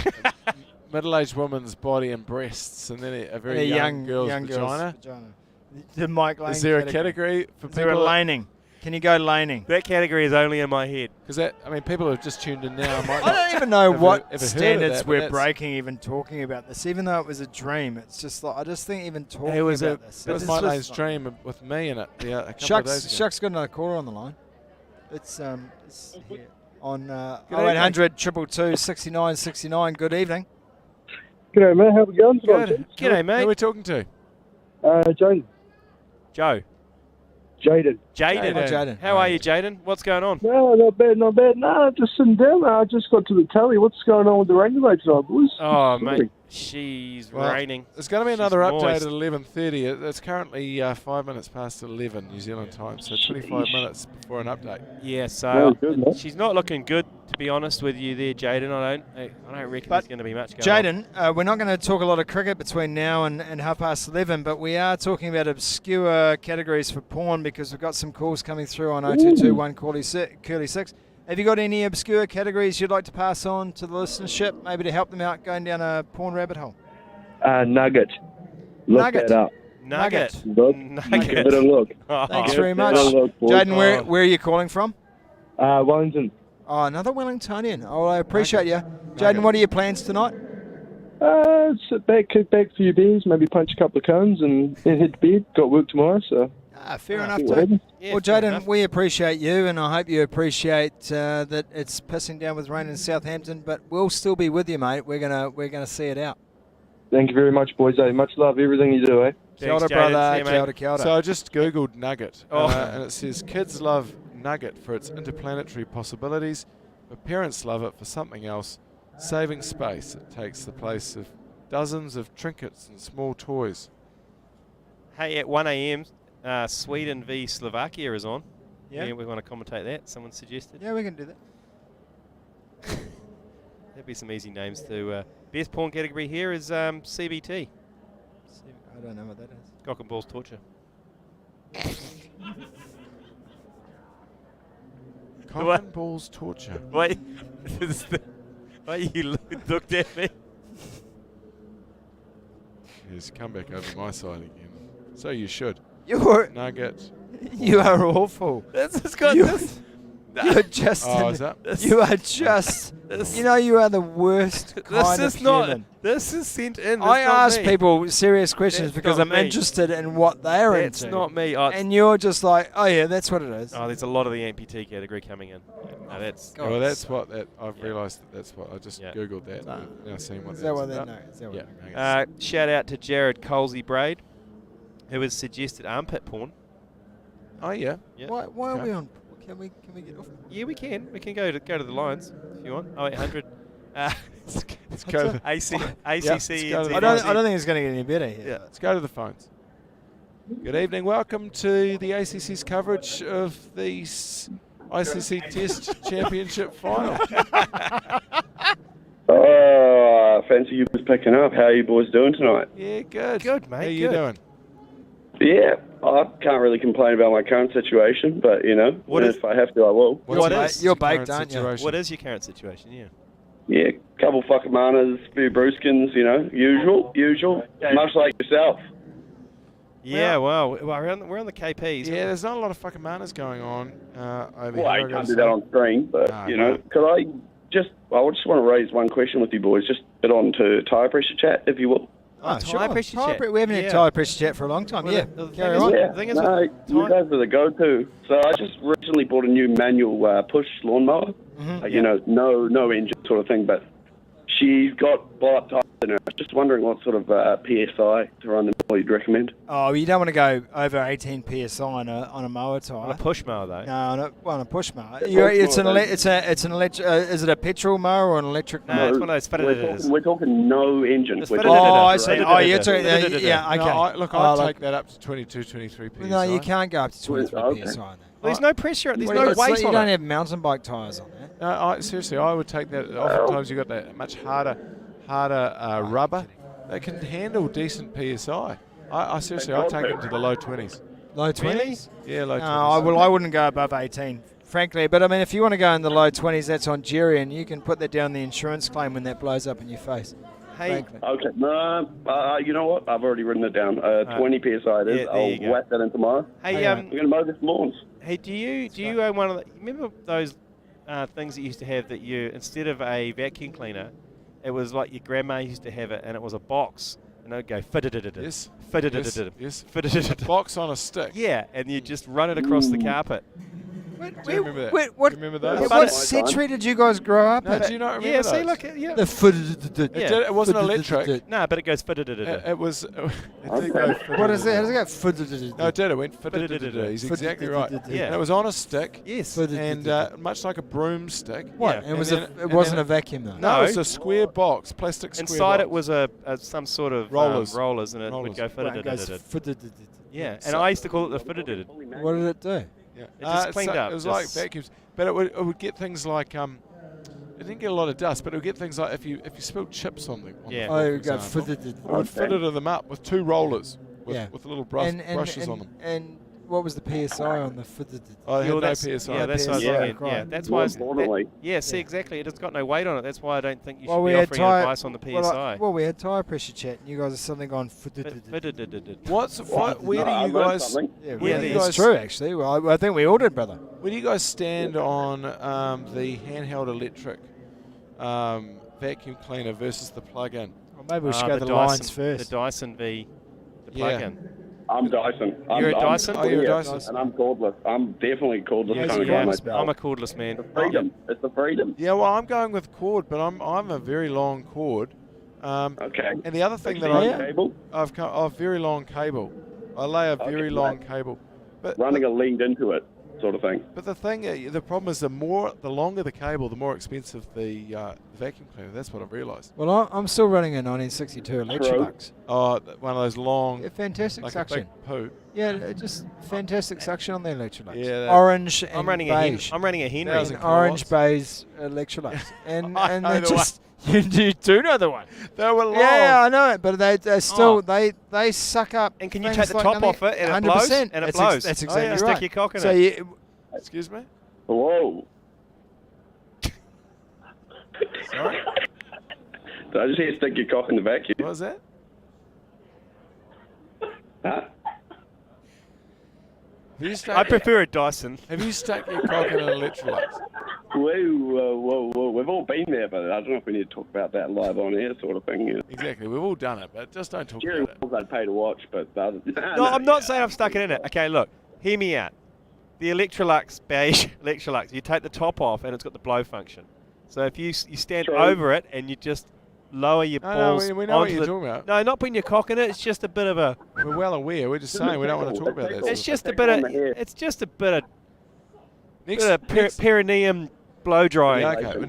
middle-aged woman's body and breasts, and then a very young girl's vagina? The Mike Lane. Is there a category for Is there a people? laning? Can you go laning? That category is only in my head. Because people who have just tuned in now might I don't even know what ever heard of standards that, but we're that's- breaking even talking about this, even though it was a dream. It's just like, I just think even talking It was about a- this. That was this my was Lane's like- dream with me in it. Yeah, a couple of days ago. Shucks got another caller on the line. It's here on Good 0800 222 69 69. Good evening. G'day, mate. How's it going tonight? Good. G'day, Who mate. are we talking to? Jaden. Joe. Jaden. Jaden. Hi, Jaden. How are you, Jaden? What's going on? No, not bad, not bad. No, just sitting down. I just got to the tally. What's going on with the rain delay tonight, boys? Oh, Sorry. mate. She's Well, raining. There's going to be She's another update moist. at 11:30. It's currently 5 minutes past 11 New Zealand time, so 25 minutes before an update. Yeah, so Very good, mate. she's not looking good, to be honest with you there, Jaden. I don't reckon there's going to be much going on. Jaden, we're not going to talk a lot of cricket between now and 11:30, but we are talking about obscure categories for porn, because we've got some calls coming through on 0221 Curly 6. Have you got any obscure categories you'd like to pass on to the listenership, maybe to help them out going down a porn rabbit hole? Nugget. Look Nugget. that up. Nugget. Look. Nugget. Give it a look. Oh. Thanks Give very it much. a look, boys. Jaden, where are you calling from? Wellington. Oh, another Wellingtonian. Oh, I appreciate you. Jaden, what are your plans tonight? Sit back, kick back a few beers, maybe punch a couple of cones and then head to bed. Got work tomorrow, so... Fair enough, see what too. happens. Yeah, Well, fair Jaden, enough. we appreciate you, and I hope you appreciate that it's pissing down with rain in Southampton, but we'll still be with you, mate. We're gonna see it out. Thank you very much, boys. Much love, everything you do, Kia ora, Jaden. brother. See you, mate. Kia ora, kia ora. So I just Googled nugget, Oh. and it says kids love nugget for its interplanetary possibilities, but parents love it for something else, saving space. It takes the place of dozens of trinkets and small toys. Hey, at 1 a.m., Sweden v Slovakia is on. Yeah. We want to commentate that. Someone suggested. Yeah, we can do that. There'd be some easy names to. Best porn category here is CBT. I don't know what that is. Cock and balls torture. Cock and balls torture. Wait. Why you looked at me? He's come back over my side again. So you should. Nugget. You are awful. This has got You- this. You're just. Oh, is that? You are just. You know, you are the worst kind This of is not. human. This is sent in. I That's not ask me. people serious questions That's because not I'm me. interested in what they're That's into. not me. Oh, And you're just like, oh yeah, that's what it is. oh, there's a lot of the amputee category coming in. No, that's. God. Well, that's what that I've realised that's what I just Yeah. googled that. No. Now seeing what Is that's that what they about. know? Is that what Yeah. they know? nuggets. Shout out to Jared Colsey Braid, who has suggested armpit porn. Oh yeah. Yeah. Why are Okay. we on? Can we get off? Yeah, we can. We can go to the lines if you want. 0800. Let's go. To AC, Yeah, ACC. let's go to the I don't think it's going to get any better here. Yeah. Let's go to the phones. Good evening. Welcome to the ACC's coverage of the ICC Test Championship final. Oh, fancy you boys picking up. How are you boys doing tonight? Yeah, good. Good, mate. How you good. doing? Yeah, I can't really complain about my current situation, but, you know, What is- if I have to, I will. What You're is you're your baked, current aren't you? situation? What is your current situation? Yeah. Yeah, couple fucking manas, few brewskins, you know, usual, much like yourself. Yeah. Well, we're on the KPs. Yeah, there's not a lot of fucking manners going on over Well, I here. can't do that on screen, but, No, you know, no. could I just want to raise one question with you boys, just get on to tyre pressure chat, if you will. Oh, tyre pressure chat. We haven't had Yeah. tyre pressure chat for a long time. Well, Yeah, the thing carry is- on. Yeah, The thing is no, with you tyre- guys are the go-to. So I just recently bought a new manual push lawnmower. You know, no engine sort of thing, but she's got blow-up tyres in her. I was just wondering what sort of PSI to run the mower you'd recommend. Oh, you don't want to go over 18 psi on a mower On tyre. a push mower though. No, on a push mower. push It's an mower, it's an electric. Is it a petrol mower or an electric No, mower? it's one of those We're talking no engine. It's We're fitted talking in it. Oh, I see. Fitted Oh, in you're it. talking. Fitted in it. Yeah, okay. No, look, Oh, I'd like- take that up to 22, 23 PSI. No, you can't go up to 23 Okay. psi on that. There's no pressure. There's Well, no it's like weight you on don't it. have mountain bike tyres on there. No, seriously, I would take that. Oftentimes you got that much harder rubber that can handle decent PSI. I seriously, I'd take it to the low 20s. Low 20s? Yeah, low 20s. I wouldn't go above 18, frankly. But I mean, if you want to go in the low 20s, that's on Jerry, and you can put that down the insurance claim when that blows up in your face. Hey, frankly. Okay, no, you know what? I've already written it down. 20 PSI it is. Yeah, there you I'll go. whack that in tomorrow. Hey, I'm going to mow this lawns. Hey, do you own one of the? Remember those things that you used to have that you instead of a vacuum cleaner, it was like your grandma used to have it, and it was a box, and it would go fididididid, Yes. fididididid, Yes. fididididid. Box on a stick. Yeah, and you just run it across the carpet. Do you remember that? Wait, what? Do you remember those? What century did you guys grow up No, in? do you not remember Yeah, those? see, look, yeah. The It wasn't electric. No, but it goes fididididid. It was. It did Okay. go What is it? How does it go? No, it did. It went fididididid. He's exactly right. Yeah. And it was on a stick. Yes. And much like a broomstick. What? Yeah. It was And a. then- It and wasn't then a vacuum though. No, it was a square box, plastic square Inside box. it was a some sort of Rollers. rollers, and it Rollers. would go Right, it goes fididididid. Yeah, and So- I used to call it the fidididid. What did it do? Yeah. It just it's cleaned like- up, It was like just- vacuums, but it would get things like it didn't get a lot of dust, but it would get things like if you spilled chips on the Yeah. floor, Oh, for you go example, fitted. it would fitted them up with two rollers with Yeah. little and, brushes on them. And what was the PSI on the? I had no that's, PSI. Yeah, that's what I was Yeah, thinking. Yeah, that's why. See, exactly. It's got no weight on it. That's why I don't think you should be offering advice on the PSI. Well, we had tyre pressure chat, and you guys are suddenly gone. Where do you guys? It's true, actually. Well, I think we all did, brother. Where do you guys stand on the handheld electric vacuum cleaner versus the plug-in? Well, maybe we should go the lines first. The Dyson v. the plug-in. I'm Dyson. You're a Dyson? Oh, you're a Dyson. And I'm cordless. I'm definitely cordless kind of guy myself. I'm a cordless man. It's the freedom. It's the freedom. Yeah, well, I'm going with cord, but I'm a very long cord. Okay. And the other thing that I've very long cable. I lay a very long cable. But running a lead into it, sort of thing. But the problem is the longer the cable, the more expensive the vacuum cleaner. That's what I've realised. Well, I'm still running a 1962 Electrolux. Oh, one of those long. Yeah, fantastic like suction. A big poo. Yeah, just fantastic suction on the Electrolux. Yeah, orange and beige. I'm running a Henry. Orange beige Electrolux, and I they just. You do know the one. They were long. Yeah, I know it, but they still they suck up. And can you take the top off it and it blows? And it blows. That's exactly right. Stick your cock in it. Excuse me? Whoa. Sorry? Did I just hear stick your cock in the vacuum? What was that? Huh? I prefer a Dyson. Have you stuck your cock in an Electrolux? Whoa. We've all been there, but I don't know if we need to talk about that live on air sort of thing. Yeah. Exactly. We've all done it, but just don't talk Jerry about it. Wills I'd pay to watch, but... No, I'm not saying I've stuck it in it. Okay, look. Hear me out. The Electrolux, beige Electrolux, you take the top off and it's got the blow function. So if you stand over it and you just lower your balls... No, we know what you're talking about. No, not putting your cock in it. It's just a bit of a... We're well aware. We're just saying we don't want to talk about that. It's just a bit of... It's just a bit of perineum blow drying. Yeah, okay. Well,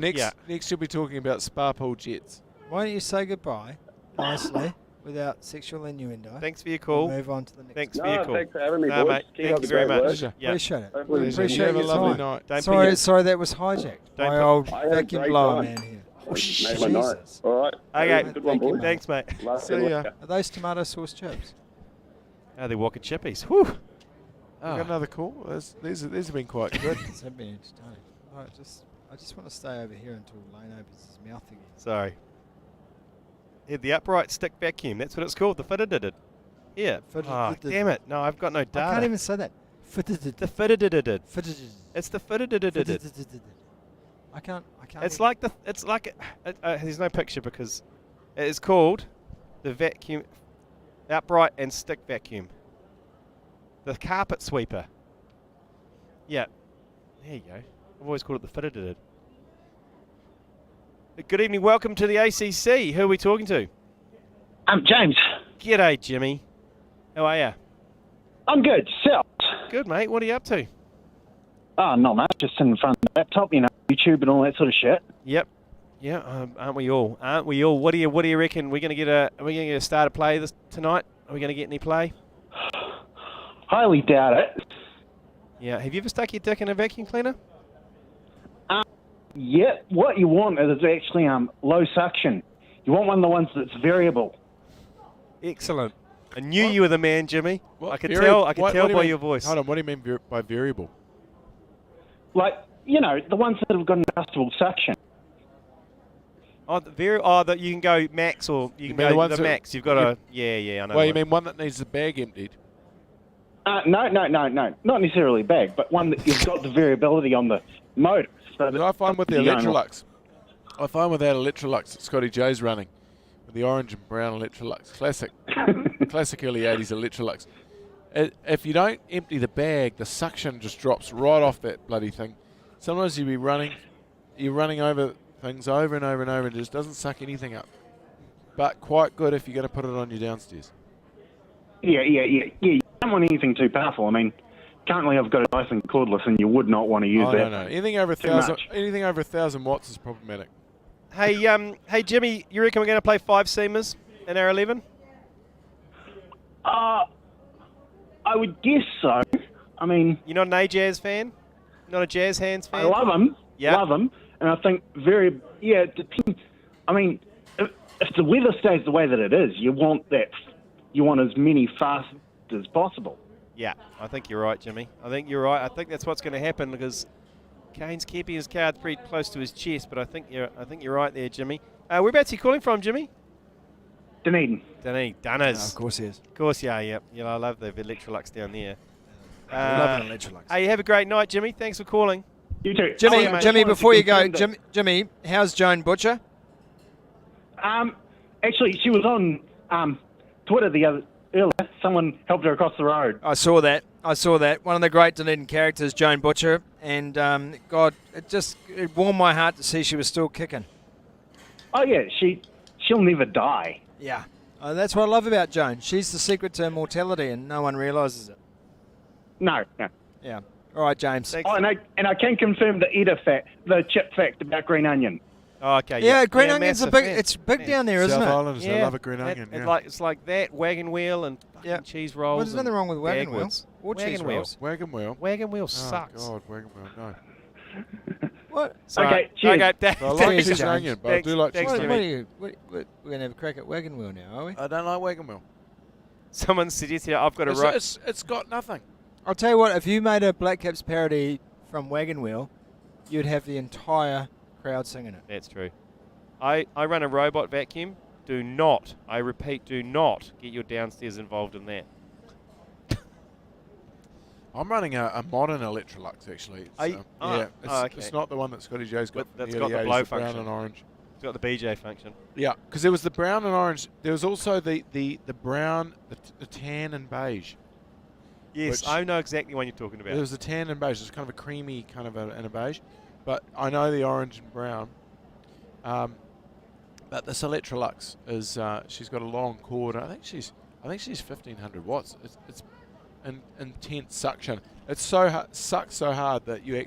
next you'll be talking about spa pool jets. Why don't you say goodbye nicely without sexual innuendo? Thanks for your call. We'll move on to the next. Thanks for your call. Thanks for having me, no, boys. mate. Thank you very much. Yeah. Appreciate it. Appreciate you. Have a lovely night. Sorry, that was hijacked. My old vacuum blower man here. Oh, Jesus. All right. Okay. Good one, boys. Thanks, mate. See ya. Are those tomato sauce chips? Oh, they're Walker Chippies. Whew. We got another call. These have been quite good. These have been entertaining. I just want to stay over here until Lane opens his mouth again. Sorry. Yeah, the upright stick vacuum. That's what it's called. The fitted. Yeah. Oh, damn it. No, I've got no data. I can't even say that. The fitted. It's the fitted. I can't. It's like there's no picture because it is called the vacuum, upright and stick vacuum. The carpet sweeper. Yeah. There you go. I've always called it the fitted. Good evening. Welcome to the ACC. Who are we talking to? I'm James. G'day, Jimmy. How are you? I'm good. Yourself? Good, mate. What are you up to? Oh, not much. Just sitting in front of the laptop, YouTube and all that sort of shit. Yep. Yeah. Aren't we all? What do you reckon? Are we going to get a start of play tonight? Are we going to get any play? Highly doubt it. Yeah. Have you ever stuck your dick in a vacuum cleaner? Yeah. What you want is actually low suction. You want one of the ones that's variable. Excellent. I knew you were the man, Jimmy. What? I could tell by your voice. Hold on. What do you mean by variable? Like, the ones that have got an adjustable suction. That you can go max or you can go the max. You've got I know. Well, you mean one that needs the bag emptied? No. Not necessarily bag, but one that you've got the variability on the motor. So I find with the Electrolux, that Electrolux that Scotty J's running, with the orange and brown Electrolux, classic early 80s Electrolux. If you don't empty the bag, the suction just drops right off that bloody thing. Sometimes you're running over things over and over and over, and it just doesn't suck anything up. But quite good if you're going to put it on your downstairs. Yeah. You don't want anything too powerful. I mean, currently I've got a Dyson cordless, and you would not want to use that. No. Anything over 1,000 watts is problematic. Hey, Jimmy, you reckon we're going to play 5 seamers in our 11? I would guess so. I mean, you're not an A-Jazz fan? Not a Jazz Hands fan? I love them. Yeah. Love them. And I think it depends. I mean, if the weather stays the way that it is, you want as many fast as possible. Yeah, I think you're right, Jimmy. I think you're right. I think that's what's going to happen because Kane's keeping his card pretty close to his chest, but I think you're right there, Jimmy. Whereabouts are you calling from, Jimmy? Dunedin. Dunners. Of course he is. Of course, yeah, yep. You know, I love the Electrolux down there. We love an Electrolux. Hey, have a great night, Jimmy. Thanks for calling. You too. Jimmy, before you go, Jimmy, how's Joan Butcher? Actually, she was on Twitter earlier. Someone helped her across the road. I saw that. One of the great Dunedin characters, Joan Butcher, and God, it warmed my heart to see she was still kicking. Oh yeah, she'll never die. Yeah, that's what I love about Joan. She's the secret to immortality, and no one realises it. No. Yeah. All right, James. Oh, and I can confirm the chip fact about green onion. Oh, okay. Yeah, green onion's massive, big. man. It's big down there, isn't South it? Islanders, they love a green onion. It's like that wagon wheel and fucking cheese rolls. Well, there's nothing wrong with wagon Dagwoods. wheels or Wagon cheese wheel. rolls. Wagon wheel. Wagon wheel sucks. Oh, God, wagon wheel, no. What? Okay, cheers. Okay, I like cheese onion, but I do like cheese onion. We're going to have a crack at wagon wheel now, are we? I don't like wagon wheel. Someone suggested I've got to write. It's got nothing. I'll tell you what, if you made a Blackcaps parody from Wagon Wheel, you'd have the entire crowd singing it. That's true. I run a robot vacuum. Do not, I repeat, do not get your downstairs involved in that. I'm running a modern Electrolux, actually. It's not the one that Scotty J's got. That's from the got the early blow 80s, brown function. and orange. It's got the BJ function. Yeah, because there was the brown and orange. There was also the brown, the tan and beige. Yes, I know exactly what you're talking about. There was the tan and beige. It's kind of a creamy kind of and a beige. But I know the orange and brown. But this Electrolux is she's got a long cord. I think she's 1500 watts. It's an intense suction. It's sucks so hard that you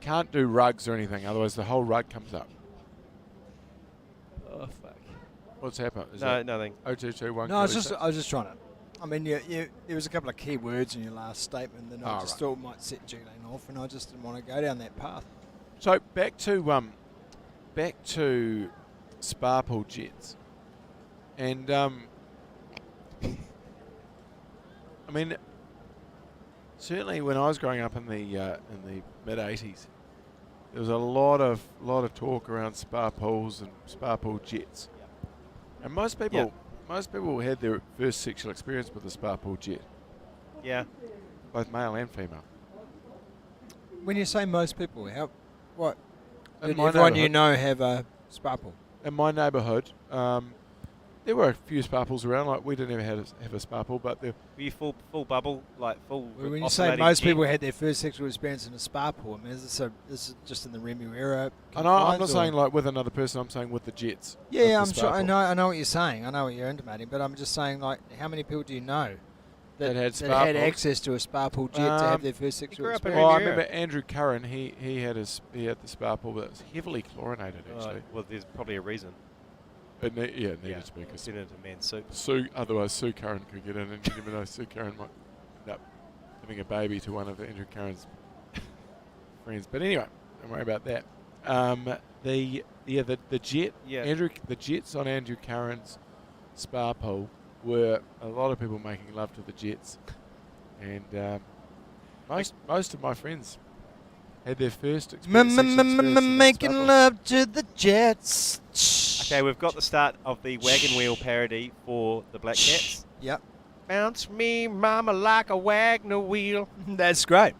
can't do rugs or anything. Otherwise, the whole rug comes up. Oh fuck! What's happened? Nothing. 0221. No, I was just trying to. I mean, there was a couple of key words in your last statement that I just thought might set Julian off, and I just didn't want to go down that path. So back to Sparpool Jets, and I mean, certainly when I was growing up in the mid '80s, there was a lot of talk around Sparpools and Sparpool Jets, and most people had their first sexual experience with a Sparpool Jet. Yeah, both male and female. When you say most people, what? In Did my everyone you neighbourhood- know have a Sparpool? In my neighbourhood, there were a few Sparpools around. Like we didn't ever have a Sparpool, but there. Were you full bubble, like full? When you say oscillating most jet? people had their first sexual experience in a Sparpool, I mean, this is just in the Remu era? I know. I'm not confined, saying or- like with another person. I'm saying with the Jets. Yeah, with I'm the sure. I Sparpool. know what you're saying. I know what you're intimating, but I'm just saying, like, how many people do you know that That had had Sparpools? access to a Sparpool jet to have their first sexual experience? Well, I remember Andrew Curran. He had the Sparpool, but it was heavily chlorinated actually. Well, there's probably a reason. It needed to be because Send it to man soup. Otherwise Sue Curran could get in, and you never know, Sue Curran might end up having a baby to one of Andrew Curran's friends. But anyway, don't worry about that. The jet, the Jets on Andrew Curran's Sparpool were a lot of people making love to the Jets, and most of my friends had their first experience. Making love to the Jets. Okay, we've got the start of the wagon wheel parody for the Black Cats. Yep. Bounce me, mama, like a Wagner wheel. That's great.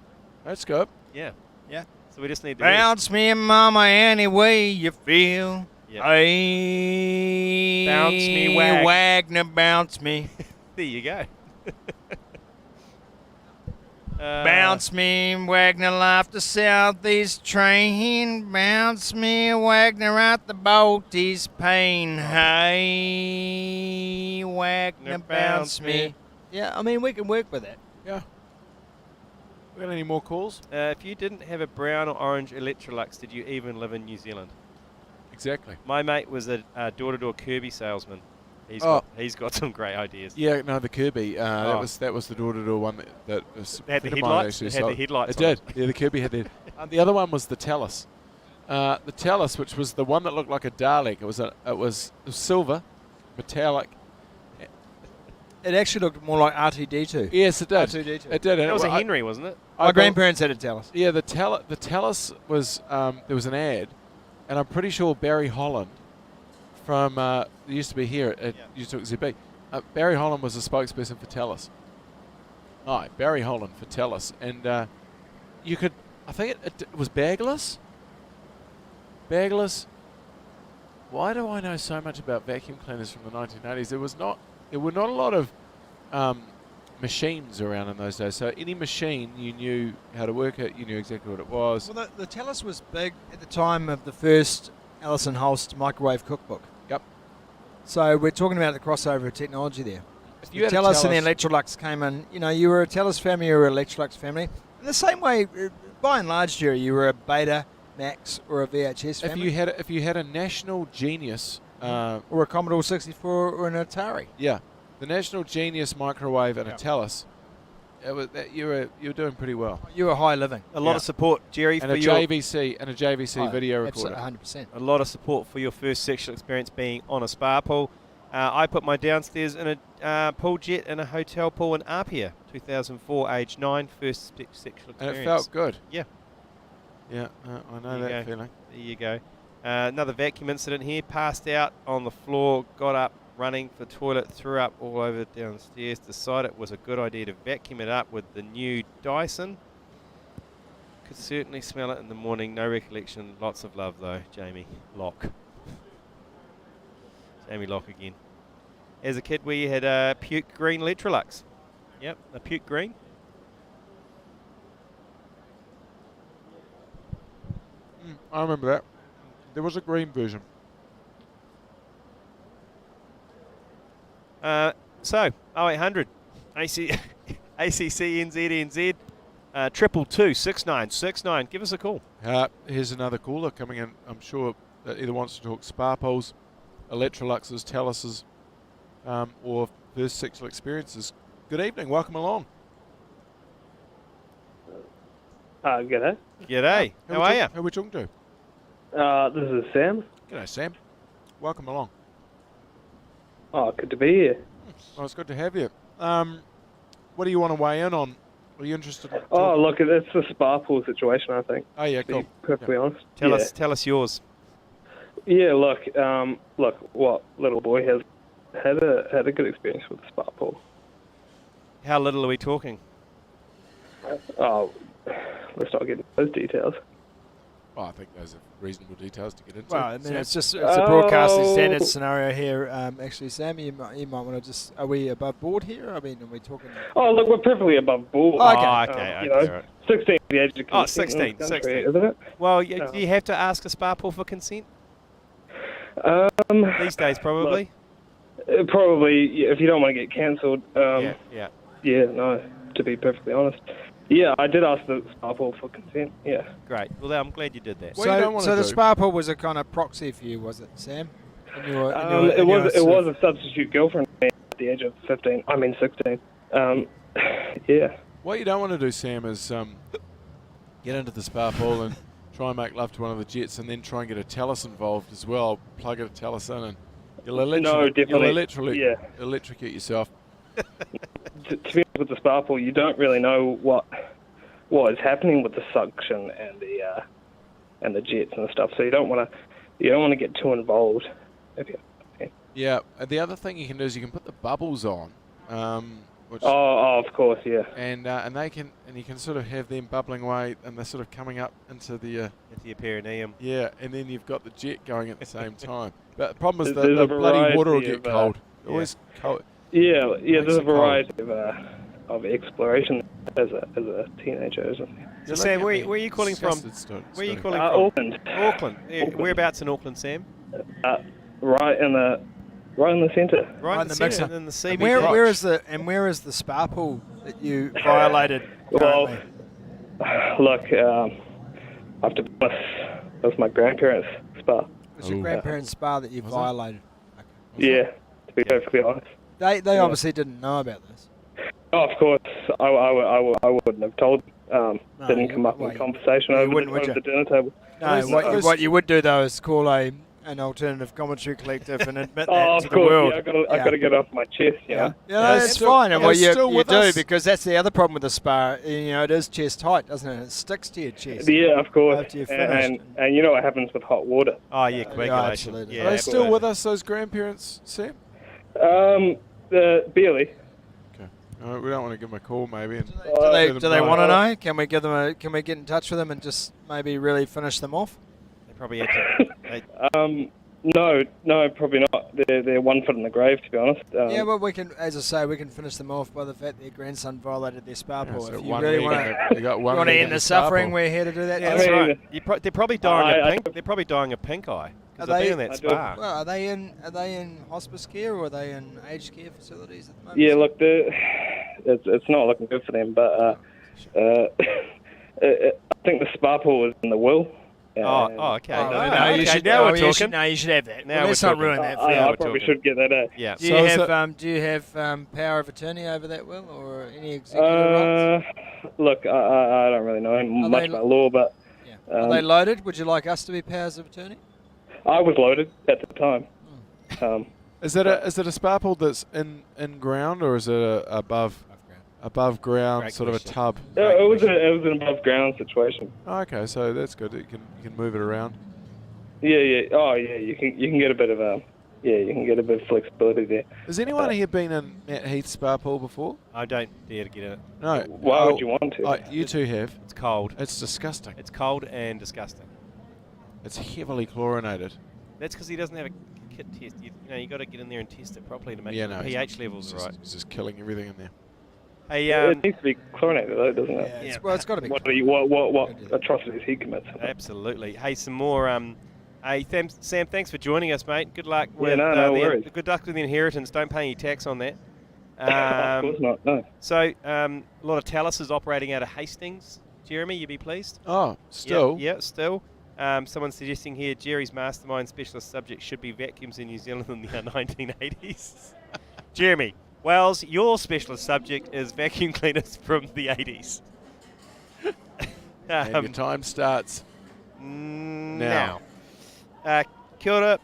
That's good. Yeah. Yeah. So we just need to Bounce me, mama, any way you feel. Yep. Hey, Bounce me, Wagner, bounce me. There you go. Bounce me, Wagner, life to Southeast train. Bounce me, Wagner, out the boat, he's pain. Hey, Wagner, bounce me. Yeah, I mean, we can work with that. Yeah. We got any more calls? If you didn't have a brown or orange Electrolux, did you even live in New Zealand? Exactly. My mate was a door-to-door Kirby salesman. He's got some great ideas. Yeah, no, the Kirby. That was the door-to-door one that was It had the friend of mine headlights? actually It had the sold. headlights It on did. Yeah, the Kirby had the. The other one was the Talus. The Talus, which was the one that looked like a Dalek. It was silver, metallic. It actually looked more like R2D2. Yes, it did. R2D2. It did. That was a Henry, wasn't it? My grandparents had a Talus. Yeah, the Talus was there was an ad, and I'm pretty sure Barry Holland from it used to be here at used to ZB. Barry Holland was a spokesperson for Talus. Hi, Barry Holland for Talus, and you could, I think it was bagless. Bagless. Why do I know so much about vacuum cleaners from the 1980s? There were not a lot of machines around in those days. So any machine, you knew how to work it. You knew exactly what it was. Well, the Talus was big at the time of the first Alison Holst microwave cookbook. Yep. So we're talking about the crossover of technology there. If The Talus and the Electrolux came in. You know, you were a Talus family, you were an Electrolux family. In the same way, by and large, Jerry, you were a Beta, Max, or a VHS family. If you had a National Genius or a Commodore 64 or an Atari. Yeah, the National Genius microwave and a Talus. You were doing pretty well. You were high living. A lot of support, Jerry, and for a your JVC video recorder. 100%. A lot of support for your first sexual experience being on a spa pool. I put my downstairs in a pool jet in a hotel pool in Apia, 2004, age 9, first sexual experience. And it felt good. Yeah. Yeah, I know that feeling. There you go. Another vacuum incident here. Passed out on the floor, got up, running for the toilet, threw up all over downstairs. Decided it was a good idea to vacuum it up with the new Dyson. Could certainly smell it in the morning. No recollection. Lots of love though, Jamie Locke. Jamie Locke again. As a kid, we had a puke green Electrolux. Yep, a puke green. I remember that. There was a green version. So, 0800, ACC NZ, 222 6969. Give us a call. Here's another caller coming in. I'm sure that either wants to talk spa poles, Electroluxes, Taluses, or first sexual experiences. Good evening. Welcome along. G'day. G'day. How are you? Who are we talking to? This is Sam. G'day, Sam. Welcome along. Oh, good to be here. Well, it's good to have you. What do you want to weigh in on? Are you interested in Oh, look, it's a spa pool situation, I think. Oh, yeah, to be cool. perfectly honest. Tell us yours. Yeah, look, what little boy has had a good experience with the spa pool. How little are we talking? Oh, let's not get into those details. Well, I think those are reasonable details to get into. Well, I mean, it's a broadcasting standard scenario here. Actually, Sam, you might want to just... Are we above board here? I mean, are we talking... Oh, look, we're perfectly above board. Oh, okay. You know, right. 16 is the age of consent. Oh, 16, in this country, 16. isn't it? Well, do you have to ask a spa pool for consent? These days, probably. Probably, if you don't want to get cancelled. Yeah. Yeah, no, to be perfectly honest. Yeah, I did ask the spa pool for consent, yeah. Great. Well, I'm glad you did that. So the spa pool was a kind of proxy for you, was it, Sam? It was a substitute girlfriend at the age of 15. I mean 16. Yeah. What you don't want to do, Sam, is get into the spa pool and try and make love to one of the jets, and then try and get a Talus involved as well. Plug a Talus in, and you'll electrocute yourself. To be honest with the spa pool, you don't really know what is happening with the suction and the jets and stuff. So you don't want to get too involved. Yeah. The other thing you can do is you can put the bubbles on. Which of course, yeah. And you can sort of have them bubbling away, and they're sort of coming up into your perineum. Yeah, and then you've got the jet going at the same time. But the problem is There's the a bloody water will variety get of, cold. yeah. Always cold. Yeah, Makes there's a it cold. variety of exploration as a teenager, isn't there? So, Sam, where are you calling from? Where are you calling from? Auckland. Auckland. Whereabouts in Auckland, Sam? Right in the centre. Right in the centre, in the CBD. Where is the spa pool that you violated? Well, look, I have to be honest, that was my grandparents' spa. It was your grandparents' spa that you violated. Yeah, to be perfectly honest. They obviously didn't know about this. Oh, of course, I wouldn't have told. Didn't come up in conversation over the dinner table. No, what you would do though is call a an alternative commentary collective and admit Oh, that of to the course, world. yeah, I've got to get it off my chest, you know. Yeah, it's fine. And well, you do us. because that's the other problem with the spar. You know, it is chest height, doesn't it? It sticks to your chest. Yeah, of course. After you're finished. And you know what happens with hot water. Oh, yeah, coagulation. absolutely. Yeah, Are they still with us, those grandparents, Sam? Barely. We don't want to give them a call, maybe. And Do they want to know? Can we give them Can we get in touch with them and just maybe really finish them off? They probably had to. No, probably not. They're 1 foot in the grave, to be honest. Yeah, well, we can, as I say, we can finish them off by the fact their grandson violated their spa pool. so If you one really leg want you got one to leg in end the the spa suffering, pool. we're here to do that. Yeah, that's right. They're probably dying they're probably dying of pink eye. Are Because they've they been in that spa. Well, are they in hospice care or are they in aged care facilities at the moment? Yeah, look, it's not looking good for them, but I think the spa pool was in the will. Okay. You should have that. Now let's we're not talking. ruin that. I probably should get that. Yeah. Do you have power of attorney over that will or any executive rights? Look, I don't really know much about law, but are they loaded? Would you like us to be powers of attorney? I was loaded at the time. Is it a spa pool that's in ground or is it above ground Great sort question. of a tub? It was an above ground situation. Oh, okay, so that's good. You can move it around. Yeah. Oh, yeah. You can get a bit of you can get a bit of flexibility there. Has anyone here been in Matt Heath's spa pool before? I don't dare to get in it. No. Why would you want to? You two have. It's cold. It's disgusting. It's cold and disgusting. It's heavily chlorinated. That's because he doesn't have a kit test. You got to get in there and test it properly to make sure the he's- pH levels are right. He's just killing everything in there. Hey, it needs to be chlorinated, though, doesn't it? Yeah, it's got to be. What atrocities he commits? Absolutely. Hey, some more. Hey, Sam, thanks for joining us, mate. Good luck with no worries. good luck with the inheritance. Don't pay any tax on that. Of course not. No. So, a lot of Taluses operating out of Hastings. Jeremy, you be pleased? Oh, still? Yeah, still. Someone's suggesting here Jerry's mastermind specialist subject should be vacuums in New Zealand in the 1980s. Jeremy, Wells, your specialist subject is vacuum cleaners from the 80s. And your time starts now. Kia ora.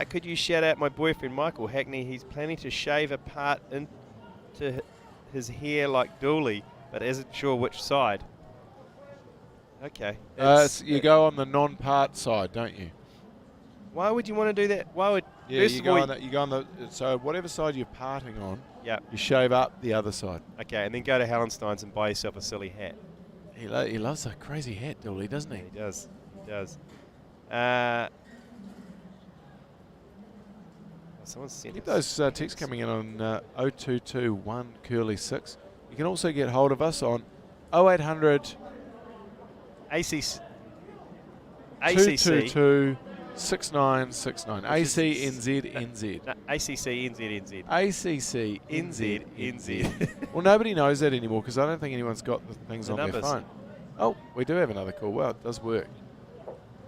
Could you shout out my boyfriend Michael Hackney? He's planning to shave a part into his hair like Dooley, but isn't sure which side. Okay. You go on the non-part side, don't you? Why would you want to do that? Why would you go on the so whatever side you're parting on, you shave up the other side. Okay, and then go to Hallenstein's and buy yourself a silly hat. He loves a crazy hat, Dooley, doesn't he? He does. Someone's sent Keep us. those texts coming in on 0221 curly 6. You can also get hold of us on 0800 ACC. 222 6969. ACNZNZ. No, ACC NZ. Well, nobody knows that anymore because I don't think anyone's got the things The on numbers. their phone. Oh, we do have another call. Well, it does work.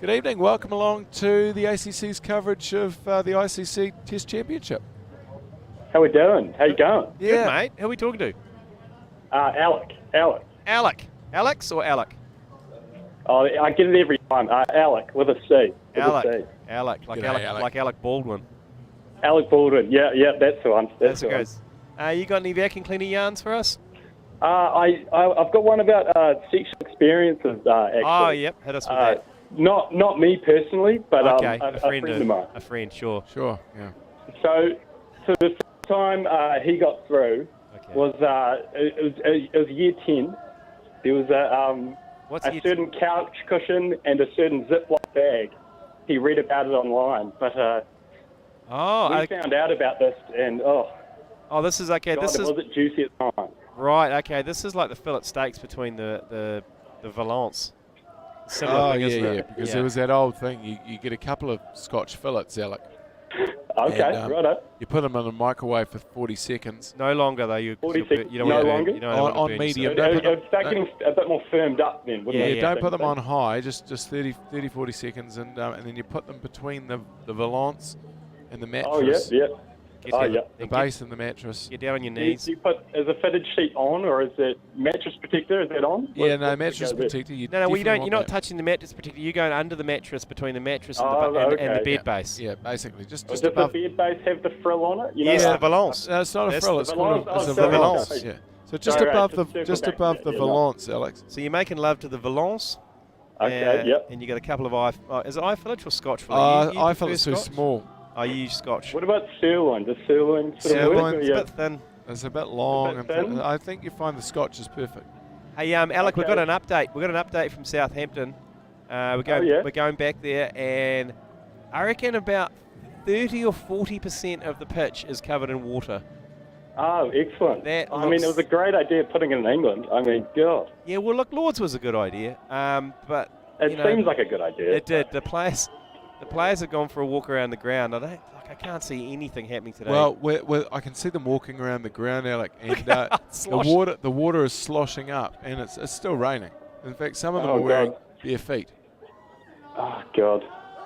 Good evening. Welcome along to the ACC's coverage of the ICC Test Championship. How we doing? How you going? Good, mate. Who are we talking to? Alec. Alex or Alec? Oh, I get it every time. Alec with a C. Alec. Like Alec Baldwin. Alec Baldwin. Yeah, that's the one. That's the one. You got any vacuum cleaner yarns for us? I've got one about sexual experiences. Actually. Oh, yep. Hit us with that. Not me personally, but okay. a friend of mine. A friend, sure. Sure, yeah. So the first time he got through was it was year 10. There was a certain couch cushion and a certain Ziploc bag. He read about it online, but we found out about this, and this is okay. God, This is wasn't juicy at the time. right. Okay, this is like the fillet steaks between the Valence. Similar thing, isn't it? Because there was that old thing. You get a couple of Scotch fillets, Alec. Okay, righto. You put them in the microwave for 40 seconds. No longer though. You don't no want longer? to burn, on medium. It would start getting a bit more firmed up then, wouldn't it? Don't put them on high. Just 30, 40 seconds, and then you put them between the Valence and the mattress. Oh, yeah. Get Oh, down, yeah. The base and the mattress. Get down on your Do you, knees. do you put is a fitted sheet on, or is it mattress protector? Is that on? Yeah, What- no, what's the mattress go there? protector. You No, well, you definitely don't. want You're not that. touching the mattress protector. You're going under the mattress, between the mattress and, Oh, and the okay. bed base. Yeah, basically. Just Does above. the bed base have the frill on it? You Yes, know, the valance. No, it's not a That's frill. the It's called valance. it's a Oh, sorry, valance. sorry. Yeah. So just Sorry, above just the just circle above back. the Yeah, valance, Alex. So you're making love to the valance. Okay, yep. And you got a couple of is it eye fillets or Scotch fillet? You I prefer feel it's too Scotch? small. I use Scotch. What about sirloin? Does sirloin sort of work? Sirloin's It's a bit thin. It's a bit long. A bit thin? I think you find the Scotch is perfect. Hey, Alec, we've Okay. got an update. We've got an update from Southampton. We're going back there, and I reckon about 30 or 40% of the pitch is covered in water. Oh, excellent. That I mean, looks- it was a great idea putting it in England. I mean, God. Yeah, well, look, Lords was a good idea, but It you know, seems like a good idea. it did. The players have gone for a walk around the ground. I can't see anything happening today. Well, I can see them walking around the ground, Alec, and Slosh. the water is sloshing up, and it's still raining. In fact, some of them Oh, are wearing God. bare feet. Oh, God.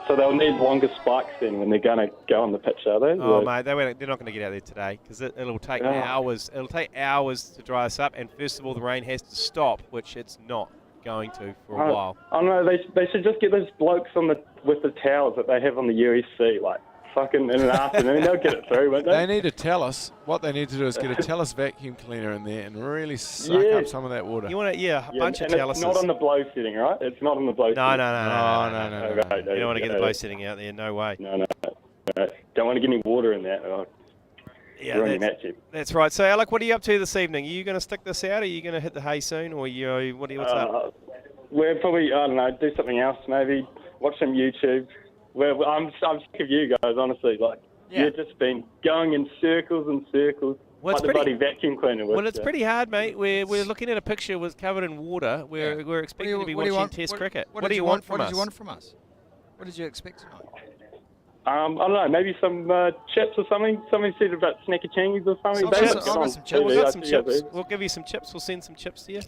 So they'll need longer spikes then when they're going to go on the pitch, are they? Oh, Or- mate, they're not going to get out there today because it'll take Oh. hours. It'll take hours to dry us up, and first of all, the rain has to stop, which it's not going to for a while. I don't know. They should just get those blokes with the towels that they have on the USC, like fucking in an afternoon. They'll get it through, won't They they? need a Tellus. What they need to do is get a Tellus vacuum cleaner in there and really suck Yeah. up some of that water. You want to, a bunch of and Telluses. it's not on the blow setting, right? It's not on the blow No. setting. No. Right, You don't want to get the no. blow sitting out there. No way. No. Don't want to get any water in that. Oh, Yeah, ruin your match. that's right. So, Alec, what are you up to this evening? Are you going to stick this out? Are you going to hit the hay soon, or what's up? We're probably, I don't know, do something else maybe. Watch some YouTube. I'm sick of you guys, honestly. Like, you've just been going in circles and circles. Well, like the bloody vacuum cleaner. Well, it's pretty hard, mate. We're looking at a picture was covered in water. We're expecting to be watching Test cricket. What do you want from us? What did you want from us? What did you expect tonight? I don't know, maybe some chips or something. Somebody said about snackachingies or something. Some They chips. get on We've TV, got I some see how chips. they- We'll give you some chips. We'll send some chips to you.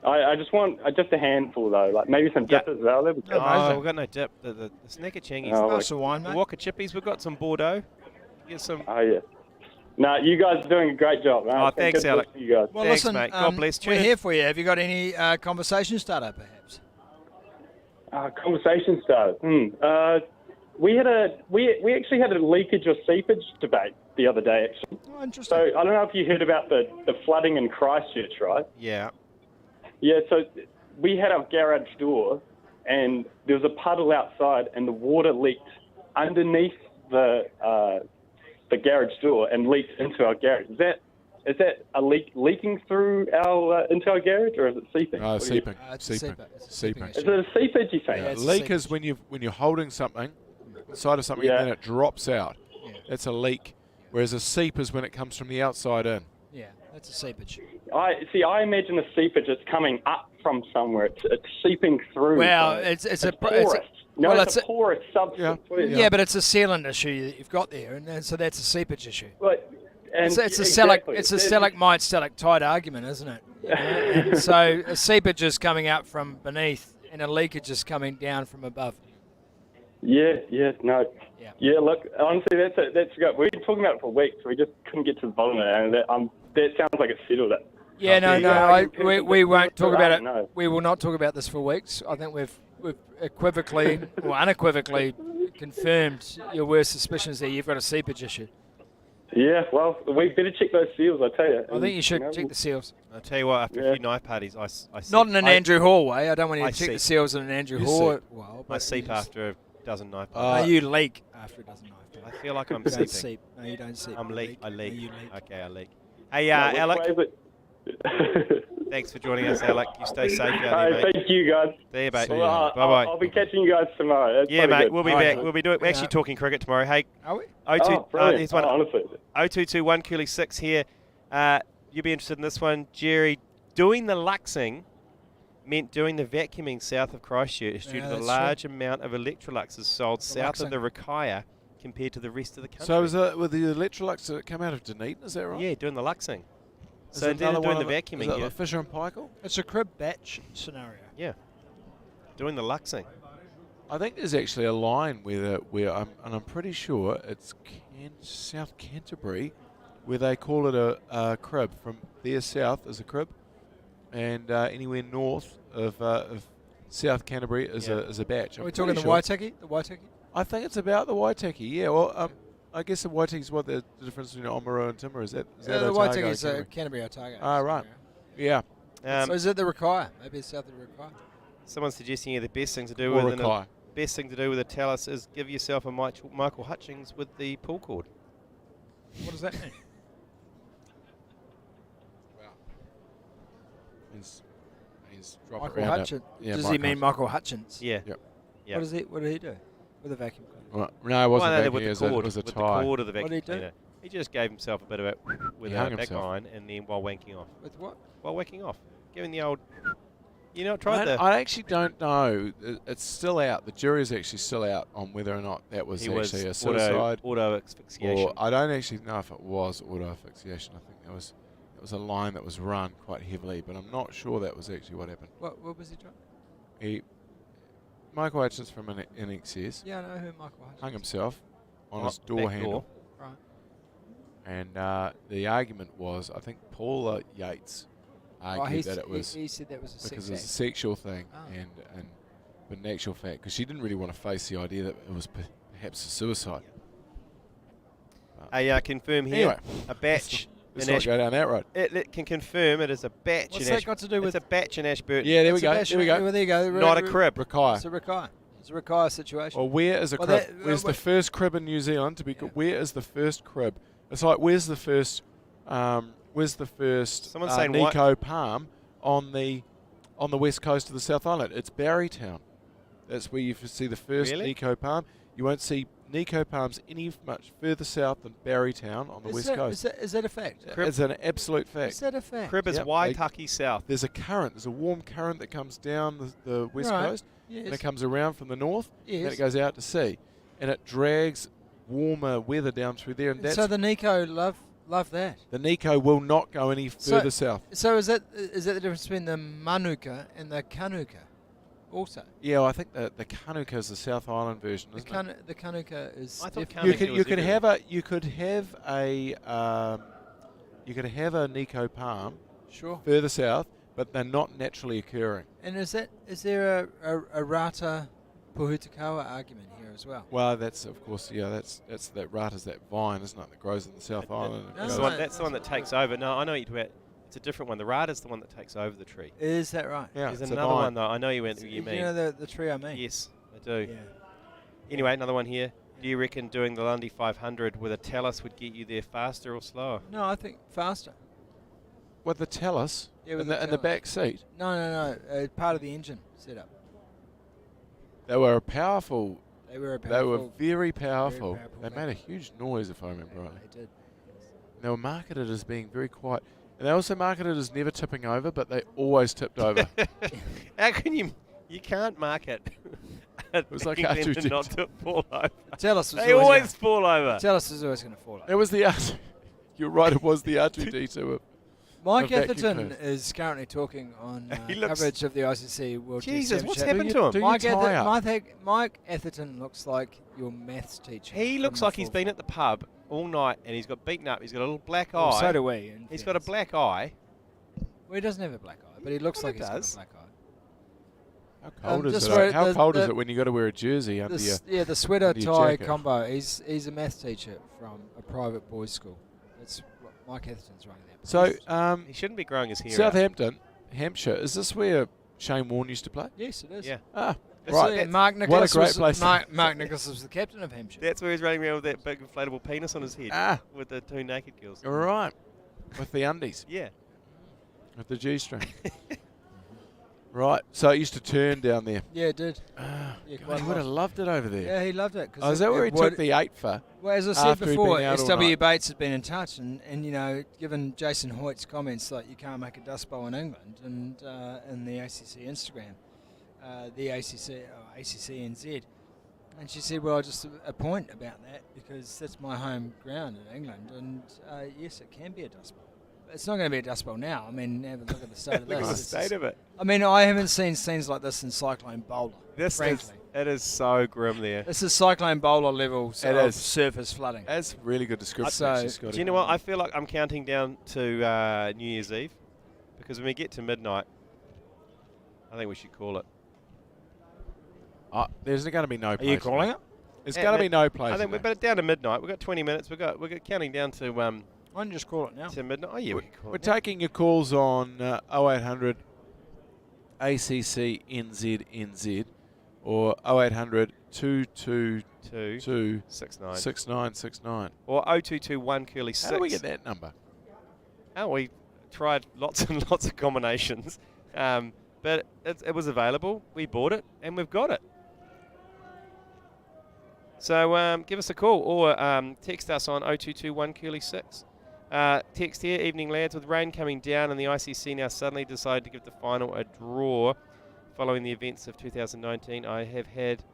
I just want just a handful though, like maybe some dip as well. That'd be good. Oh, we've got no dip. The snackachingies. Oh, Glass of wine, mate. The Walker chippies. We've got some Bordeaux. Get some. Oh yeah. No, you guys are doing a great job, man. Oh, It's been thanks, good Alec. listening to You guys. Well, Thanks, listen, mate. God bless. we're Cheers. here for you. Have you got any conversation starter, perhaps? Conversation started. We actually had a leakage or seepage debate the other day, actually. Oh, interesting. So I don't know if you heard about the flooding in Christchurch, right? Yeah. Yeah. So we had our garage door, and there was a puddle outside, and the water leaked underneath the garage door and leaked into our garage. Is that a leaking through our into our garage, or is it seeping? What do you- Seeping. It's a Seeping. seeper. It's a Seeping. Is it a seepage, you say? Yeah, it's a Leak seepage. is when you're holding something inside of something Yeah. and then it drops out. Yeah. That's a leak. Whereas a seep is when it comes from the outside in. Yeah, that's a seepage. I imagine a seepage. It's coming up from somewhere. It's seeping through. Well, somewhere. it's a porous. well, it's a porous substance. Yeah, but it's a sealant issue that you've got there, and so that's a seepage issue. And It's a exactly. it's a stalagmite stalactite argument, isn't it? You know? And so a seepage is coming up from beneath, and a leakage is coming down from above. Yeah. Yeah. Look, honestly, that's good. We've been talking about it for weeks. We just couldn't get to the bottom of it, and that sounds like it's settled it. Yeah, we won't talk about it. No. We will not talk about this for weeks. I think we've equivocally or unequivocally confirmed your worst suspicions there. You've got a seepage issue. Yeah, well, we better check those seals, I tell you. I think you should check the seals. I'll tell you what. After a few knife parties, I see. Not in an Andrew Hall way. I don't want you I to check see. the seals in an Andrew You Hall. seep. Well, I seep after a dozen knife No, parties. you leak after a dozen knife parties. I feel like I'm You don't seeping. seep. No, you don't seep. I leak. No, you leak. Okay, I leak. Hey, Which Alec. way is it? Thanks for joining us, Alec. You stay safe out there, Hey, mate. thank you, guys. See you, mate. Well, Bye-bye. I'll be catching you guys tomorrow. That's Yeah, probably mate. good. We'll be All right, back. mate. We'll be doing. We're actually talking cricket tomorrow. Hey, Are we? 02. Brilliant. Here's one. Honestly. 0221 Cooley 6 here. You'll be interested in this one, Jerry. Doing the luxing meant doing the vacuuming south of Christchurch due Yeah, to the that's large amount of Electroluxes sold south of luxing. the Rakaia compared to the rest of the country. So with the Electrolux that come out of Dunedin, is that right? Yeah, doing the luxing. Is So it instead of another doing one the of vacuuming, is it yeah. like Fisher and Paykel? It's a crib batch scenario. Yeah. Doing the luxing. I think there's actually a line where I'm pretty sure it's South Canterbury, where they call it a crib. From their south is a crib, and anywhere north of South Canterbury is a batch. Are we talking the Waitaki? The Waitaki? I think it's about the Waitaki. Yeah. Well, I guess the Waitaki is what the difference between Oamaru and Timaru is. That the Otago, Waitaki is Canterbury Otago. Ah, right. Yeah. So is it the Rakai? Maybe it's south of the Rakai. Someone's suggesting the best thing to do Or with Rakai. best thing to do with a talus is give yourself a Michael Hutchings with the pull cord. What does that mean? Means drop Michael it around Hutchins. Yeah, Does he mean Michael Hutchins? Yeah. Yep. What did he do with a vacuum cleaner? Well, no, it wasn't Well, vacuum, with it the cord, was a with tie. the cord of the vacuum What did he do? cleaner. He just gave himself a bit of a with He a hung back himself. iron, and then while wanking off. With what? While wanking off, giving the old. You know, tried the. I actually don't know. It's still out. The jury is actually still out on whether or not that was He was actually a suicide. auto asphyxiation. Or I don't actually know if it was auto asphyxiation. I think it was a line that was run quite heavily, but I'm not sure that was actually what happened. What was he trying? Michael Hutchins from NXS. Yeah, I know who Michael Hutchins hung himself on Oh, his door back handle. door. Right. And the argument was, I think Paula Yates argued that it was he said that was a because sex it was a act. sexual thing, Oh. but in actual fact, because she didn't really want to face the idea that it was perhaps a suicide. I confirm here Anyway, a batch. let's in not go down that road. It can confirm it is a batch. What's in that got to do with? It's a batch in Ashburton. Yeah, there we It's a go. batch There we in- go. well, there you go. Not a crib. Rakai. It's a Rakai. It's a Rakai situation. Well, where is a Well, crib? that- Where's the first crib in New Zealand? Where is the first crib? It's like where's the first Someone's saying what? Nico Palm on the west coast of the South Island? It's Barrytown. That's where you see the first Really? Nico Palm. You won't see Nico Palms any much further south than Barrytown on the west coast. Is that a fact? It's an absolute fact. Is that a fact? Crib is Yep. Waitaki South. There's a current. There's a warm current that comes down the west Right. coast, and Yes. it comes around from the north, and Yes. it goes out to sea, and it drags warmer weather down through there, and that's So the Nico love that. the Nico will not go any further south. So is that the difference between the Manuka and the Kanuka? Also, Yeah, well, I think the Kanuka is the South Island version, isn't it? the Kanuka is. I thought different. Kanuka You was could have a Nico Palm Sure. further south, but they're not naturally occurring. And is there a Rata Pohutakawa argument here as well? Well, that's of course, that's that rata's that vine, isn't it, that grows in the South Island. and it That's goes- the one. That's the one that takes over. No, I know what you're talking about. It's a different one. The Rada's the one that takes over the tree. Is that right? Yeah, There's it's a another vine. one though. I know you mean. You know the tree I mean? Yes, I do. Yeah. Anyway, another one here. Do you reckon doing the Lundy 500 with a talus would get you there faster or slower? No, I think faster. With the Talus Yeah, with in the the Talus. back seat. No. Part of the engine setup. They were powerful. They were very powerful. powerful They made a huge noise, if I remember Yeah, rightly. they did. They were marketed as being very quiet. And they also marketed as never tipping over, but they always tipped over. How can you? You can't market. It was like England R2D2. to not to fall over. Talus was They always always gonna- fall over. Talus is always going to fall over. It was the R2. You're right. It was the R2D2. Mike of vacuum Atherton cleaners. is currently talking on He looks- coverage of the ICC World Test Jesus, what's Championship. happened to him? Mike, Do you tie up? Mike Atherton looks like your maths teacher. He from looks the like he's full- been at the pub all night and he's got beaten up. He's got a little black Well, eye. so do we. in He's got a fairness. black eye. Well, he doesn't have a black eye, but he looks Well, like he he's got does. a black eye. How cold is just it? where How the- cold is the- it when you got to wear a jersey under your? The sweater under your tie jacket? combo. He's a maths teacher from a private boys' school. That's what Mike Atherton's running that. So, He shouldn't be growing his hair out. Southampton, Hampshire. Is this where Shane Warne used to play? Yes, it is. Yeah. Ah, It's, right. Mark Nicholas What a great was place. Mark Nicholas was the captain of Hampshire. That's where he's running around with that big inflatable penis on his head. Ah. With the two naked girls. All right. With the undies. Yeah. With the G-string. Right. So it used to turn down there. Yeah, it did. Ah, Yeah, God, quite he a would lot. have loved it over there. Yeah, he loved it. Oh, is that where he took the 8 for? Well, as I said after he'd before, been out all SW night? Bates has been in touch, and you know, given Jason Hoyt's comments like you can't make a dust bowl in England, and in the ACC Instagram, the ACC NZ, and she said, well, just a point about that because that's my home ground in England, and yes, it can be a dust bowl. It's not going to be a dust bowl now. I mean, have a look at the state of this. Look at the It's state of it. I mean, I haven't seen scenes like this in Cyclone Boulder. This frankly. It is so grim there. This is cyclone bowler levels It of is. surface flooding. That's really good description, So- actually, Scotty. Do you know what? I feel like I'm counting down to New Year's Eve, because when we get to midnight, I think we should call it. There's going to be no place. Are you calling it? There's going to be no place. I think we're down to midnight. We've got 20 minutes. We're counting down to Why don't you just call it now? to midnight. Oh yeah, we can call We're it now. taking your calls on 0800 ACC NZ or 0800 222 6969. Or 0221 curly 6. How do we get that number? Oh, we tried lots and lots of combinations, but it was available. We bought it, and we've got it. So give us a call or text us on 0221 curly 6. Text here, evening lads, with rain coming down and the ICC now suddenly decided to give the final a draw following the events of 2019. I have had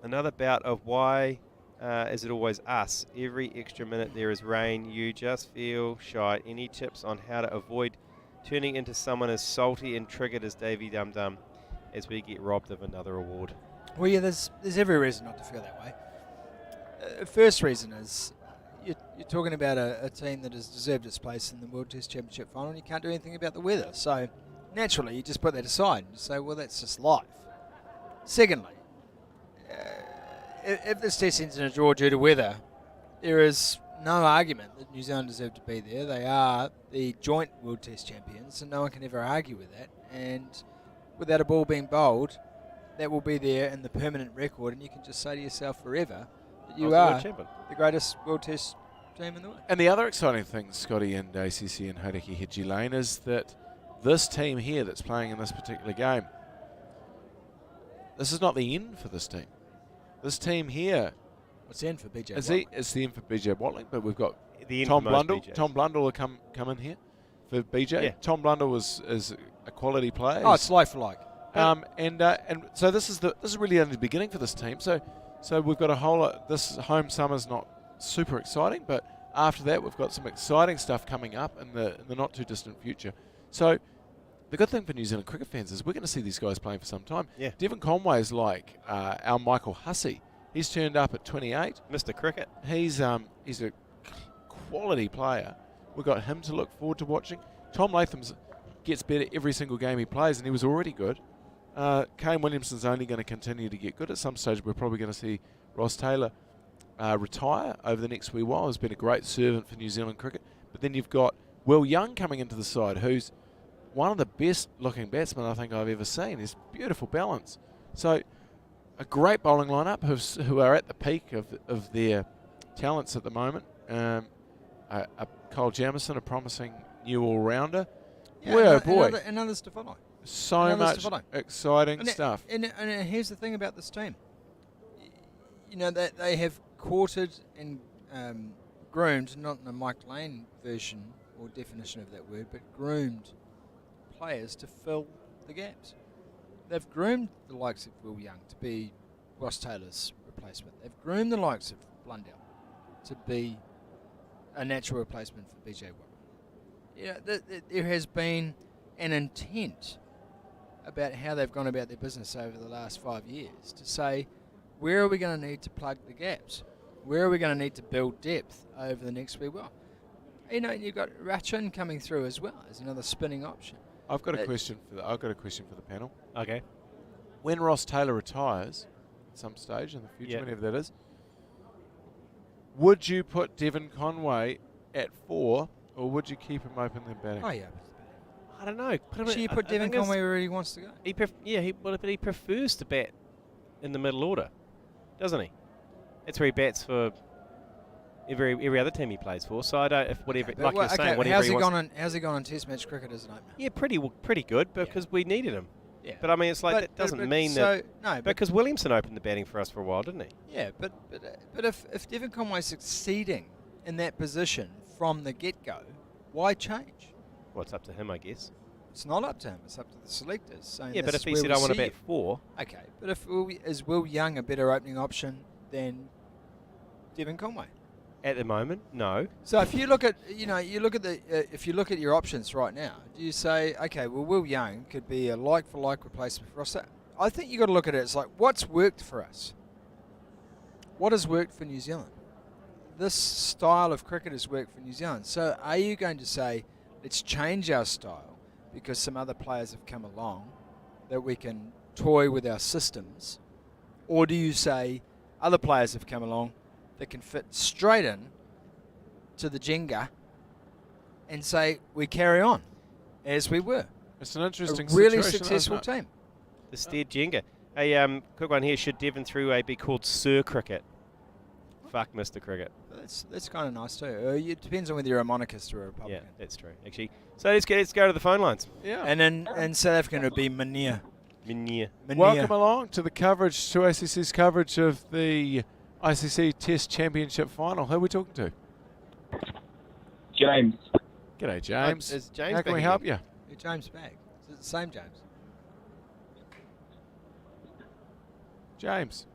another bout of why is it always us? Every extra minute there is rain. You just feel shy. Any tips on how to avoid turning into someone as salty and triggered as Davey Dum Dum as we get robbed of another award? Well, yeah, there's every reason not to feel that way. First reason is you're talking about a team that has deserved its place in the World Test Championship final, and you can't do anything about the weather. So naturally, you just put that aside and say, well, that's just life. Secondly, if this test ends in a draw due to weather, there is no argument that New Zealand deserve to be there. They are the joint World Test champions, and no one can ever argue with that. And without a ball being bowled, that will be there in the permanent record, and you can just say to yourself forever that you are the greatest World Test team in the world. And the other exciting thing, Scotty and ACC and Hauraki Hedgie Lane, is that this team here that's playing in this particular game, this is not the end for this team. This team here, what's the end for BJ? It's the end for BJ Watling, but we've got the end Tom for most Blundell. BJs. Tom Blundell will come in here for BJ. Yeah. Tom Blundell is a quality player. Oh, it's like for like. And so this is really only the beginning for this team. So we've got a whole lot. This home summer's not super exciting, but after that we've got some exciting stuff coming up in the not too distant future. So the good thing for New Zealand cricket fans is we're going to see these guys playing for some time. Yeah. Devon Conway's like our Michael Hussey. He's turned up at 28. Mr. Cricket. He's a quality player. We've got him to look forward to watching. Tom Latham gets better every single game he plays, and he was already good. Kane Williamson's only going to continue to get good. At some stage, we're probably going to see Ross Taylor retire over the next wee while. He's been a great servant for New Zealand cricket. But then you've got Will Young coming into the side, who's one of the best-looking batsmen I think I've ever seen. He's beautiful balance. So a great bowling lineup who are at the peak of their talents at the moment. Kyle Jamieson, a promising new all-rounder. Yeah, boy, oh boy. And others to follow. So much exciting stuff. And here's the thing about this team. You know, that they have courted and groomed, not in a Mike Lane version or definition of that word, but groomed players to fill the gaps. They've groomed the likes of Will Young to be Ross Taylor's replacement. They've groomed the likes of Blundell to be a natural replacement for BJ Watling. You know, there has been an intent about how they've gone about their business over the last 5 years to say, where are we going to need to plug the gaps? Where are we going to need to build depth over the next wee while? You know, you've got Rachin coming through as well as another spinning option. I've got a question for the panel. Okay. When Ross Taylor retires at some stage in the future, whenever that is, would you put Devon Conway at 4, or would you keep him open then batting? Oh, yeah. I don't know. Should you put Devon Conway where he wants to go? But he prefers to bat in the middle order, doesn't he? That's where he bats for every other team he plays for. So I don't, if whatever, Okay, like you're saying, whatever how's he wants. How's he gone on Test match cricket as an opener? Yeah, pretty good because we needed him. Yeah. But I mean, it's like that doesn't mean that. No, because Williamson opened the batting for us for a while, didn't he? Yeah, but if Devon Conway's succeeding in that position from the get-go, why change? Well, it's up to him, I guess. It's not up to him. It's up to the selectors. Saying Yeah, but this if he is said where I want to see bat 4, okay. But is Will Young a better opening option than Devon Conway? at the moment, no. So if you look at if you look at your options right now, do you say, okay, well, Will Young could be a like for like replacement for Ross? I think you got to look at it. It's like, what's worked for us? What has worked for New Zealand? This style of cricket has worked for New Zealand. So are you going to say, let's change our style because some other players have come along that we can toy with our systems? Or do you say other players have come along that can fit straight in to the Jenga and say we carry on as we were? It's an interesting really situation, successful isn't it? team. The steered Jenga. Hey, quick one here. Should Devon Thruway be called Sir Cricket? Fuck Mr. Cricket. That's kind of nice too. It depends on whether you're a monarchist or a Republican. Yeah, that's true, actually. So let's go to the phone lines. Yeah. And in South African it would be Mania. Welcome along to the coverage, to ACC's coverage of the ICC Test Championship final. Who are we talking to? James. G'day, James. Is James How can we back help again? you? Is James back? Is it the same James? James.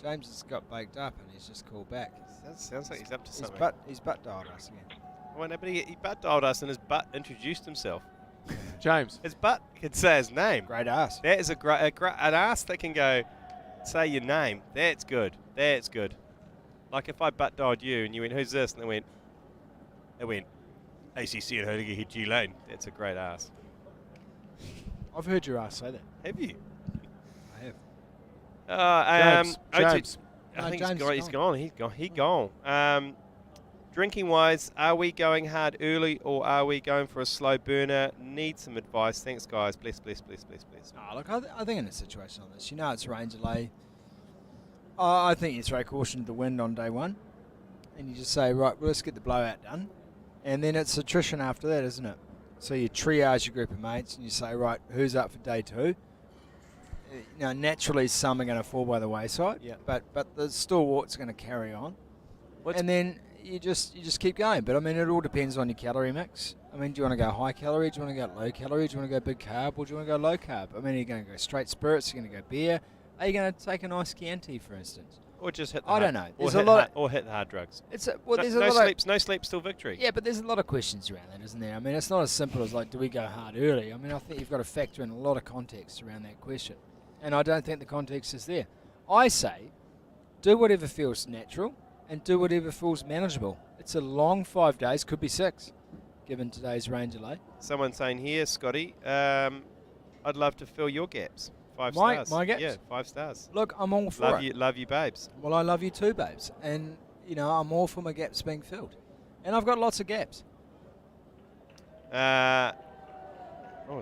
James has got baked up and he's just called back. Sounds like he's up to something. He's butt dialed us again. Well, no, but he butt dialed us and his butt introduced himself. James. His butt could say his name. Great ass. That is an ass that can go say your name. That's good. That's good. Like if I butt dialed you and you went, who's this? And it went, ACC and Hoodiga G Lane. That's a great ass. I've heard your ass say that. Have you? I have. James. I think James he's gone. He's gone. Drinking wise, are we going hard early or are we going for a slow burner? Need some advice. Thanks, guys. Bless. Look, I think in a situation like this, it's rain delay. I think you throw caution to the wind on day one, and you just say, right, well, let's get the blowout done, and then it's attrition after that, isn't it? So you triage your group of mates, and you say, right, who's up for day two? Naturally, some are going to fall by the wayside, but the stalwart's going to carry on, and then you just keep going. But I mean, it all depends on your calorie mix. I mean, do you want to go high calorie? Do you want to go low calorie? Do you want to go big carb, or do you want to go low carb? I mean, are you going to go straight spirits? Are you going to go beer? Are you going to take a nice Chianti, for instance? Or just hit. I don't know. There's a lot. Or hit the hard drugs. There's No sleep, still victory. Yeah, but there's a lot of questions around that, isn't there? I mean, it's not as simple as like, do we go hard early? I mean, I think you've got to factor in a lot of context around that question, and I don't think the context is there. I say, do whatever feels natural, and do whatever feels manageable. It's a long 5 days, could be 6, given today's rain delay. Someone saying here, Scotty, I'd love to fill your gaps. 5 My stars. gaps? Yeah, 5 stars. Look, I'm all for it. Love you, babes. Well, I love you too, babes. And, I'm all for my gaps being filled. And I've got lots of gaps.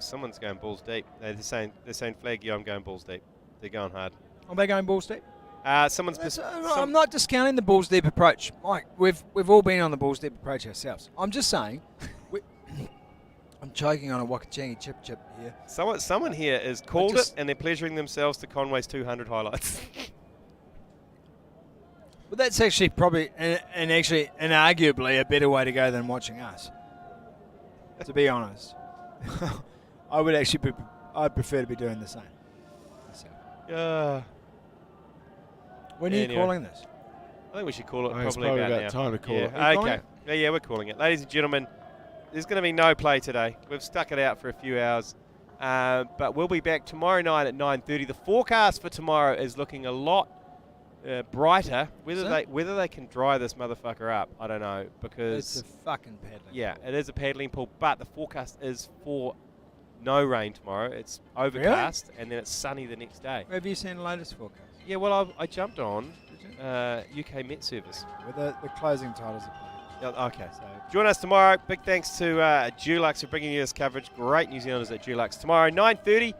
Someone's going balls deep. They're saying flag you, I'm going balls deep. They're going hard. Are they going balls deep? I'm not discounting the balls deep approach. Mike, we've all been on the balls deep approach ourselves. I'm just saying, I'm choking on a Wakachangi chip here. Someone here has called it, and they're pleasuring themselves to Conway's 200 highlights. Well, that's actually probably, and arguably a better way to go than watching us. To be honest, I'd prefer to be doing the same. When are you calling this? I think we should call it it's probably about now. Time to call it. Okay. Yeah, we're calling it. Ladies and gentlemen, there's going to be no play today. We've stuck it out for a few hours. But we'll be back tomorrow night at 9:30. The forecast for tomorrow is looking a lot brighter. Whether they can dry this motherfucker up, I don't know. Because it's a fucking paddling. Yeah, it is a paddling pool. But the forecast is for no rain tomorrow. It's overcast, and then it's sunny the next day. Where have you seen the latest forecast? Yeah, well, I jumped on UK Met Service. With the closing titles are playing. Okay, so join us tomorrow. Big thanks to Dulux for bringing you this coverage. Great New Zealanders at Dulux. Tomorrow, 9:30,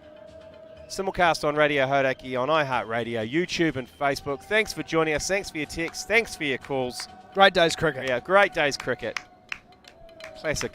simulcast on Radio Hodaki, on iHeartRadio, YouTube and Facebook. Thanks for joining us. Thanks for your texts. Thanks for your calls. Great day's cricket. Yeah, great day's cricket. Classic.